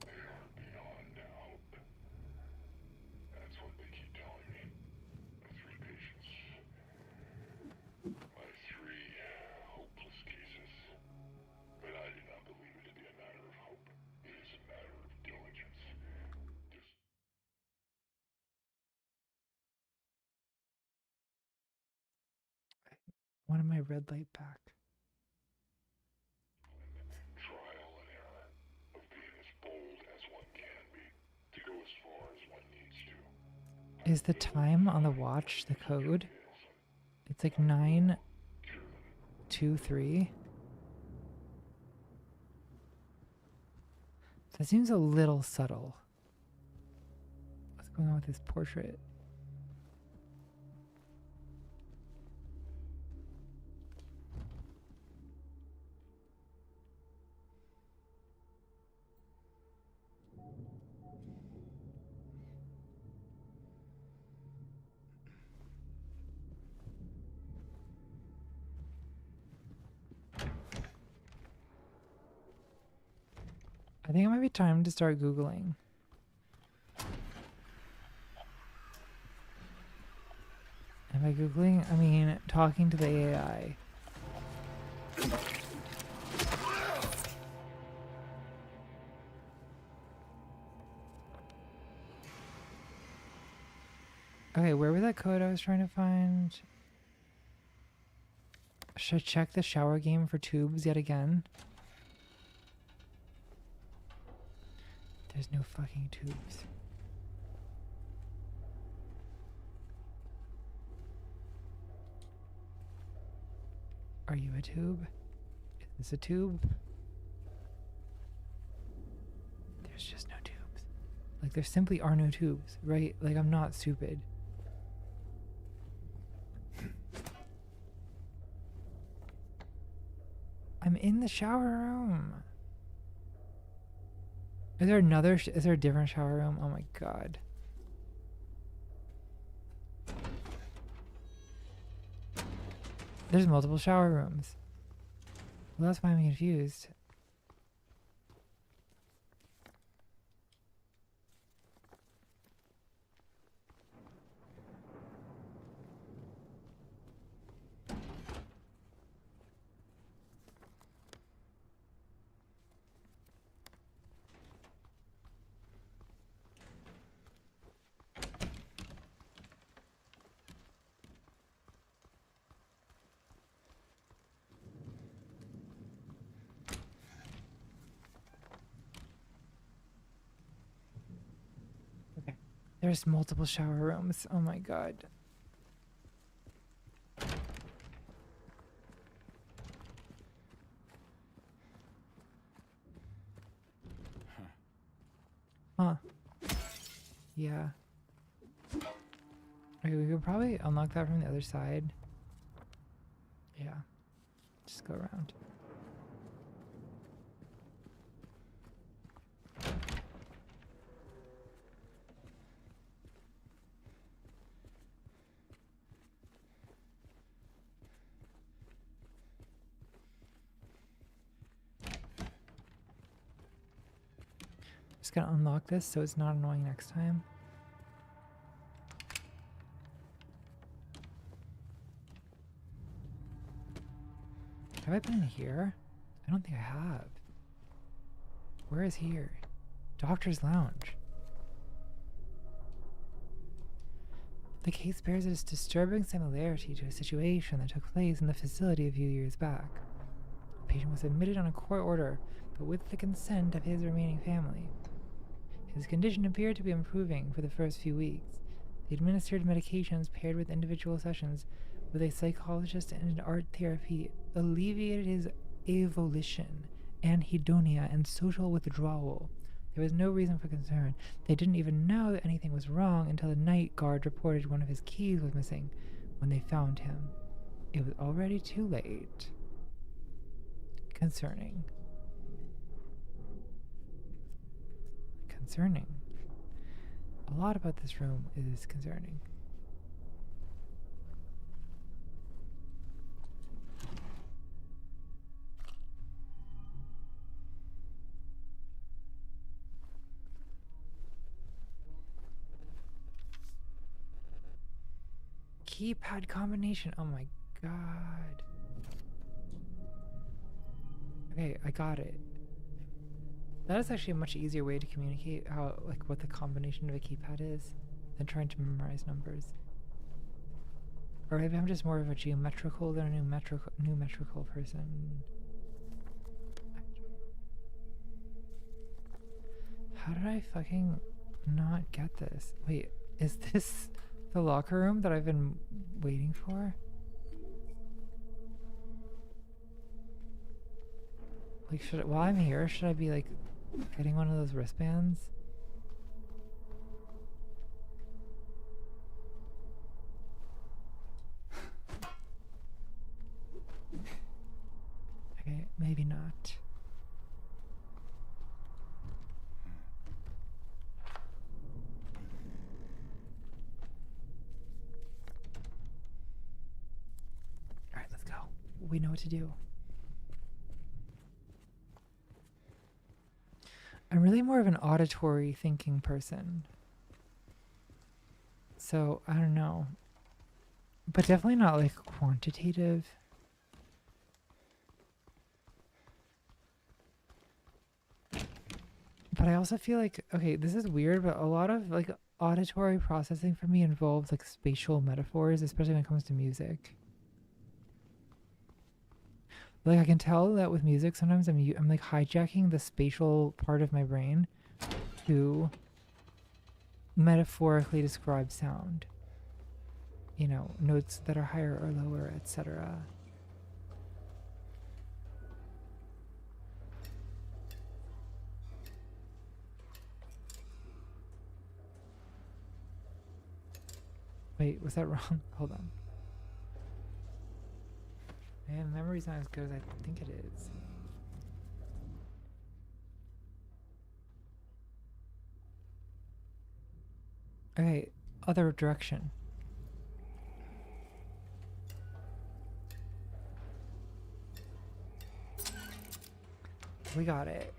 Beyond hope. That's what they keep telling me. My three patients. My three hopeless cases. But I do not believe it to be a matter of hope. It is a matter of diligence. wanted my red light back. Trial and error of being as bold as one can be, to go as far as one needs to. Is the time on the watch the code? It's like 9:23. That seems a little subtle. What's going on with this portrait? I think it might be time to start Googling. And by Googling, I mean talking to the AI. Okay, where was that code I was trying to find? Should I check the shower game for tubes yet again? There's no fucking tubes. Are you a tube? Is this a tube? There's just no tubes. Like, there simply are no tubes, right? Like, I'm not stupid. I'm in the shower room. Is there another? Is there a different shower room? Oh my god. There's multiple shower rooms. Well, that's why I'm confused. There's multiple shower rooms. Oh my god. Huh. Yeah. Okay, we could probably unlock that from the other side. Yeah. Just go around. Just gonna unlock this so it's not annoying next time. Have I been in here? I don't think I have. Where is here? Doctor's Lounge. The case bears a disturbing similarity to a situation that took place in the facility a few years back. The patient was admitted on a court order, but with the consent of his remaining family. His condition appeared to be improving for the first few weeks. The administered medications paired with individual sessions with a psychologist and art therapy alleviated his avolition, anhedonia, and social withdrawal. There was no reason for concern. They didn't even know that anything was wrong until the night guard reported one of his keys was missing. When they found him, it was already too late. Concerning. Concerning. A lot about this room is concerning. Keypad combination. Oh my god. Okay, I got it. That is actually a much easier way to communicate how, like, what the combination of a keypad is than trying to memorize numbers. Or maybe I'm just more of a geometrical than a numerical person. How did I fucking not get this? Wait, is this the locker room that I've been waiting for? Like, while I'm here, should I be like getting one of those wristbands? Okay, maybe not. Alright, let's go. We know what to do. I'm really more of an auditory thinking person. So, I don't know. But definitely not like quantitative. But I also feel like, okay, this is weird, but a lot of like auditory processing for me involves like spatial metaphors, especially when it comes to music. Like I can tell that with music, sometimes I'm like hijacking the spatial part of my brain to metaphorically describe sound. You know, notes that are higher or lower, etc. Wait, was that wrong? Hold on. Man, memory's not as good as I think it is. Okay, other direction. We got it.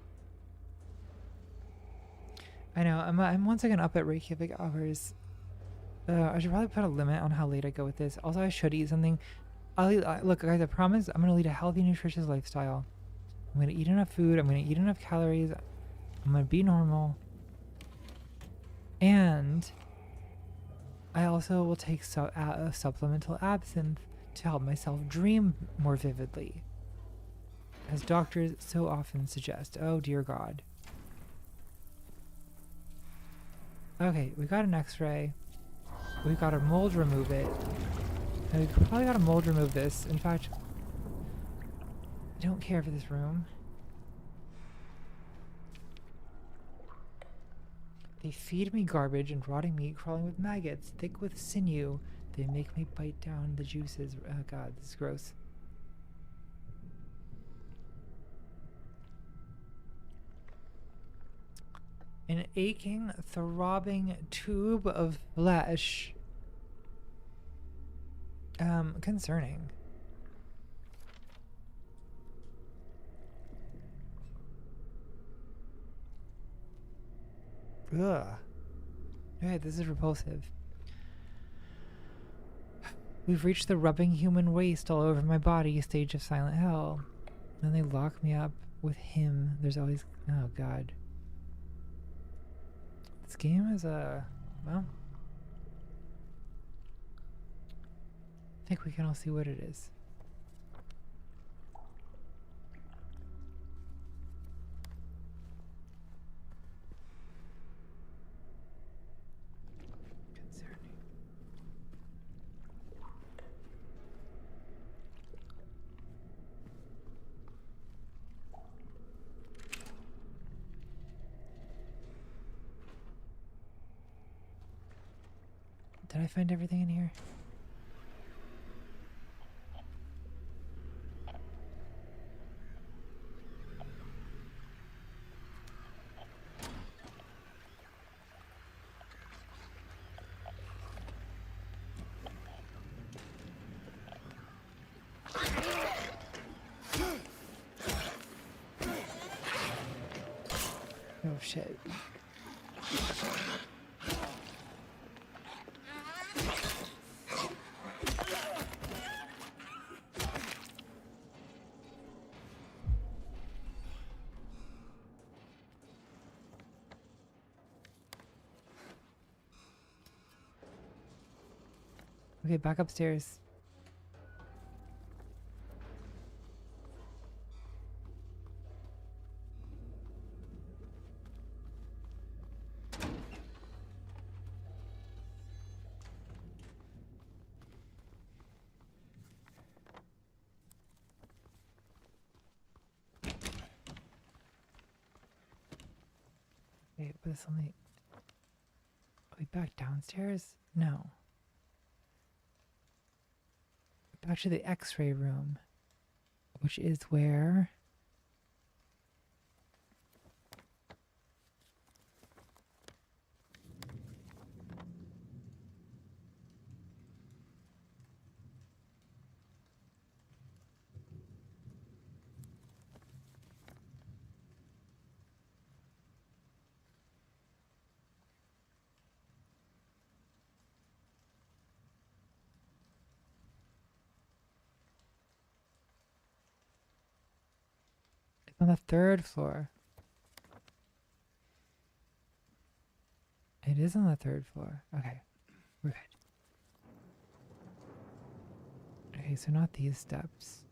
I know, I'm once again up at Reykjavik hours. I should probably put a limit on how late I go with this. Also, I should eat something. Look, guys, I promise I'm going to lead a healthy, nutritious lifestyle. I'm going to eat enough food. I'm going to eat enough calories. I'm going to be normal. And I also will take a supplemental absinthe to help myself dream more vividly. As doctors so often suggest. Oh, dear God. Okay, we got an x-ray. We've got to mold remove it. And we probably got to mold remove this. In fact, I don't care for this room. They feed me garbage and rotting meat crawling with maggots, thick with sinew. They make me bite down the juices. Oh God, this is gross. An aching, throbbing tube of flesh. Concerning. Ugh. Okay, this is repulsive. We've reached the rubbing human waste all over my body stage of Silent Hell. Then they lock me up with him. There's always... Oh, God. This game is, well... I think we can all see what it is. Concerning. Did I find everything in here? Oh shit. Okay, back upstairs. Okay, but it's only... Are we back downstairs? No. Back to the X-ray room, which is where... It's on the 3rd floor. It is on the 3rd floor. Okay, we're good. Okay, so not these steps.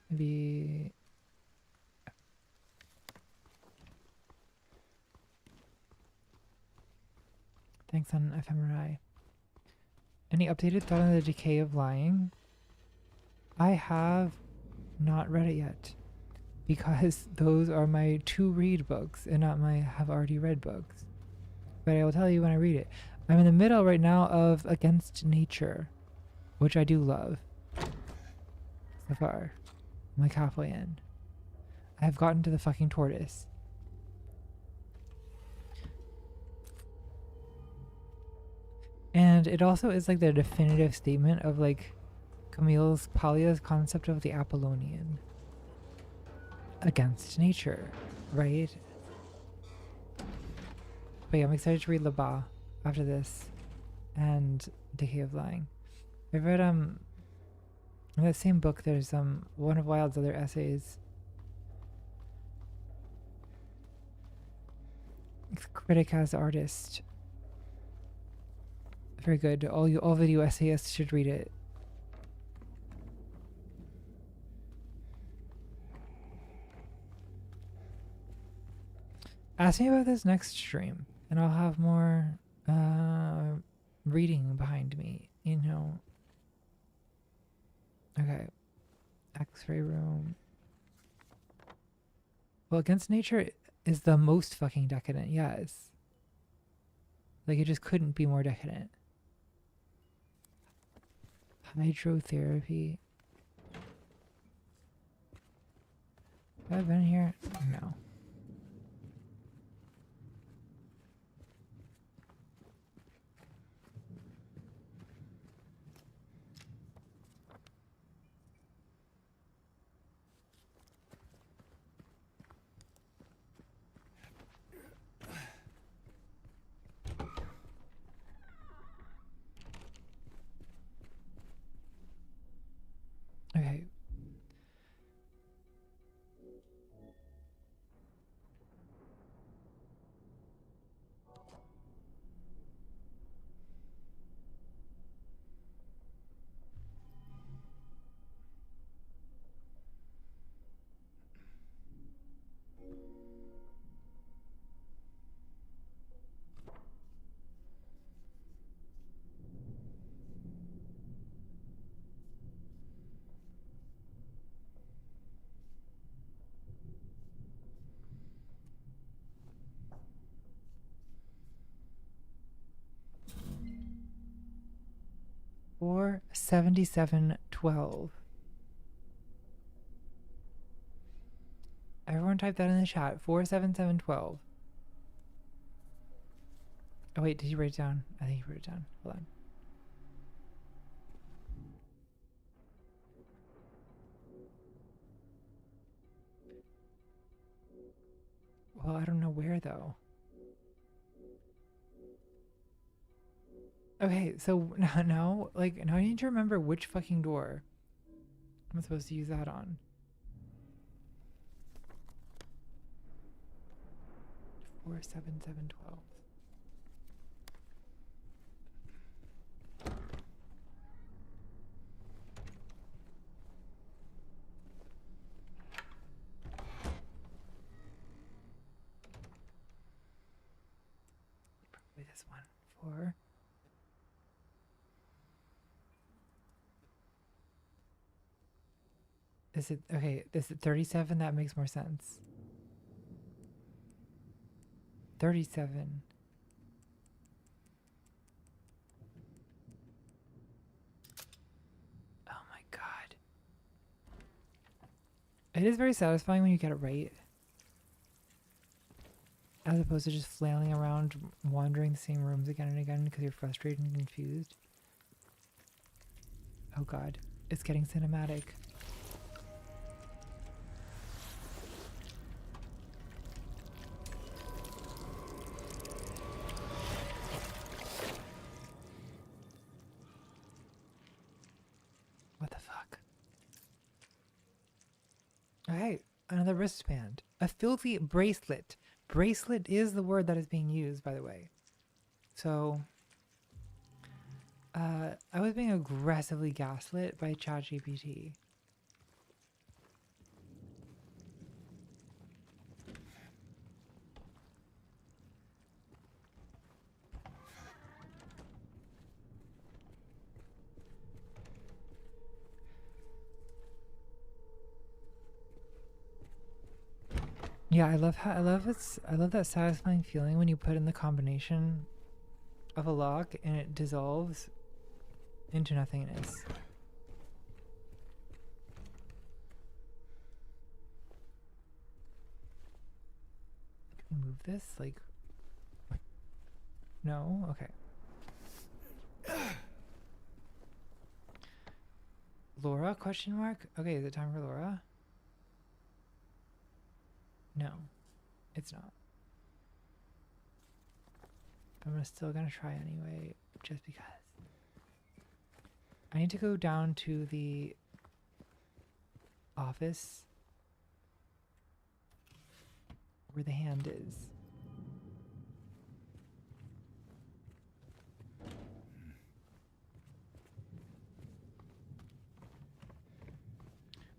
Maybe... Thanks on fMRI. Any updated thought on the decay of lying? I have not read it yet because those are my to read books and not my have already read books. But I will tell you when I read it. I'm in the middle right now of Against Nature, which I do love. So far. I'm like halfway in. I have gotten to the fucking tortoise. And it also is like the definitive statement of like Camille's Palia's concept of the Apollonian. Against nature, right? But yeah, I'm excited to read Le Bas after this and Decay of Lying. I've read in that same book there's one of Wilde's other essays. Critic as Artist. Very good. All video essayists should read it. Ask me about this next stream, and I'll have more reading behind me, you know. Okay. X-ray room. Well, Against Nature is the most fucking decadent, yes. Like, it just couldn't be more decadent. Hydrotherapy. Have I been here? No. Okay. Or 7712. Everyone type that in the chat. 47712. Oh wait, did you write it down? I think you wrote it down. Hold on. Well, I don't know where though. Okay, so now I need to remember which fucking door I'm supposed to use that on. 47712. Probably this one. 4. Is it okay? Is it 37? That makes more sense. 37. Oh my god. It is very satisfying when you get it right. As opposed to just flailing around, wandering the same rooms again and again because you're frustrated and confused. Oh god. It's getting cinematic. What the fuck? Okay, another wristband. A filthy bracelet. Bracelet is the word that is being used, by the way. So, I was being aggressively gaslit by ChatGPT. Yeah, I love that satisfying feeling when you put in the combination of a lock and it dissolves into nothingness. Can we move this? Like, no? Okay. Laura? Question mark? Okay, is it time for Laura? No, it's not. But I'm still gonna try anyway, just because. I need to go down to the office where the hand is.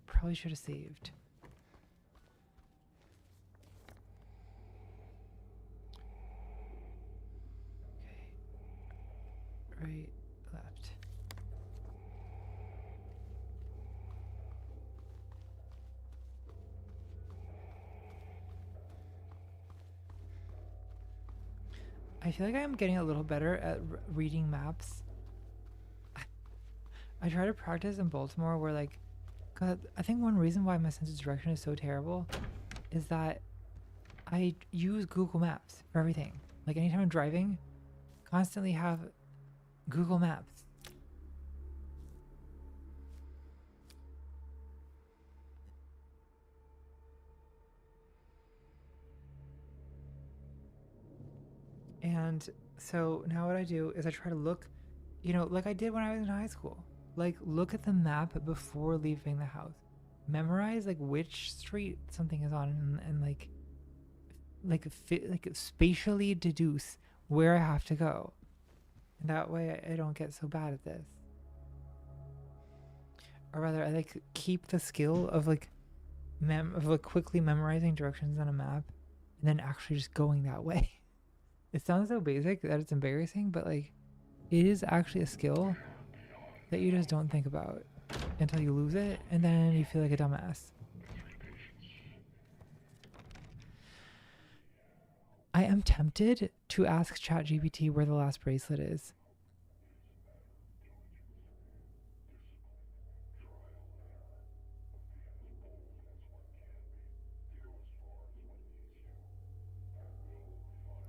Probably should have saved. Right, left. I feel like I'm getting a little better at reading maps. I try to practice in Baltimore where like, 'cause I think one reason why my sense of direction is so terrible is that I use Google Maps for everything. Like anytime I'm driving, constantly have Google Maps. And so now what I do is I try to look, you know, like I did when I was in high school. Like look at the map before leaving the house. Memorize like which street something is on and like spatially deduce where I have to go. And that way I don't get so bad at this. Or rather I like keep the skill of like quickly memorizing directions on a map and then actually just going that way. It sounds so basic that it's embarrassing, but like it is actually a skill that you just don't think about until you lose it and then you feel like a dumbass. I am tempted to ask ChatGPT where the last bracelet is.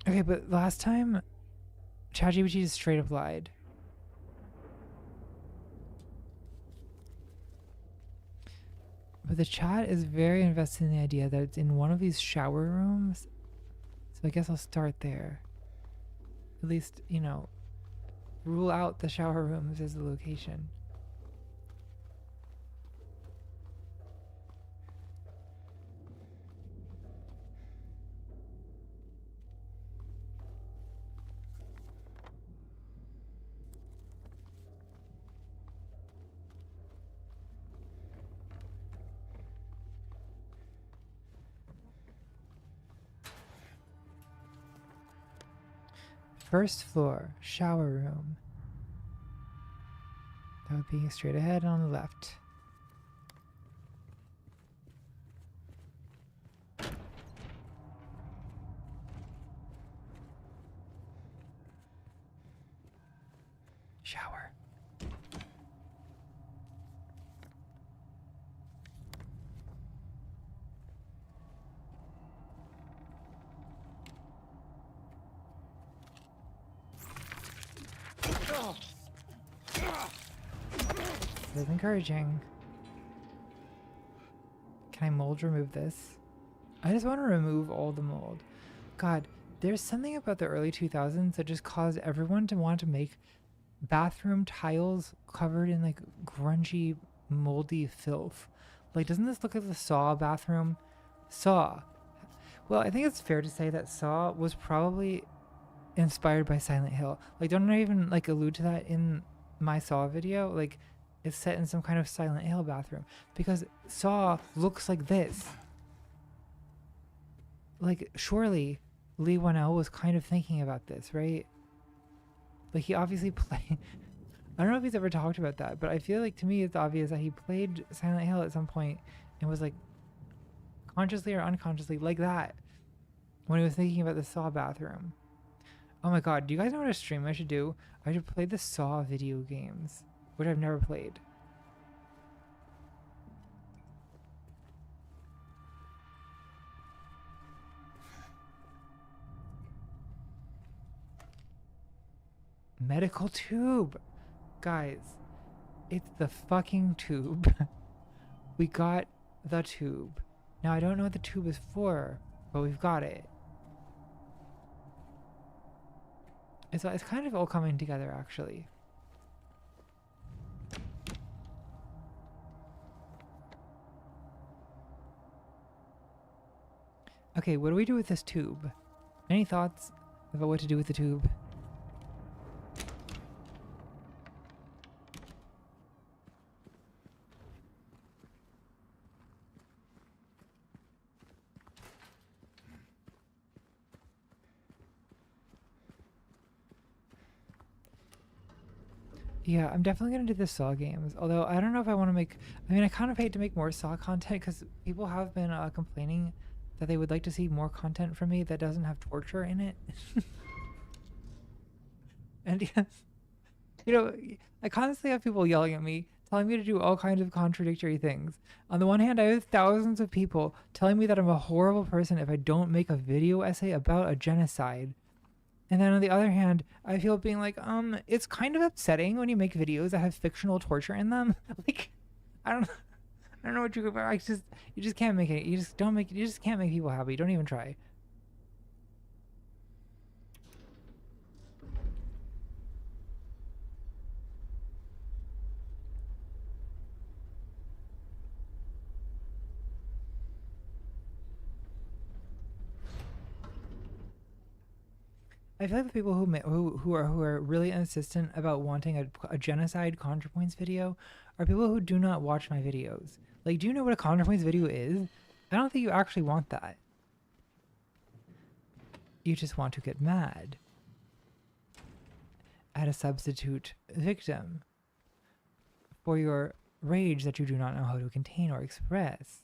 Okay, but last time ChatGPT just straight up lied. But the chat is very invested in the idea that it's in one of these shower rooms. So I guess I'll start there. At least, you know, rule out the shower rooms as the location. First floor, shower room. That would be straight ahead on the left. Shower. That's encouraging. Can I mold remove this? I just want to remove all the mold. God, there's something about the early 2000s that just caused everyone to want to make bathroom tiles covered in like grungy, moldy filth. Like, doesn't this look like the Saw bathroom? Saw. Well, I think it's fair to say that Saw was probably inspired by Silent Hill. Like, don't I even like allude to that in my Saw video? Like, it's set in some kind of Silent Hill bathroom because Saw looks like this. Like, surely Lee Wanell was kind of thinking about this, right? Like, he obviously played. I don't know if he's ever talked about that, but I feel like to me it's obvious that he played Silent Hill at some point and was like consciously or unconsciously like that when he was thinking about the Saw bathroom. Oh my god, do you guys know what a stream I should do? I should play the Saw video games, which I've never played. Medical tube. Guys, it's the fucking tube. We got the tube. Now I don't know what the tube is for, but we've got it. It's kind of all coming together, actually. Okay, what do we do with this tube? Any thoughts about what to do with the tube? Yeah, I'm definitely gonna do the Saw games. Although I don't know if I want to make. I mean, I kind of hate to make more Saw content because people have been complaining that they would like to see more content from me that doesn't have torture in it. And yes, you know, I constantly have people yelling at me, telling me to do all kinds of contradictory things. On the one hand, I have thousands of people telling me that I'm a horrible person if I don't make a video essay about a genocide. And then on the other hand, I feel being like, it's kind of upsetting when you make videos that have fictional torture in them. Like, I don't know what you just can't make it. You just can't make people happy. Don't even try. I feel like the people who are really insistent about wanting a genocide ContraPoints video are people who do not watch my videos. Like, do you know what a ContraPoints video is? I don't think you actually want that. You just want to get mad at a substitute victim for your rage that you do not know how to contain or express.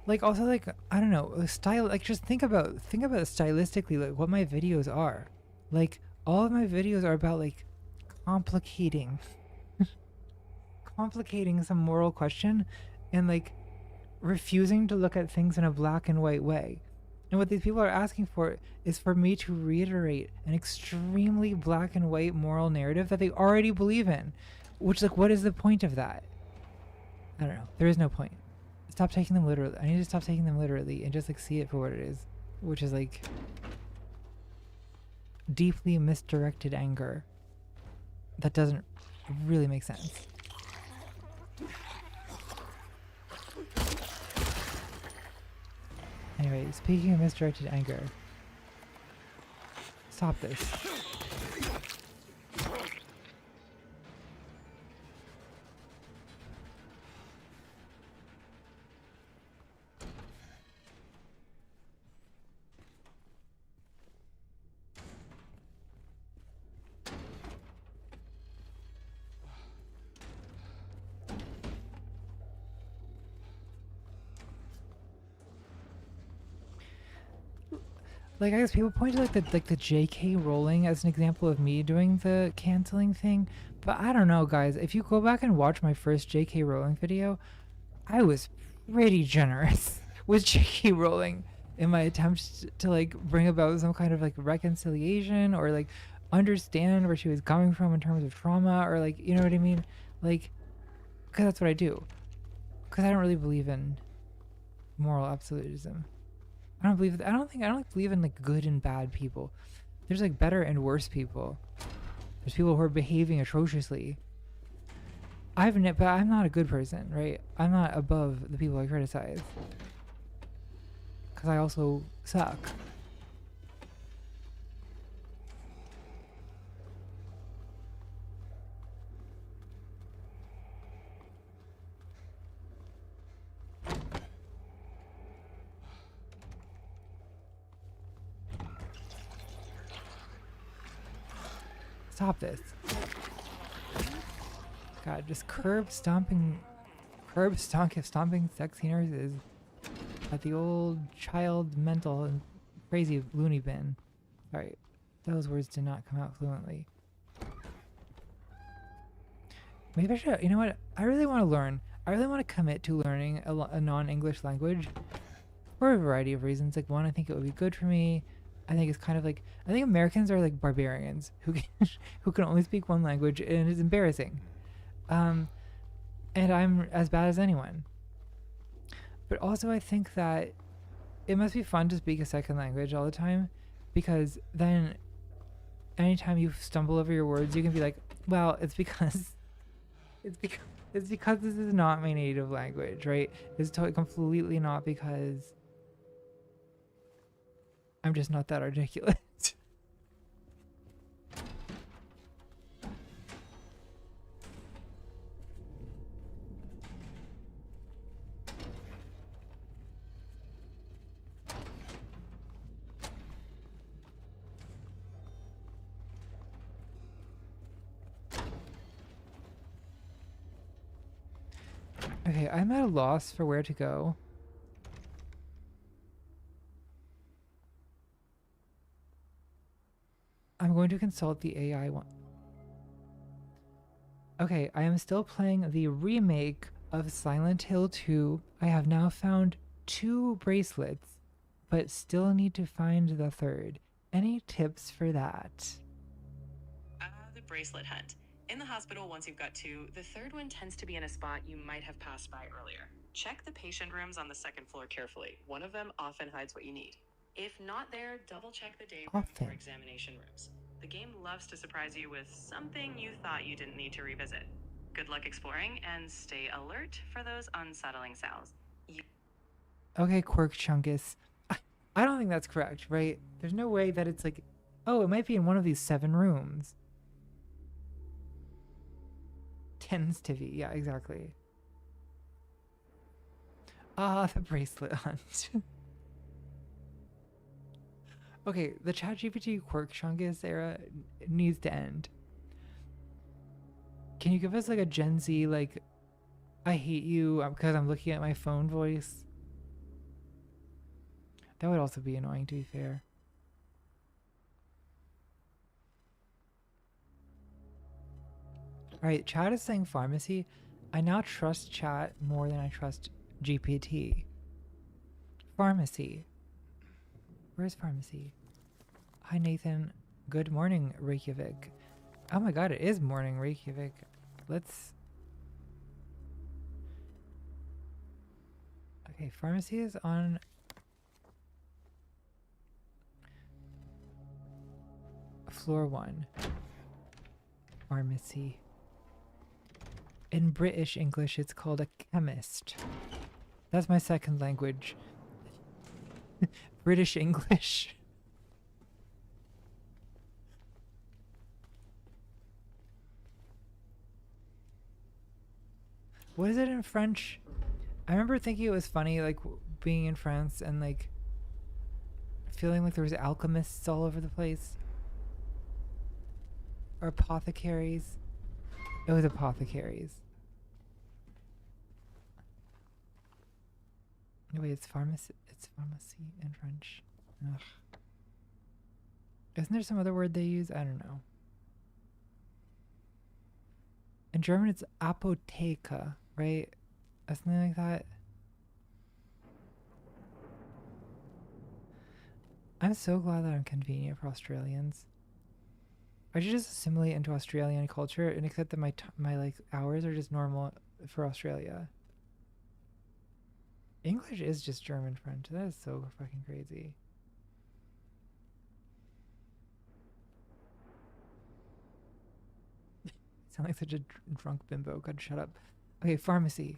Like, also, like, I don't know, style, like, just think about stylistically, like, what my videos are. Like, all of my videos are about, like, complicating some moral question and, like, refusing to look at things in a black and white way. And what these people are asking for is for me to reiterate an extremely black and white moral narrative that they already believe in. Which, like, what is the point of that? I don't know. There is no point. Stop taking them literally. I need to stop taking them literally and just like see it for what it is, which is like deeply misdirected anger that doesn't really make sense. Anyway, speaking of misdirected anger, stop this. Like, I guess people point to like the J.K. Rowling as an example of me doing the canceling thing, but I don't know, guys. If you go back and watch my first J.K. Rowling video, I was pretty generous with J.K. Rowling in my attempts to like bring about some kind of like reconciliation or like understand where she was coming from in terms of trauma, or like, you know what I mean? Like, because that's what I do. Because I don't really believe in moral absolutism. I don't believe in like good and bad people. There's like better and worse people. There's people who are behaving atrociously. But I'm not a good person, right? I'm not above the people I criticize. Because I also suck. Stop this. God, just stomping sexy nurses at the old child mental and crazy loony bin. Alright, those words did not come out fluently. Maybe I should, you know what? I really want to learn. I really want to commit to learning a non-English language for a variety of reasons. Like, one, I think it would be good for me. I think it's kind of like, I think Americans are like barbarians who can only speak one language, and it's embarrassing. And I'm as bad as anyone. But also I think that it must be fun to speak a second language all the time, because then anytime you stumble over your words, you can be like, well, it's because this is not my native language, right? It's totally completely not because I'm just not that articulate. Okay, I'm at a loss for where to go. I'm going to consult the AI one. Okay, I am still playing the remake of Silent Hill 2. I have now found 2 bracelets, but still need to find the third. Any tips for that? The bracelet hunt. In the hospital, once you've got 2, the third one tends to be in a spot you might have passed by earlier. Check the patient rooms on the 2nd floor carefully. One of them often hides what you need. If not there, double check the day room or examination rooms. The game loves to surprise you with something you thought you didn't need to revisit. Good luck exploring, and stay alert for those unsettling sounds. Okay, Quirk Chungus. I don't think that's correct, right? There's no way that it's like, oh, it might be in one of these 7 rooms. Tends to be, yeah, exactly. Ah, the bracelet hunt. Okay, the ChatGPT Quirk Chungus era needs to end. Can you give us like a Gen Z, like, I hate you because I'm looking at my phone voice? That would also be annoying, to be fair. Alright, chat is saying pharmacy. I now trust chat more than I trust GPT. Pharmacy. Where's pharmacy? Hi, Nathan. Good morning, Reykjavik. Oh my god, it is morning, Reykjavik. Let's... Okay, pharmacy is on... floor 1. Pharmacy. In British English, it's called a chemist. That's my second language. British English. What is it in French? I remember thinking it was funny, like, being in France and, like, feeling like there was alchemists all over the place. Or apothecaries. It was apothecaries. No, wait, it's pharmacy. It's pharmacy in French. Ugh. Isn't there some other word they use? I don't know. In German, it's Apotheke, right? Something like that. I'm so glad that I'm convenient for Australians. I should just assimilate into Australian culture and accept that my like hours are just normal for Australia. English is just German French. That is so fucking crazy. Sound like such a drunk bimbo. God, shut up. Okay, pharmacy.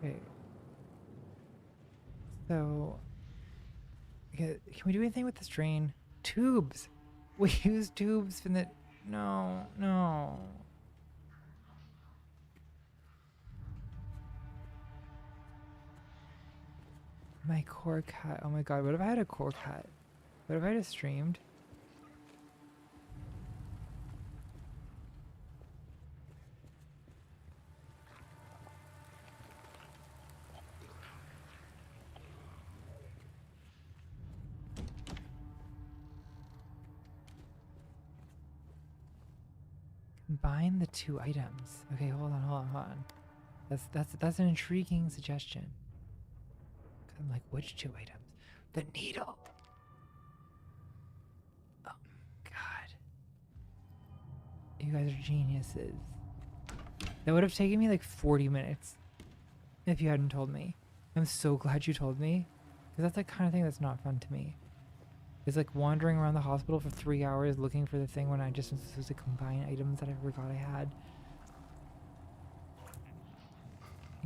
Okay. So, okay, can we do anything with this drain? Tubes. We use tubes from the. No, no. My core cat. Oh my god, what if I had a core cat? What if I just streamed? Combine the two items. Okay, hold on. That's an intriguing suggestion. I'm like, which two items? The needle. Oh god. You guys are geniuses. That would have taken me like 40 minutes if you hadn't told me. I'm so glad you told me. Because that's the kind of thing that's not fun to me. It's like wandering around the hospital for 3 hours looking for the thing when I just was supposed to combine items that I forgot I had.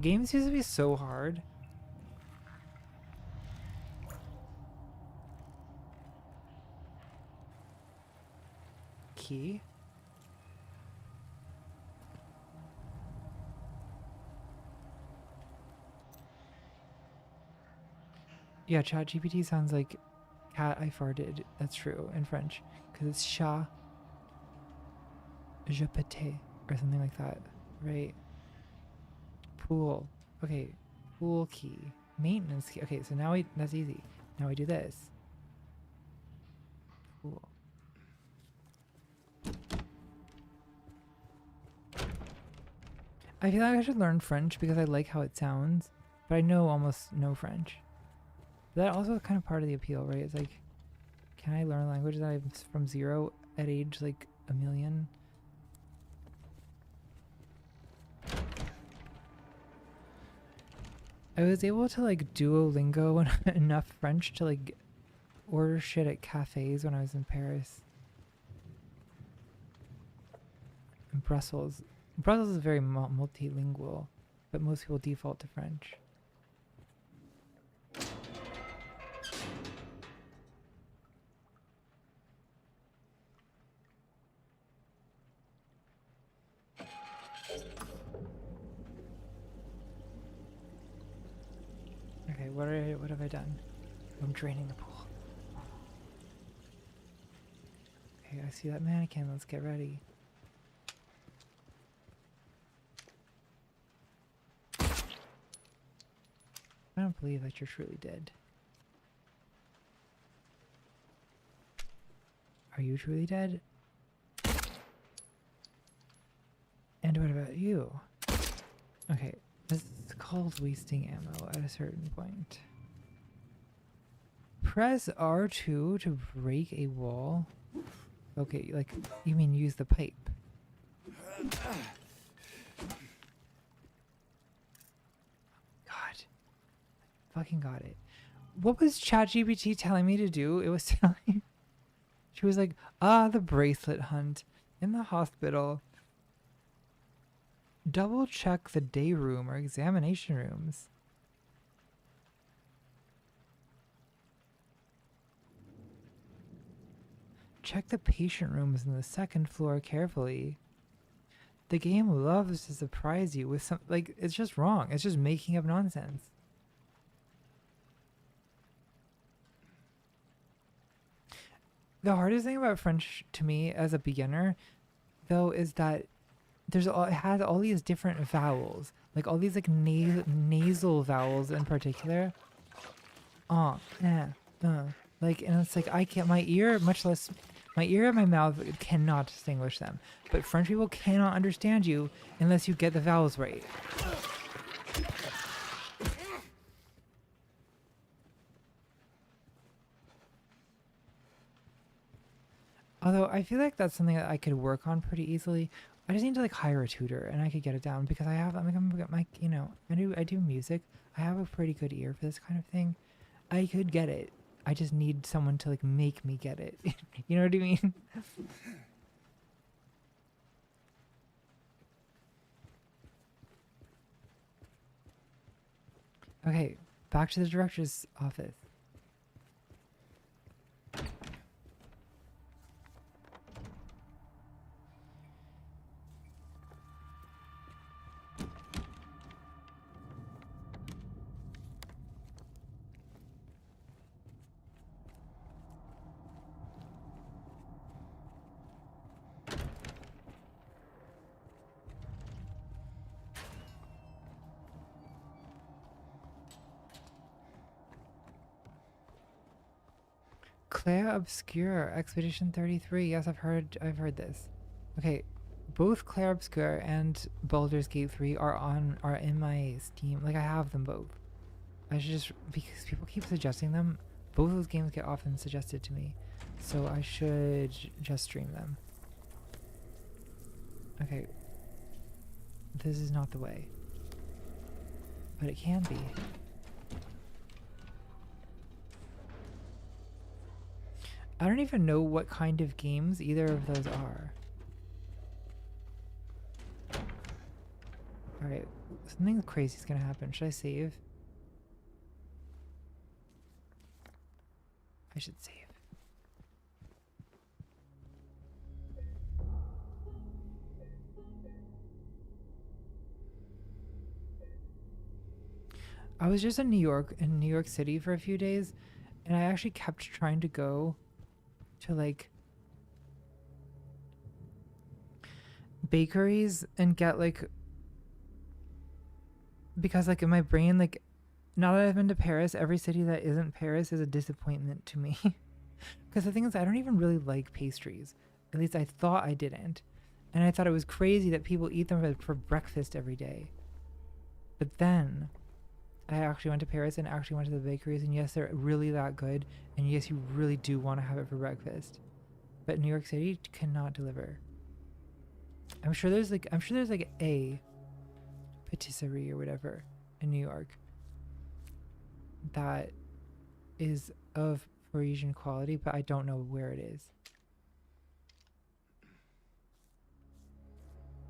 Games used to be so hard. Key? Yeah, ChatGPT sounds like cat I farted. That's true in French. Because it's chat. Je pétais. Or something like that. Right? Pool. Okay. Pool key. Maintenance key. Okay, so now that's easy. Now we do this. Pool. I feel like I should learn French because I like how it sounds. But I know almost no French. That also is kind of part of the appeal, right? It's like, can I learn a language that I'm from 0 at age like 1,000,000? I was able to like Duolingo enough French to like order shit at cafes when I was in Paris. In Brussels. Brussels is very multilingual, but most people default to French. Okay, what have I done? I'm draining the pool. Okay, I see that mannequin. Let's get ready. I don't believe that you're truly dead. Are you truly dead? And what about you? Okay, this is called wasting ammo at a certain point. Press R2 to break a wall. Okay, like, you mean use the pipe. God. Fucking got it. What was ChatGPT telling me to do? It was telling... She was like, the bracelet hunt in the hospital. Double check the day room or examination rooms. Check the patient rooms on the second floor carefully. The game loves to surprise you with some, like, it's just wrong. It's just making up nonsense. The hardest thing about French to me as a beginner, though, is that it has all these different vowels, like all these like nasal vowels in particular. Eh, like, and it's like I can't. My ear, much less my ear and my mouth, cannot distinguish them. But French people cannot understand you unless you get the vowels right. Although I feel like that's something that I could work on pretty easily. I just need to like hire a tutor and I could get it down because I have, I do music. I have a pretty good ear for this kind of thing. I could get it. I just need someone to like make me get it. You know what I mean? Okay, back to the director's office. Claire Obscure, Expedition 33. Yes, I've heard this. Okay, both Claire Obscure and Baldur's Gate 3 are in my Steam. Like I have them both. I should just, because people keep suggesting them. Both those games get often suggested to me, so I should just stream them. Okay, this is not the way, but it can be. I don't even know what kind of games either of those are. Alright, something crazy is gonna happen. Should I save? I should save. I was just in New York City for a few days, and I actually kept trying to go to like bakeries and get like, because like in my brain, like now that I've been to Paris, every city that isn't Paris is a disappointment to me. Because the thing is, I don't even really like pastries. At least I thought I didn't. And I thought it was crazy that people eat them for breakfast every day. But then I actually went to Paris and actually went to the bakeries, and yes, they're really that good, and yes, you really do want to have it for breakfast. But New York City cannot deliver. I'm sure there's like a patisserie or whatever in New York that is of Parisian quality, but I don't know where it is.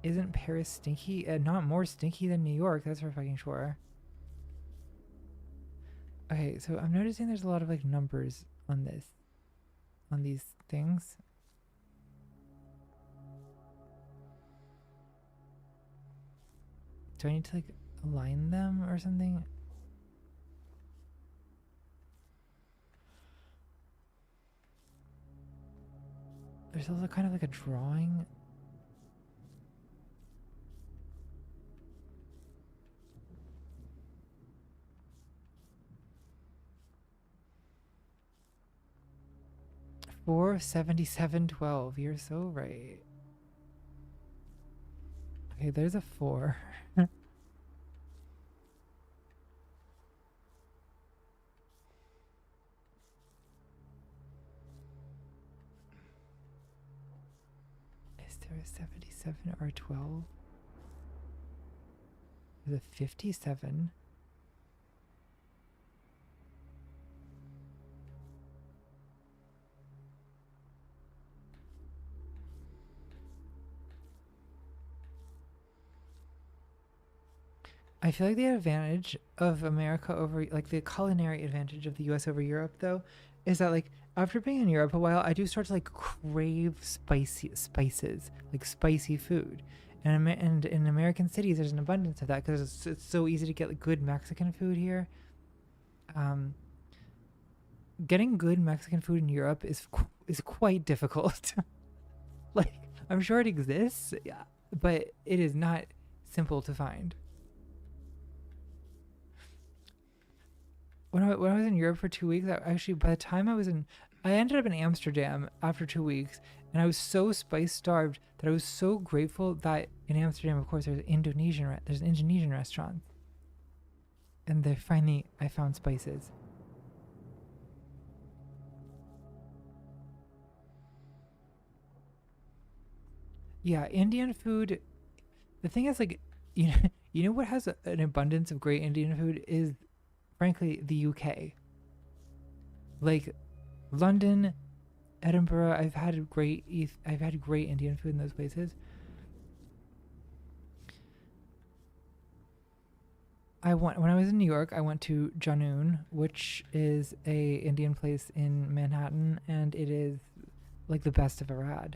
Isn't Paris stinky? Not more stinky than New York, that's for fucking sure. Okay, so I'm noticing there's a lot of like numbers on these things. Do I need to like align them or something? There's also kind of like a drawing. $477.12. You're so right. Okay, there's a 4. Is there a 77 or 12? There's a 57. I feel like the advantage of America over, like the culinary advantage of the US over Europe though, is that like after being in Europe a while, I do start to like crave spices, like spicy food. And in American cities, there's an abundance of that because it's so easy to get like good Mexican food here. getting good Mexican food in Europe is quite difficult. Like, I'm sure it exists, yeah, but it is not simple to find. When I was in Europe for 2 weeks, actually, by the time I ended up in Amsterdam after 2 weeks, and I was so spice starved that I was so grateful that in Amsterdam, of course, there's an Indonesian restaurant, and I found spices. Yeah, Indian food. The thing is, like, you know what has an abundance of great Indian food is, frankly, the UK. Like, London, Edinburgh. I've had great Indian food in those places. When I was in New York, I went to Janoon, which is a Indian place in Manhattan, and it is like the best I've ever had.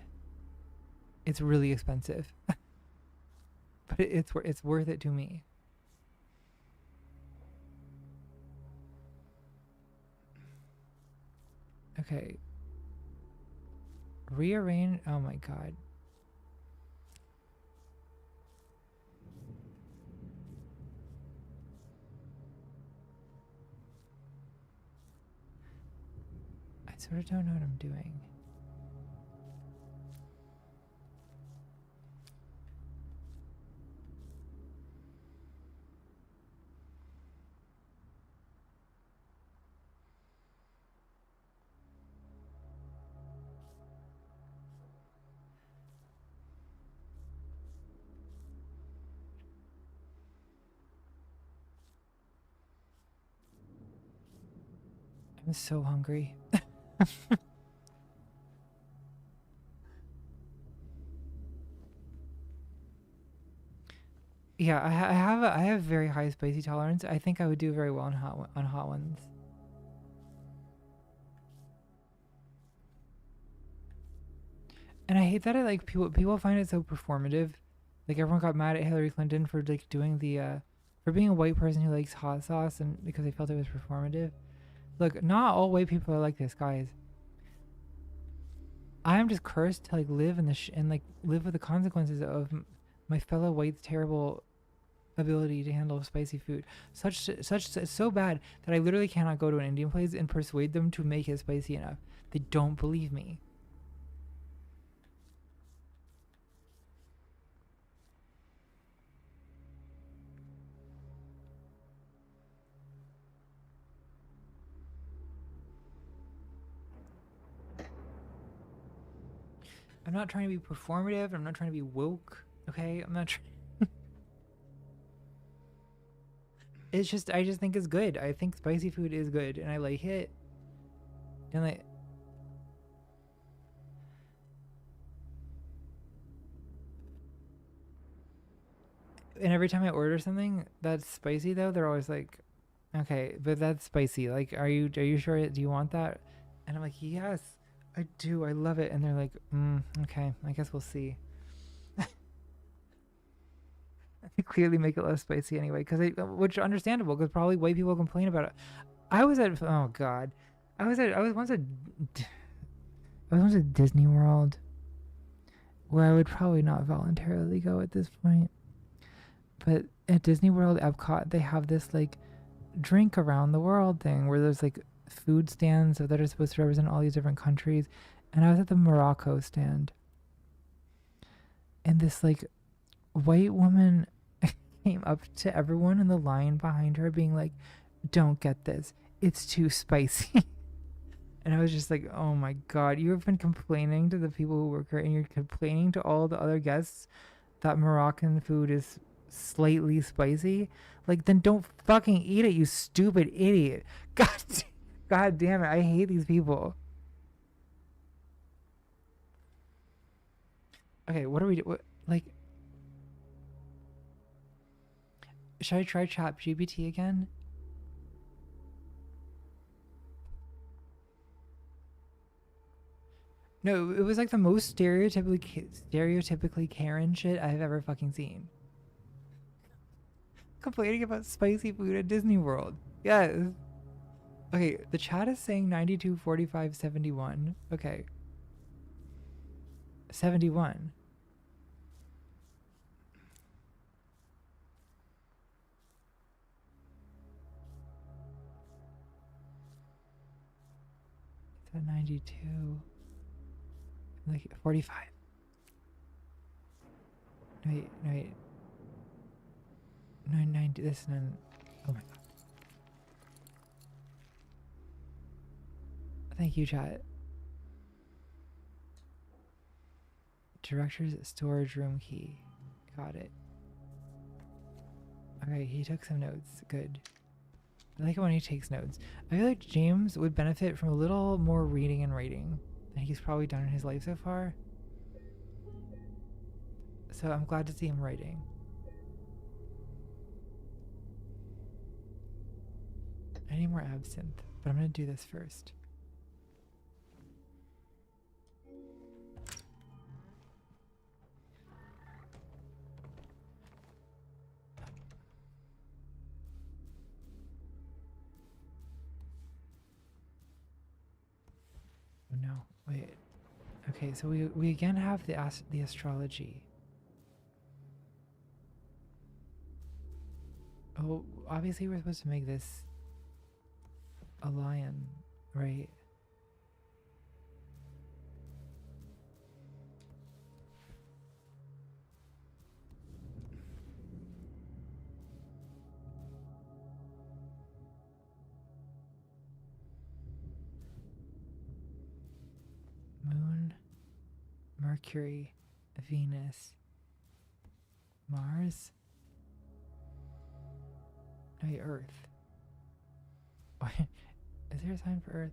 It's really expensive, but it's worth it to me. Okay. Rearrange. Oh my god. I sort of don't know what I'm doing. I'm so hungry. Yeah, I have very high spicy tolerance. I think I would do very well on hot ones. And I hate that people find it so performative. Like, everyone got mad at Hillary Clinton for like doing for being a white person who likes hot sauce, and because they felt it was performative. Look, not all white people are like this, guys. I am just cursed to like live live with the consequences of my fellow whites' terrible ability to handle spicy food. So bad that I literally cannot go to an Indian place and persuade them to make it spicy enough. They don't believe me. I'm not trying to be performative. I'm not trying to be woke. Okay, I'm not trying. It's just, I just think it's good. I think spicy food is good, and I like it. And like, and every time I order something that's spicy, though, they're always like, "Okay, but that's spicy. Like, are you sure? Do you want that?" And I'm like, "Yes, I do. I love it." And they're like, "Okay, I guess we'll see." They clearly make it less spicy anyway, which is understandable, because probably white people complain about it. Oh god, I was once at Disney World, where I would probably not voluntarily go at this point. But at Disney World, Epcot, they have this like drink around the world thing where there's like food stands that are supposed to represent all these different countries. And I was at the Morocco stand, and this like white woman came up to everyone in the line behind her being like, "Don't get this, it's too spicy." And I was just like, oh my god, you have been complaining to the people who work here, and you're complaining to all the other guests that Moroccan food is slightly spicy? Like, then don't fucking eat it, you stupid idiot. God damn it, I hate these people. Okay, what are we doing? Like, should I try ChatGPT again? No, it was like the most stereotypically Karen shit I've ever fucking seen. Complaining about spicy food at Disney World. Yes. Okay, the chat is saying 92, 45, 71. Okay. 71. It's at 92. Like 45. No, wait, no, wait. No, 90. This is none. Oh my god. Thank you, chat. Director's storage room key. Got it. Okay, he took some notes. Good. I like it when he takes notes. I feel like James would benefit from a little more reading and writing than he's probably done in his life so far. So I'm glad to see him writing. I need more absinthe, but I'm gonna do this first. Oh no, wait. Okay, so we again have the astrology. Oh, obviously we're supposed to make this a lion, right? Moon, Mercury, Venus, Mars. No, wait, Earth. Is there a sign for Earth?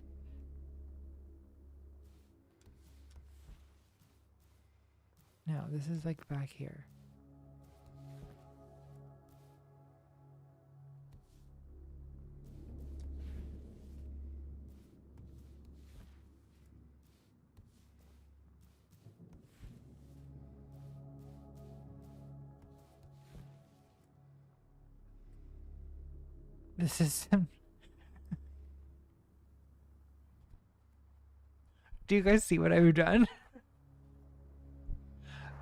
No, this is like back here. This is Do you guys see what I've done?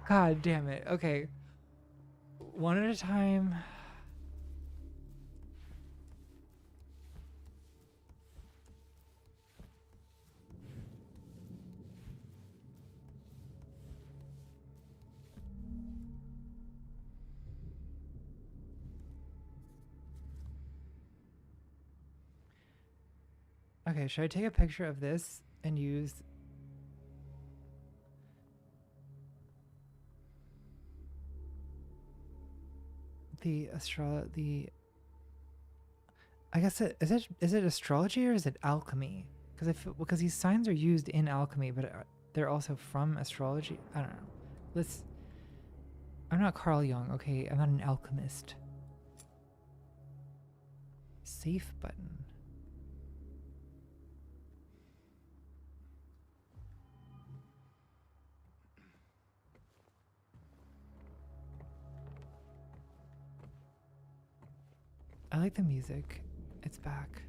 God damn it. Okay. One at a time. Okay, should I take a picture of this and use the I guess is it astrology or is it alchemy? Because these signs are used in alchemy, but they're also from astrology. I don't know. I'm not Carl Jung, okay? I'm not an alchemist. Safe button. I like the music. It's back.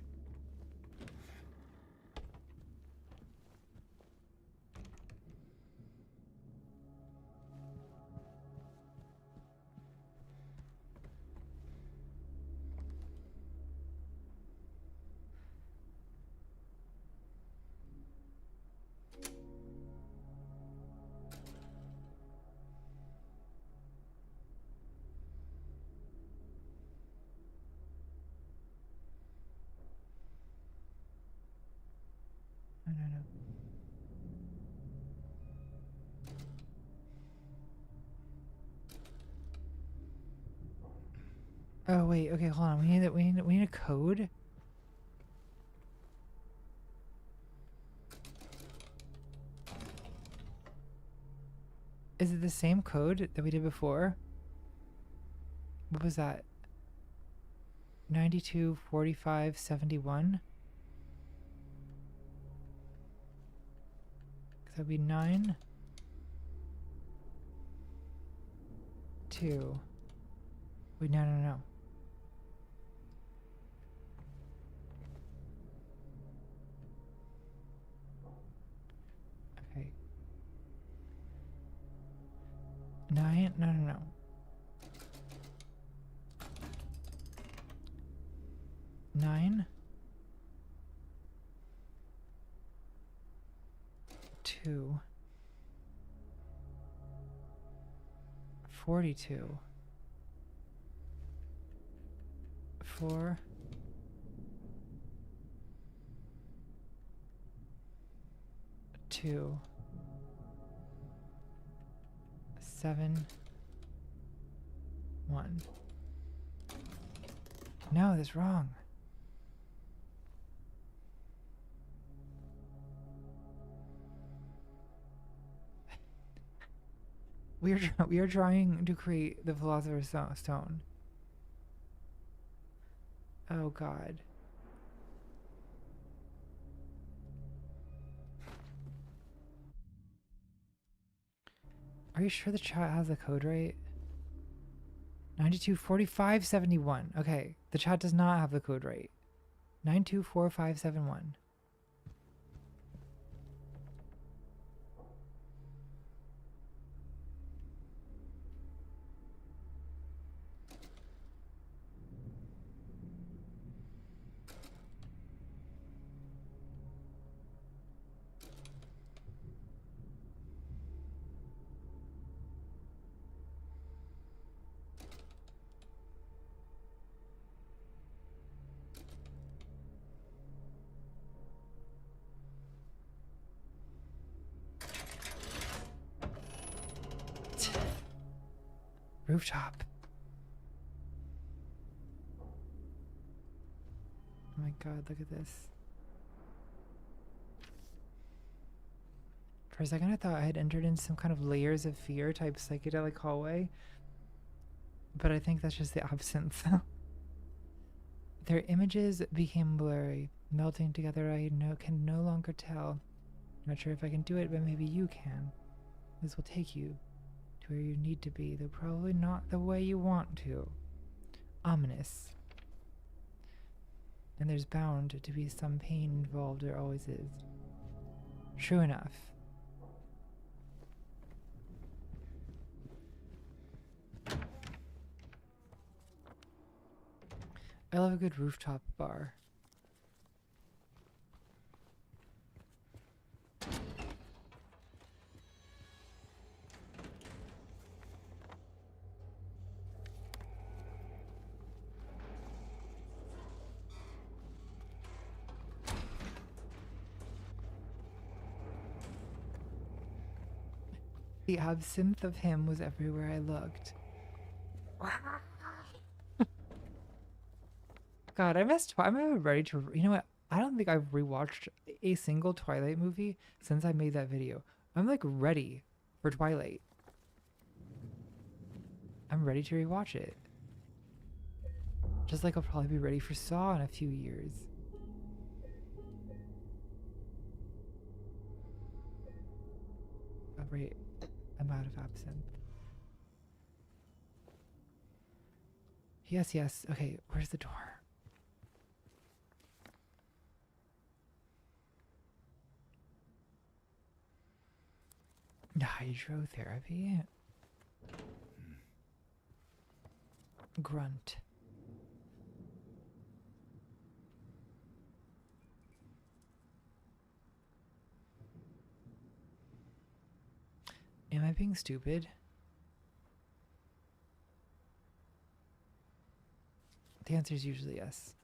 I don't know. Oh wait, okay, hold on. We need a code. Is it the same code that we did before? What was that? 92 45 71? Because that would be 9 2. Wait, no. Okay. 9? No, no, no. 9. 2. 42. 4. 2. 7. 1. No, that's wrong. We are trying to create the Philosopher's Stone. Oh God. Are you sure the chat has the code right? 924571. Okay, the chat does not have the code right. 924571. Rooftop. Oh my God, look at this. For a second I thought I had entered in some kind of layers of fear type psychedelic hallway, but I think that's just the absinthe. Their images became blurry, melting together. I can no longer tell. Not sure if I can do it, but maybe you can. This will take you to where you need to be, though probably not the way you want to. Ominous. And there's bound to be some pain involved, there always is. True enough. I love a good rooftop bar. The absinthe of him was everywhere I looked. God, I'm ready to. You know what? I don't think I've rewatched a single Twilight movie since I made that video. I'm like ready for Twilight. I'm ready to rewatch it. Just like I'll probably be ready for Saw in a few years. Oh, right. I'm out of absinthe. Yes, yes. Okay, where's the door? Hydrotherapy? Grunt. Am I being stupid? The answer is usually yes.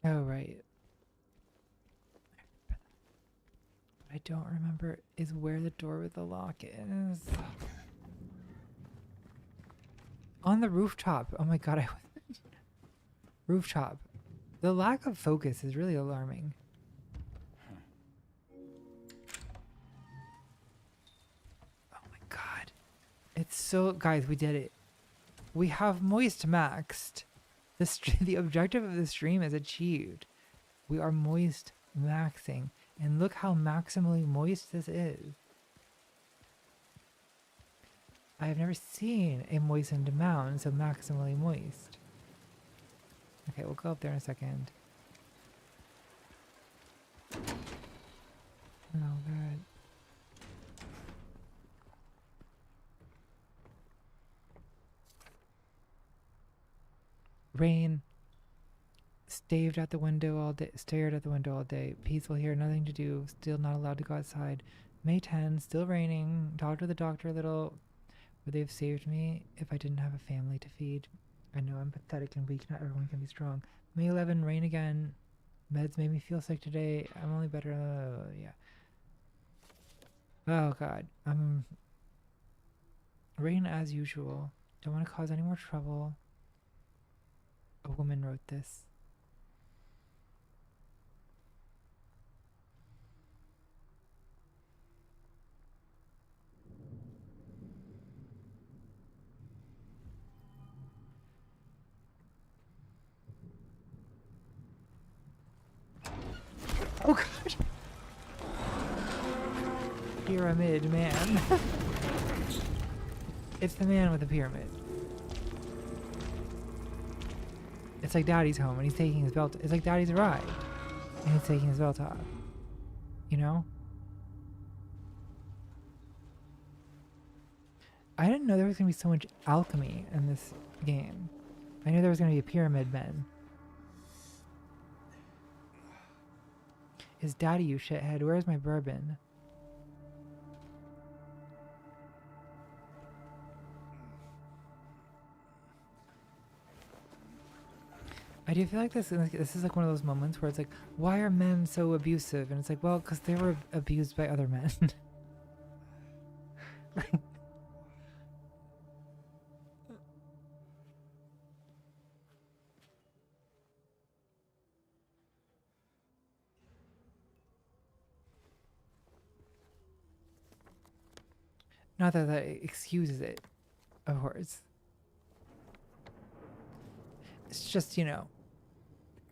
Oh, right. What I don't remember is where the door with the lock is. On the rooftop. Oh my God, I was rooftop. The lack of focus is really alarming. It's so, guys, we did it. We have moist maxed. The objective of the stream is achieved. We are moist maxing. And look how maximally moist this is. I have never seen a moistened mound so maximally moist. Okay, we'll go up there in a second. Oh, God. Rain. Staved at the window all day. Stared at the window all day. Peaceful here. Nothing to do. Still not allowed to go outside. May 10. Still raining. Talked to the doctor a little. Would they have saved me if I didn't have a family to feed? I know I'm pathetic and weak. Not everyone can be strong. May 11. Rain again. Meds made me feel sick today. I'm only better. Yeah. Oh, God. Rain as usual. Don't want to cause any more trouble. A woman wrote this. Oh, God. Pyramid man. It's the man with the pyramid. It's like Daddy's home and he's taking his belt. It's like Daddy's arrived and he's taking his belt off. You know? I didn't know there was going to be so much alchemy in this game. I knew there was going to be a pyramid man. Is Daddy, you shithead? Where's my bourbon? I do feel like this is like one of those moments where it's like, why are men so abusive? And it's like, well, because they were abused by other men. Not that that excuses it, of course. It's just, you know,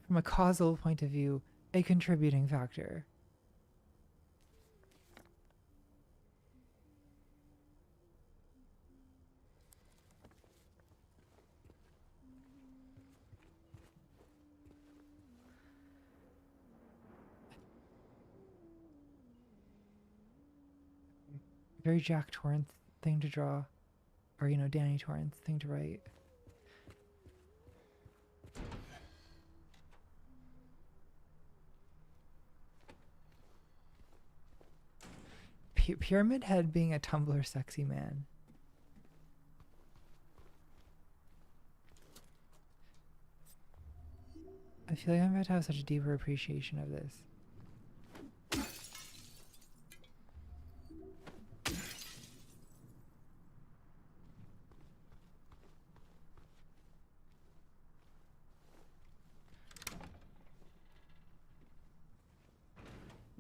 from a causal point of view, a contributing factor. Very Jack Torrance thing to draw. Or, you know, Danny Torrance thing to write. Pyramid Head being a Tumblr sexy man. I feel like I'm about to have such a deeper appreciation of this.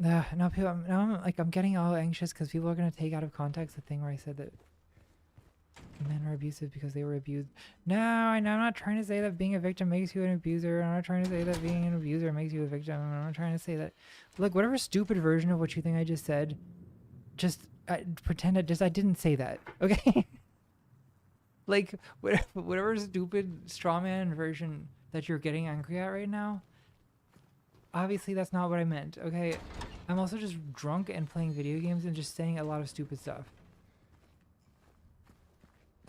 Now people, I'm getting all anxious because people are gonna take out of context the thing where I said that men are abusive because they were abused. No, I'm not trying to say that being a victim makes you an abuser. I'm not trying to say that being an abuser makes you a victim. I'm not trying to say that. Look, whatever stupid version of what you think I just said, just pretend I didn't say that, okay? Like whatever stupid strawman version that you're getting angry at right now. Obviously, that's not what I meant, okay? I'm also just drunk and playing video games and just saying a lot of stupid stuff.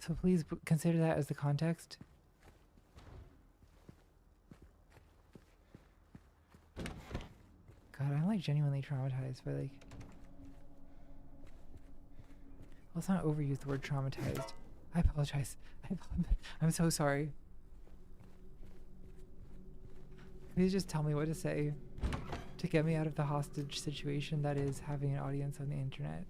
So please consider that as the context. God, I'm like genuinely traumatized by like... Let's not overuse the word traumatized. I apologize. I'm so sorry. Please just tell me what to say to get me out of the hostage situation that is having an audience on the internet.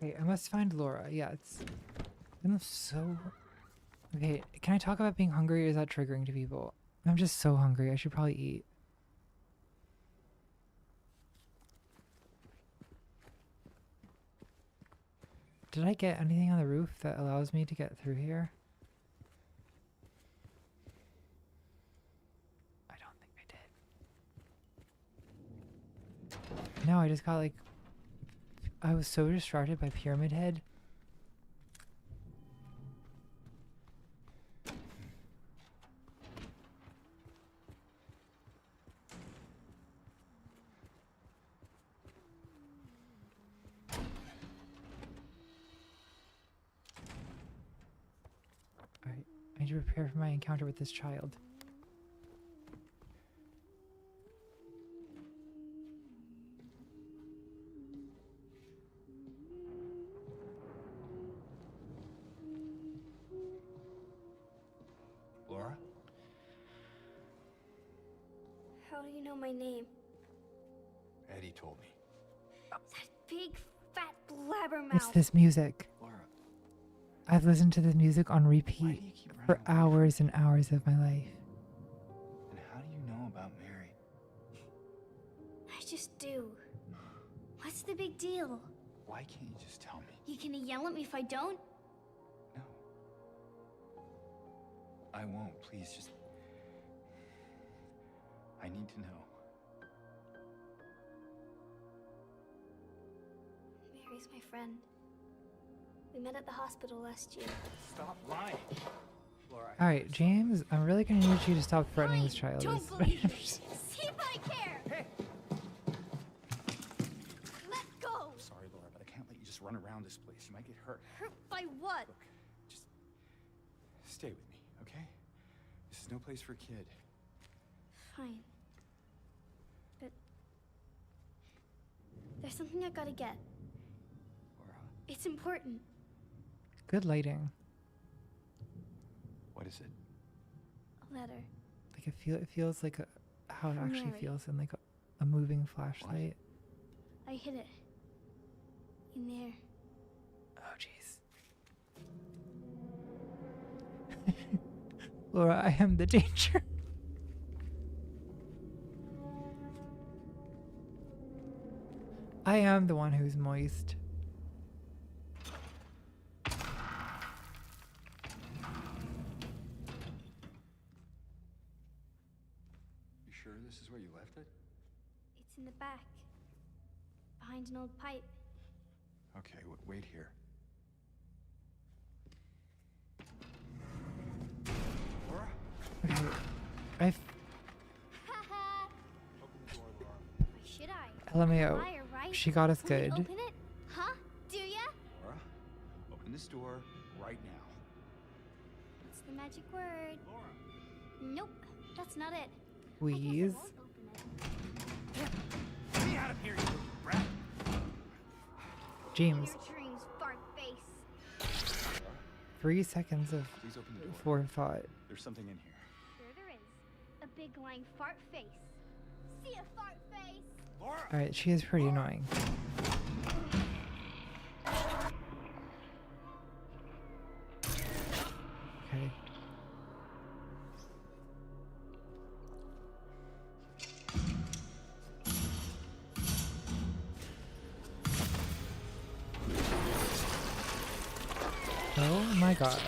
Okay, I must find Laura. Yeah, I'm so... Okay, can I talk about being hungry or is that triggering to people? I'm just so hungry. I should probably eat. Did I get anything on the roof that allows me to get through here? I don't think I did. No, I just got like... I was so distracted by Pyramid Head. Alright, I need to prepare for my encounter with this child. Laura? How do you know my name? Eddie told me. That big, fat blabbermouth. It's this music. Laura, I've listened to this music on why do repeat you keep running for away from hours and hours of my life. And how do you know about Mary? I just do. What's the big deal? Why can't you just tell me? You gonna yell at me if I don't? No. I won't. Please, just... I need to know. Mary's my friend. We met at the hospital last year. Stop lying. Laura, Alright, James, I'm really gonna need you to stop threatening this Fine, child. don't believe me. See if I care. Hey! Let go. Sorry, Laura, but I can't let you just run around this place. You might get hurt. Hurt by what? Look, just stay with me, okay? This is no place for a kid. Fine. But there's something I gotta get. Laura, It's important. Good lighting. what is it? A letter. Like it feels like how it From actually Mary. feels in like a moving flashlight. I hid it. In there. Oh jeez. Laura, I am the danger. I am the one who's moist. You sure this is where you left it? It's in the back. Behind an old pipe. Okay, wait here. Laura? Okay. I've Open the door, Laura. Why should I? LMAO. Liar, right? She got us Want me to good. open it? Huh? Do ya? Laura, open this door right now. What's the magic word? Laura, Nope, that's not it. Please. I guess I won't open it. get me out of here, you little brat! James, Your dreams, fart face. 3 seconds of Please open the door. forethought. There's something in here. Sure there is. A big lying fart face. See a fart face? Laura! Alright, she is pretty annoying. Okay. Oh my god.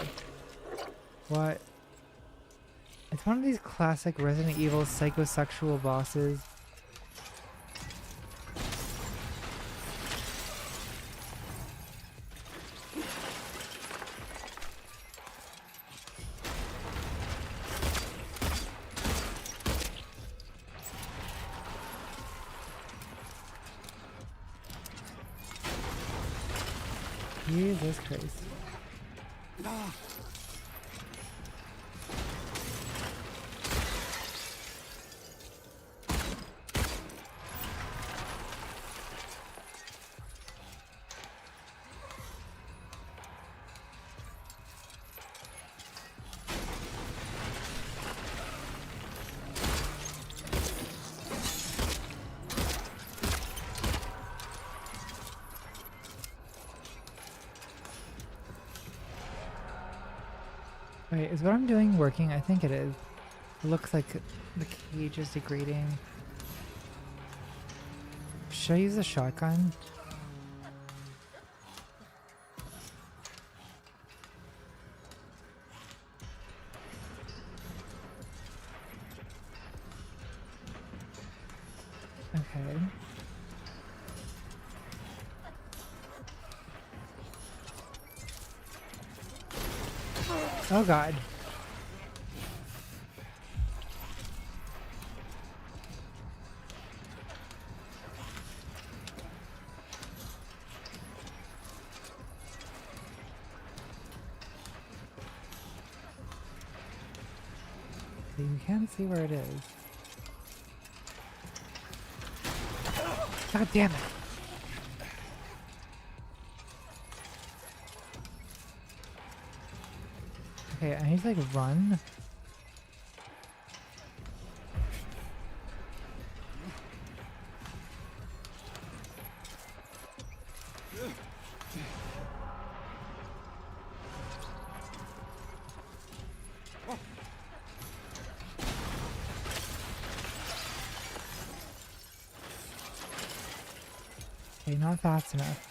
What? It's one of these classic Resident Evil psychosexual bosses. Jesus Christ. Wait, is what I'm doing working? I think it is. It looks like the cage is degrading. Should I use a shotgun? Okay. Oh god. You can't see where it is. God damn it. Okay, I need to like run. Okay, not fast enough.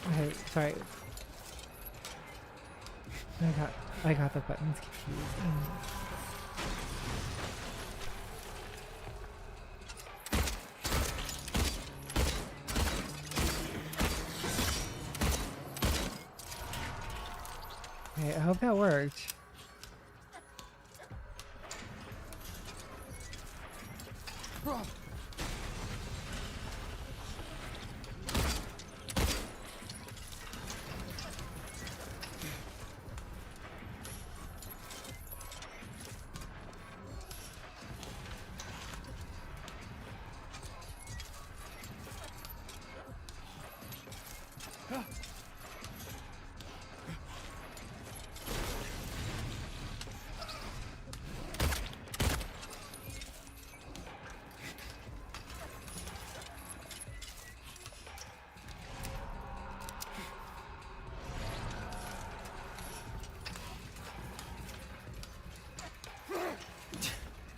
Okay, sorry. I got the buttons confused. Okay, I hope that worked.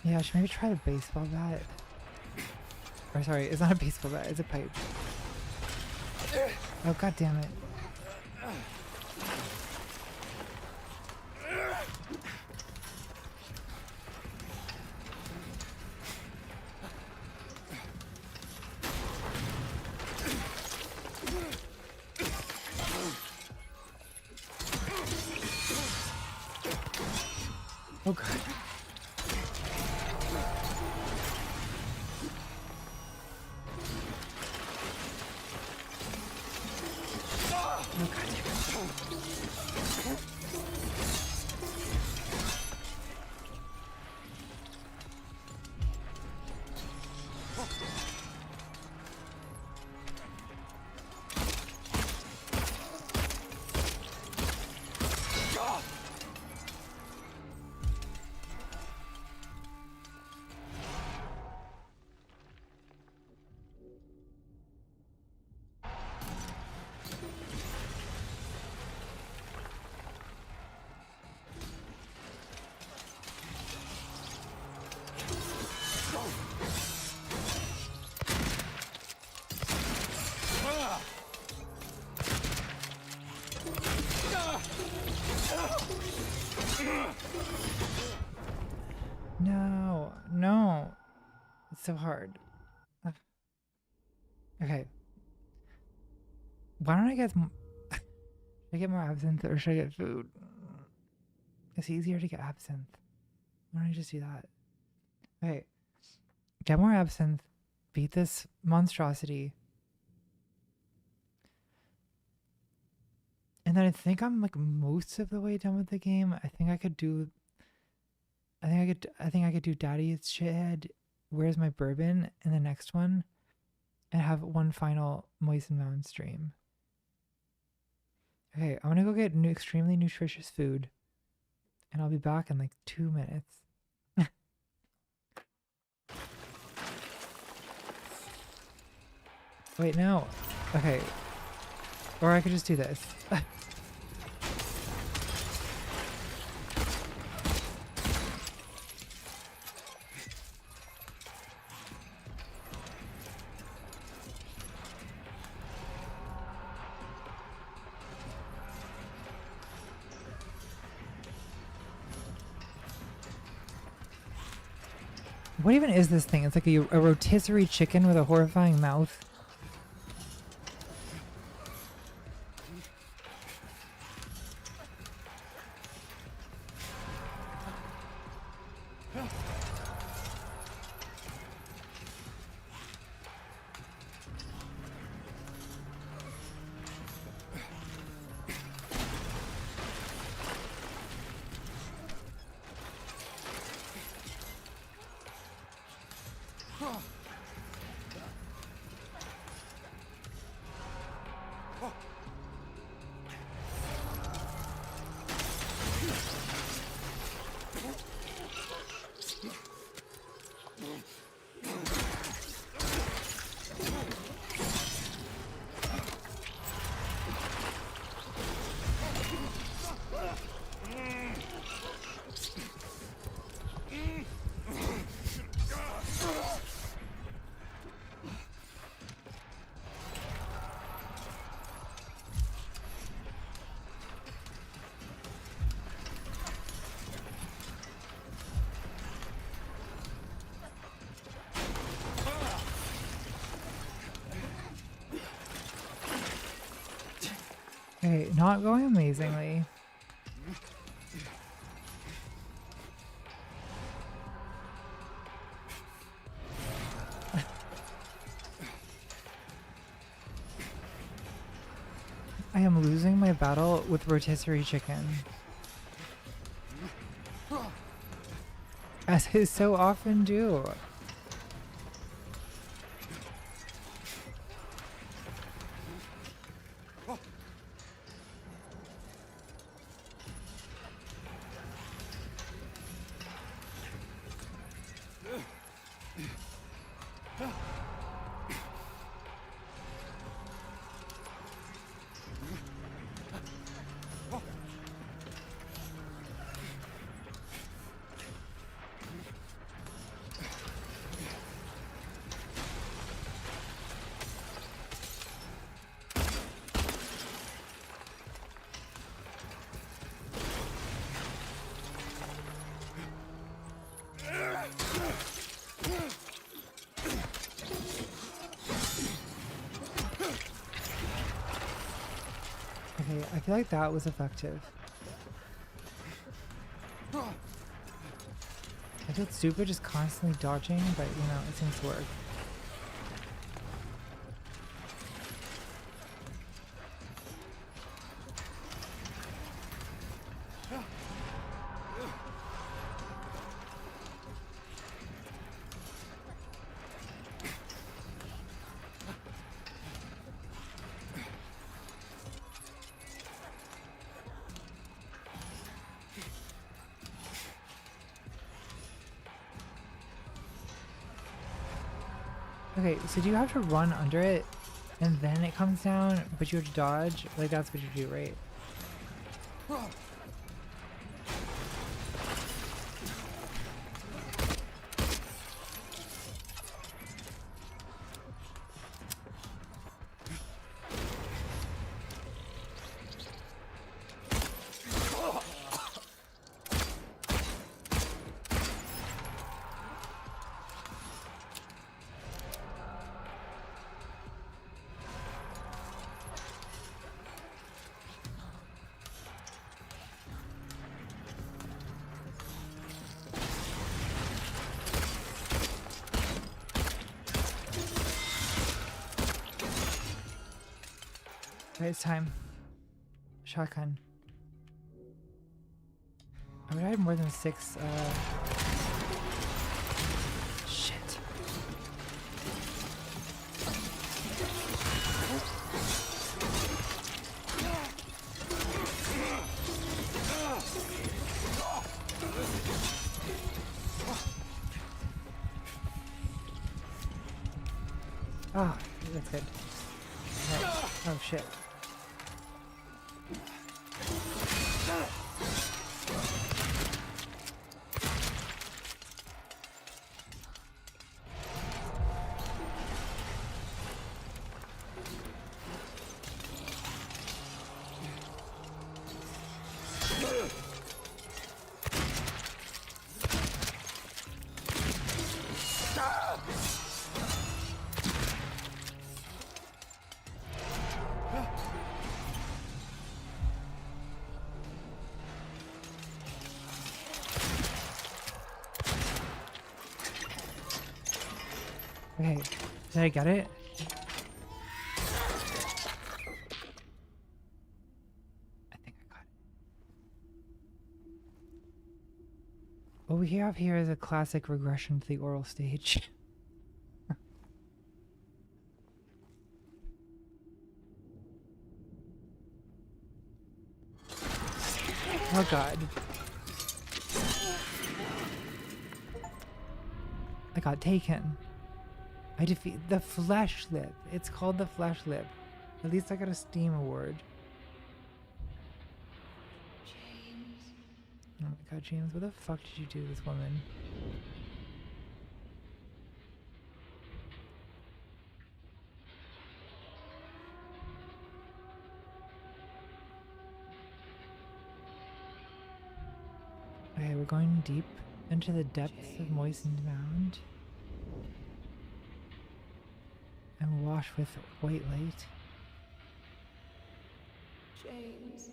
Yeah, I should maybe try the baseball bat. Or sorry, it's not a baseball bat, it's a pipe. Oh god damn it. Oh god. No, no. It's so hard. Okay. Why don't I get should I get more absinthe or should I get food? It's easier to get absinthe. Why don't I just do that? Okay. Get more absinthe. Beat this monstrosity. And then I think I'm like most of the way done with the game. I think I could do Daddy's shithead. Where's my bourbon? In the next one. And have one final Moist and Mound stream. Okay, I'm gonna go get extremely nutritious food, and I'll be back in like 2 minutes. Wait, no. Okay. Or I could just do this. What even is this thing? It's like a rotisserie chicken with a horrifying mouth. Okay, not going amazingly. I am losing my battle with rotisserie chicken. As I so often do. Okay, I feel like that was effective. I feel stupid just constantly dodging, but you know, it seems to work. Okay, so do you have to run under it and then it comes down, but you have to dodge? Like that's what you do, right? Okay, it's time. Shotgun. I would have more than 6, shit. Oh, that's good. Right. Oh shit. Okay, did I get it? I think I got it. What we have here is a classic regression to the oral stage. Oh god. I got taken. I defeat the flesh lip. It's called the flesh lip. At least I got a Steam award. James. Oh my god, James, what the fuck did you do to this woman? Okay, we're going deep into the depths of Moistened Mound. And wash with white light. James.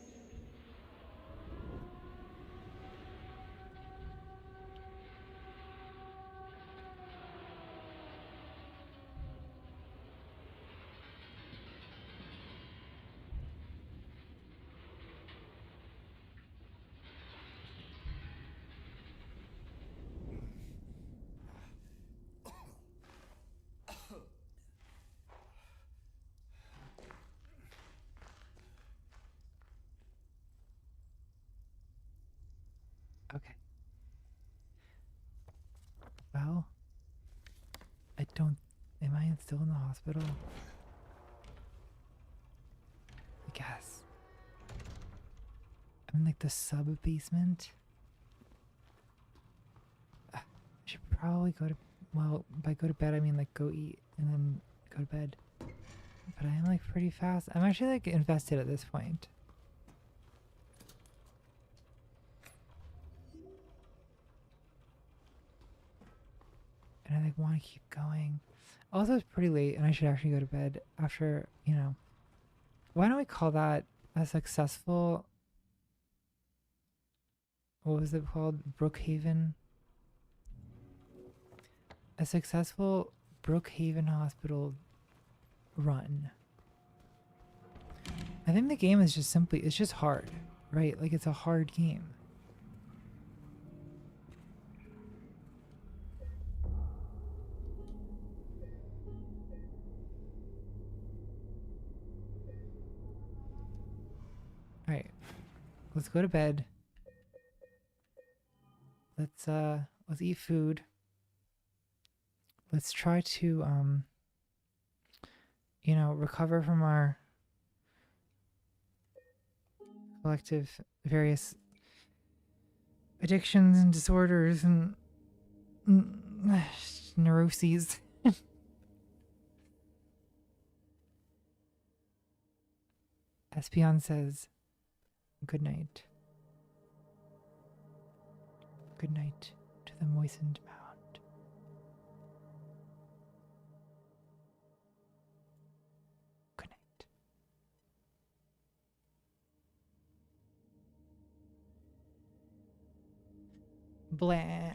Okay. Well, I don't. Am I still in the hospital? I guess. I'm in like the sub basement. I should probably go to. Well, by go to bed, I mean like go eat and then go to bed. But I am like pretty fast. I'm actually like invested at this point. And I like want to keep going. Also, it's pretty late and I should actually go to bed after, you know. Why don't we call that a successful, what was it called? Brookhaven? A successful Brookhaven Hospital run. I think the game is just simply, it's just hard, right? Like it's a hard game. All right, let's go to bed. Let's eat food. Let's try to, you know, recover from our collective various addictions and disorders and neuroses. Espion says, good night. Good night to the moistened mound. Good night. Blah.